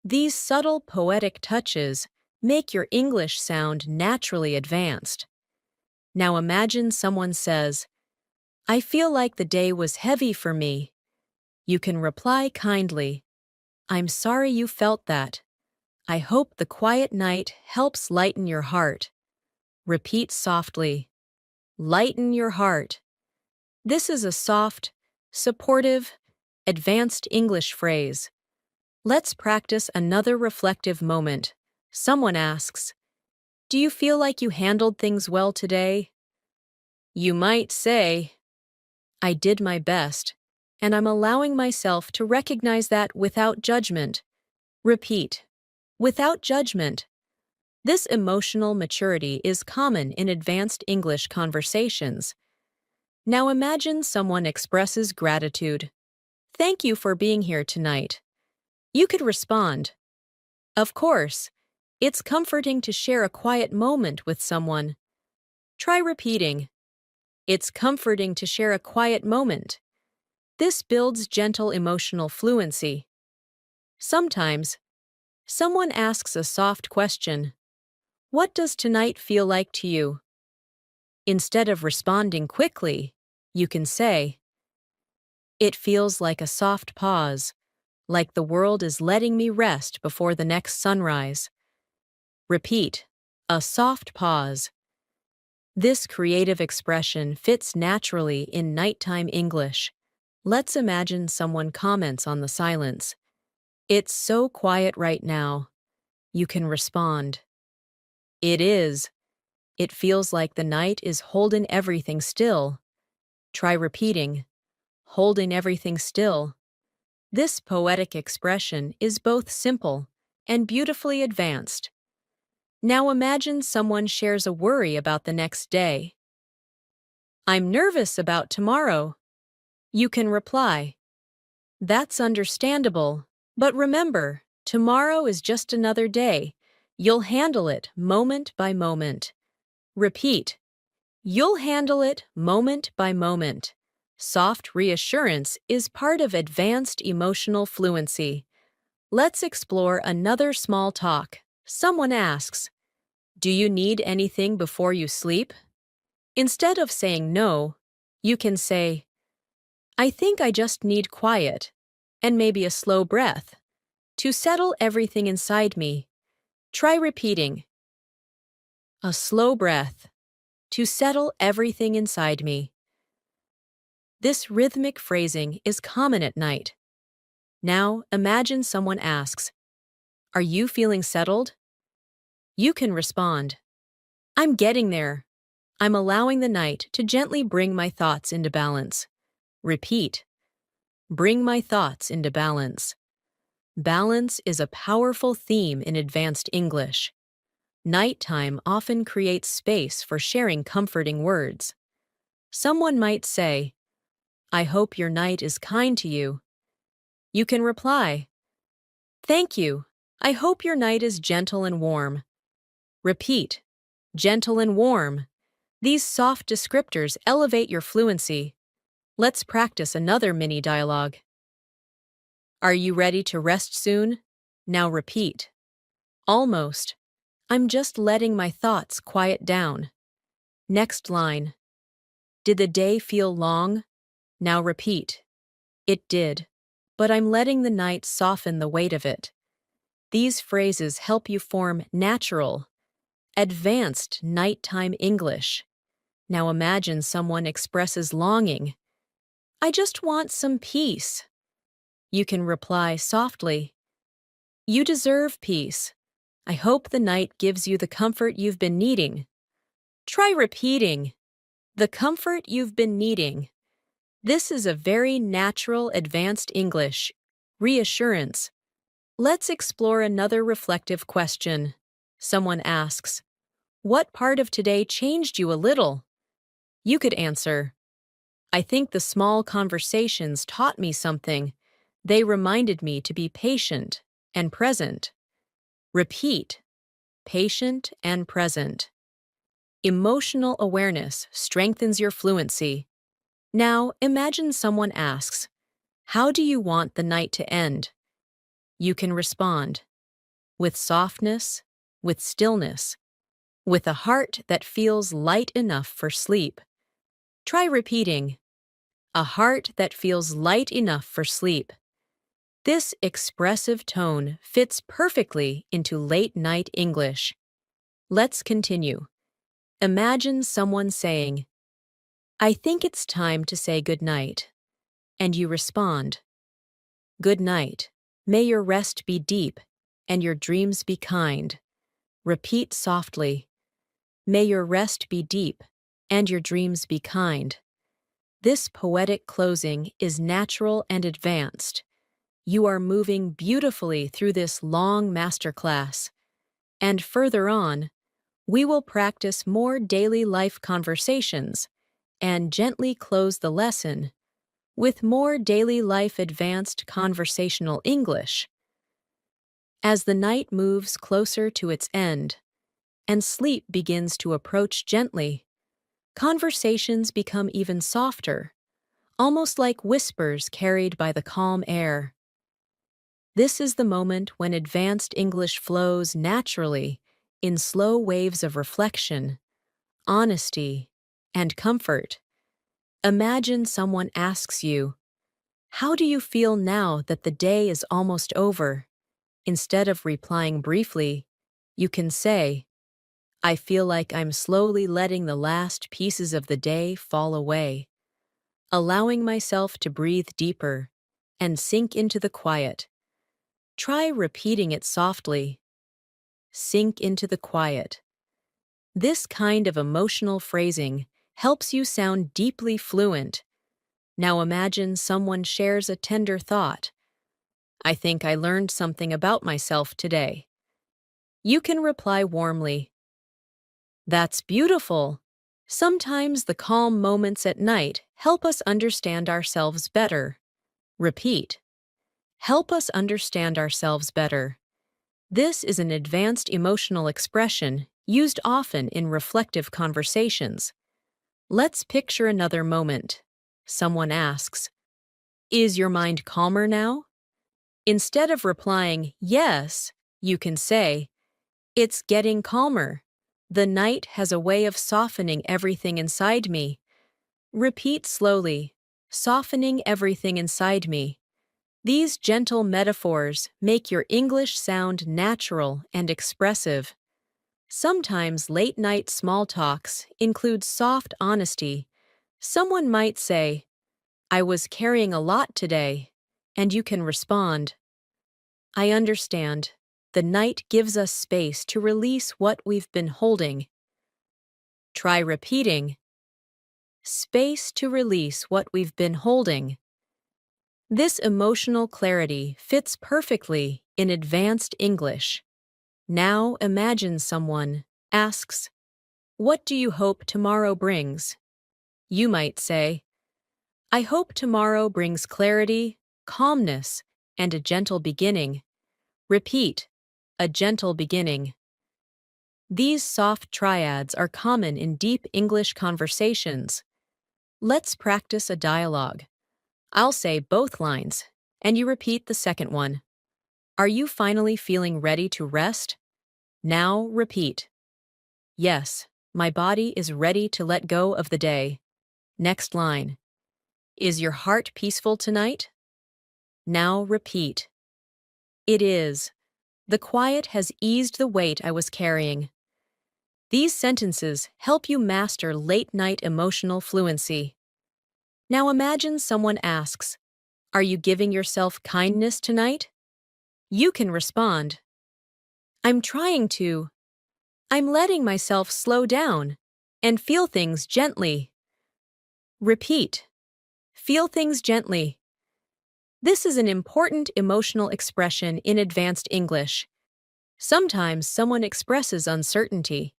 [SPEAKER 1] These subtle poetic touches make your English sound naturally advanced. Now imagine someone says, I feel like the day was heavy for me. You can reply kindly, I'm sorry you felt that. I hope the quiet night helps lighten your heart. Repeat softly, lighten your heart. This is a soft, supportive, advanced English phrase. Let's practice another reflective moment. Someone asks, do you feel like you handled things well today? You might say, I did my best, and I'm allowing myself to recognize that without judgment. Repeat, without judgment. This emotional maturity is common in advanced English conversations. Now imagine someone expresses gratitude. Thank you for being here tonight. You could respond, of course, it's comforting to share a quiet moment with someone. Try repeating, it's comforting to share a quiet moment. This builds gentle emotional fluency. Sometimes, someone asks a soft question. What does tonight feel like to you? Instead of responding quickly, you can say, it feels like a soft pause, like the world is letting me rest before the next sunrise. Repeat, a soft pause. This creative expression fits naturally in nighttime English. Let's imagine someone comments on the silence. It's so quiet right now. You can respond, it is. It feels like the night is holding everything still. Try repeating, holding everything still. This poetic expression is both simple and beautifully advanced. Now imagine someone shares a worry about the next day. I'm nervous about tomorrow. You can reply, that's understandable, but remember, tomorrow is just another day. You'll handle it moment by moment. Repeat, You'll handle it moment by moment. Soft reassurance is part of advanced emotional fluency. Let's explore another small talk. Someone asks, "Do you need anything before you sleep?" Instead of saying no, you can say, "I think I just need quiet," and maybe a slow breath. To settle everything inside me, try repeating, a slow breath, to settle everything inside me. This rhythmic phrasing is common at night. Now imagine someone asks, "Are you feeling settled?" You can respond, "I'm getting there. I'm allowing the night to gently bring my thoughts into balance." Repeat, bring my thoughts into balance. Balance is a powerful theme in advanced English. Nighttime often creates space for sharing comforting words. Someone might say, "I hope your night is kind to you." You can reply, "Thank you. I hope your night is gentle and warm." Repeat, gentle and warm. These soft descriptors elevate your fluency. Let's practice another mini dialogue. "Are you ready to rest soon?" Now repeat. "Almost. I'm just letting my thoughts quiet down." Next line. "Did the day feel long?" Now repeat. "It did, but I'm letting the night soften the weight of it." These phrases help you form natural, advanced nighttime English. Now imagine someone expresses longing. "I just want some peace." You can reply softly, "You deserve peace. I hope the night gives you the comfort you've been needing." Try repeating, "the comfort you've been needing." This is a very natural advanced English reassurance. Let's explore another reflective question. Someone asks, "What part of today changed you a little?" You could answer, "I think the small conversations taught me something. They reminded me to be patient and present." Repeat, patient and present. Emotional awareness strengthens your fluency. Now imagine someone asks, "How do you want the night to end?" You can respond, "With softness, with stillness, with a heart that feels light enough for sleep." Try repeating, "A heart that feels light enough for sleep." This expressive tone fits perfectly into late-night English. Let's continue. Imagine someone saying, "I think it's time to say goodnight." And you respond, "Good night. May your rest be deep and your dreams be kind." Repeat softly, "May your rest be deep and your dreams be kind." This poetic closing is natural and advanced. You are moving beautifully through this long masterclass. And further on, we will practice more daily life conversations and gently close the lesson with more daily life advanced conversational English. As the night moves closer to its end and sleep begins to approach gently, conversations become even softer, almost like whispers carried by the calm air. This is the moment when advanced English flows naturally in slow waves of reflection, honesty, and comfort. Imagine someone asks you, "How do you feel now that the day is almost over?" Instead of replying briefly, you can say, "I feel like I'm slowly letting the last pieces of the day fall away, allowing myself to breathe deeper and sink into the quiet." Try repeating it softly. Sink into the quiet. This kind of emotional phrasing helps you sound deeply fluent. Now imagine someone shares a tender thought. "I think I learned something about myself today." You can reply warmly, "That's beautiful." Sometimes the calm moments at night help us understand ourselves better. Repeat, "Help us understand ourselves better." This is an advanced emotional expression used often in reflective conversations. Let's picture another moment. Someone asks, "Is your mind calmer now?" Instead of replying, "Yes," you can say, "It's getting calmer. The night has a way of softening everything inside me." Repeat slowly, softening everything inside me. These gentle metaphors make your English sound natural and expressive. Sometimes late-night small talks include soft honesty. Someone might say, "I was carrying a lot today," and you can respond, "I understand. The night gives us space to release what we've been holding." Try repeating, "Space to release what we've been holding." This emotional clarity fits perfectly in advanced English. Now imagine someone asks, "What do you hope tomorrow brings?" You might say, "I hope tomorrow brings clarity, calmness, and a gentle beginning." Repeat, "A gentle beginning." These soft triads are common in deep English conversations. Let's practice a dialogue. I'll say both lines, and you repeat the second one. Are you finally feeling ready to rest? Now repeat. Yes, my body is ready to let go of the day. Next line. Is your heart peaceful tonight? Now repeat. It is. The quiet has eased the weight I was carrying. These sentences help you master late-night emotional fluency. Now imagine someone asks, "Are you giving yourself kindness tonight?" You can respond, "I'm trying to. I'm letting myself slow down and feel things gently." Repeat, "Feel things gently." This is an important emotional expression in advanced English. Sometimes someone expresses uncertainty.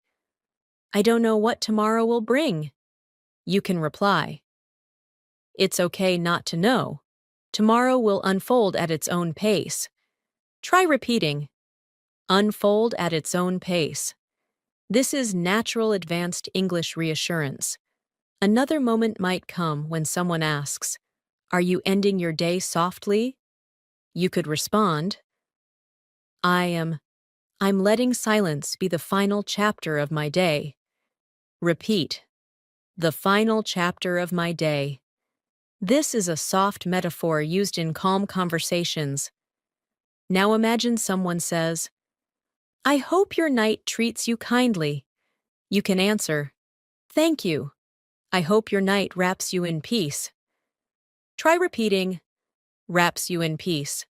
[SPEAKER 1] "I don't know what tomorrow will bring." You can reply, "It's okay not to know. Tomorrow will unfold at its own pace." Try repeating, "Unfold at its own pace." This is natural advanced English reassurance. Another moment might come when someone asks, "Are you ending your day softly?" You could respond, I'm letting silence be the final chapter of my day." Repeat, "The final chapter of my day." This is a soft metaphor used in calm conversations. Now imagine someone says, "I hope your night treats you kindly." You can answer, "Thank you. I hope your night wraps you in peace." Try repeating, "Wraps you in peace."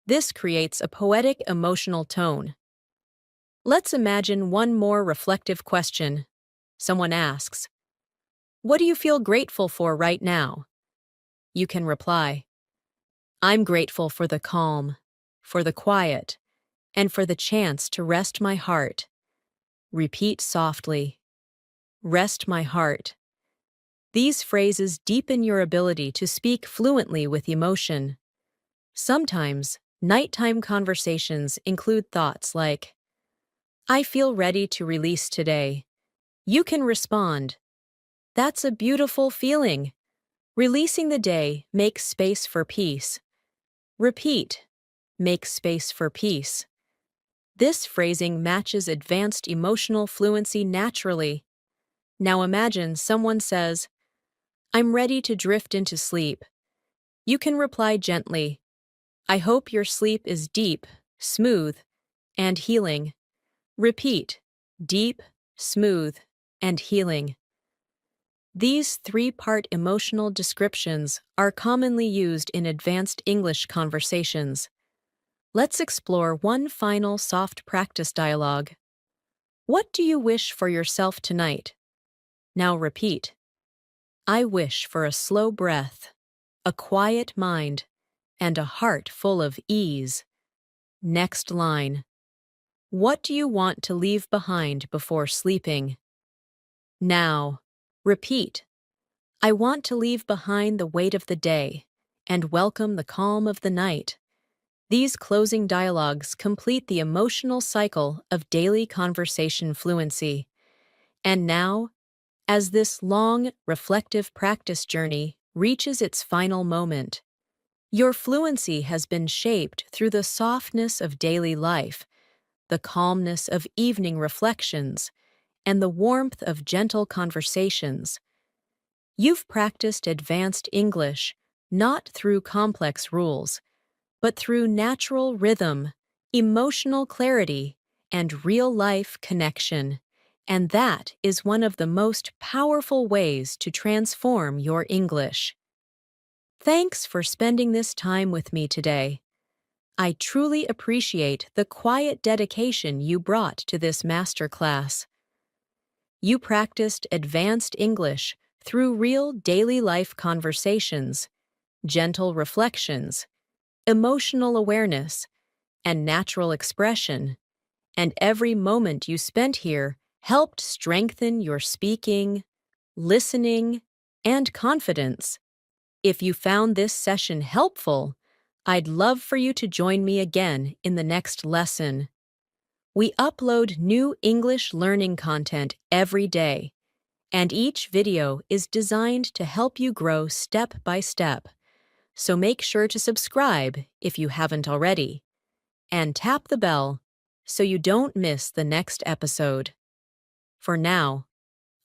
[SPEAKER 1] This creates a poetic emotional tone. Let's imagine one more reflective question. Someone asks, "What do you feel grateful for right now?" You can reply, "I'm grateful for the calm, for the quiet, and for the chance to rest my heart." Repeat softly, "Rest my heart." These phrases deepen your ability to speak fluently with emotion. Sometimes, nighttime conversations include thoughts like, "I feel ready to release today." You can respond, "That's a beautiful feeling." Releasing the day makes space for peace. Repeat, "Make space for peace." This phrasing matches advanced emotional fluency naturally. Now imagine someone says, "I'm ready to drift into sleep." You can reply gently, "I hope your sleep is deep, smooth, and healing." Repeat, "Deep, smooth, and healing." These three-part emotional descriptions are commonly used in advanced English conversations. Let's explore one final soft practice dialogue. What do you wish for yourself tonight? Now repeat. I wish for a slow breath, a quiet mind, and a heart full of ease. Next line. What do you want to leave behind before sleeping? Now, repeat. I want to leave behind the weight of the day and welcome the calm of the night. These closing dialogues complete the emotional cycle of daily conversation fluency. And now, As this long, reflective practice journey reaches its final moment, your fluency has been shaped through the softness of daily life, the calmness of evening reflections, and the warmth of gentle conversations. You've practiced advanced English not through complex rules, but through natural rhythm, emotional clarity, and real-life connection. And that is one of the most powerful ways to transform your English. Thanks for spending this time with me today. I truly appreciate the quiet dedication you brought to this masterclass. You practiced advanced English through real daily life conversations, gentle reflections, emotional awareness, and natural expression, and every moment you spent here helped strengthen your speaking, listening, and confidence. If you found this session helpful, I'd love for you to join me again in the next lesson. We upload new English learning content every day, and each video is designed to help you grow step by step. So make sure to subscribe if you haven't already, and tap the bell so you don't miss the next episode. For now,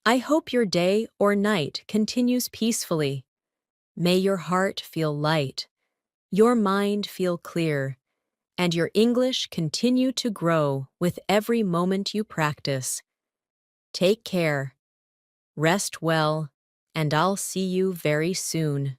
[SPEAKER 1] I hope your day or night continues peacefully. May your heart feel light, your mind feel clear, and your English continue to grow with every moment you practice. Take care, rest well, and I'll see you very soon.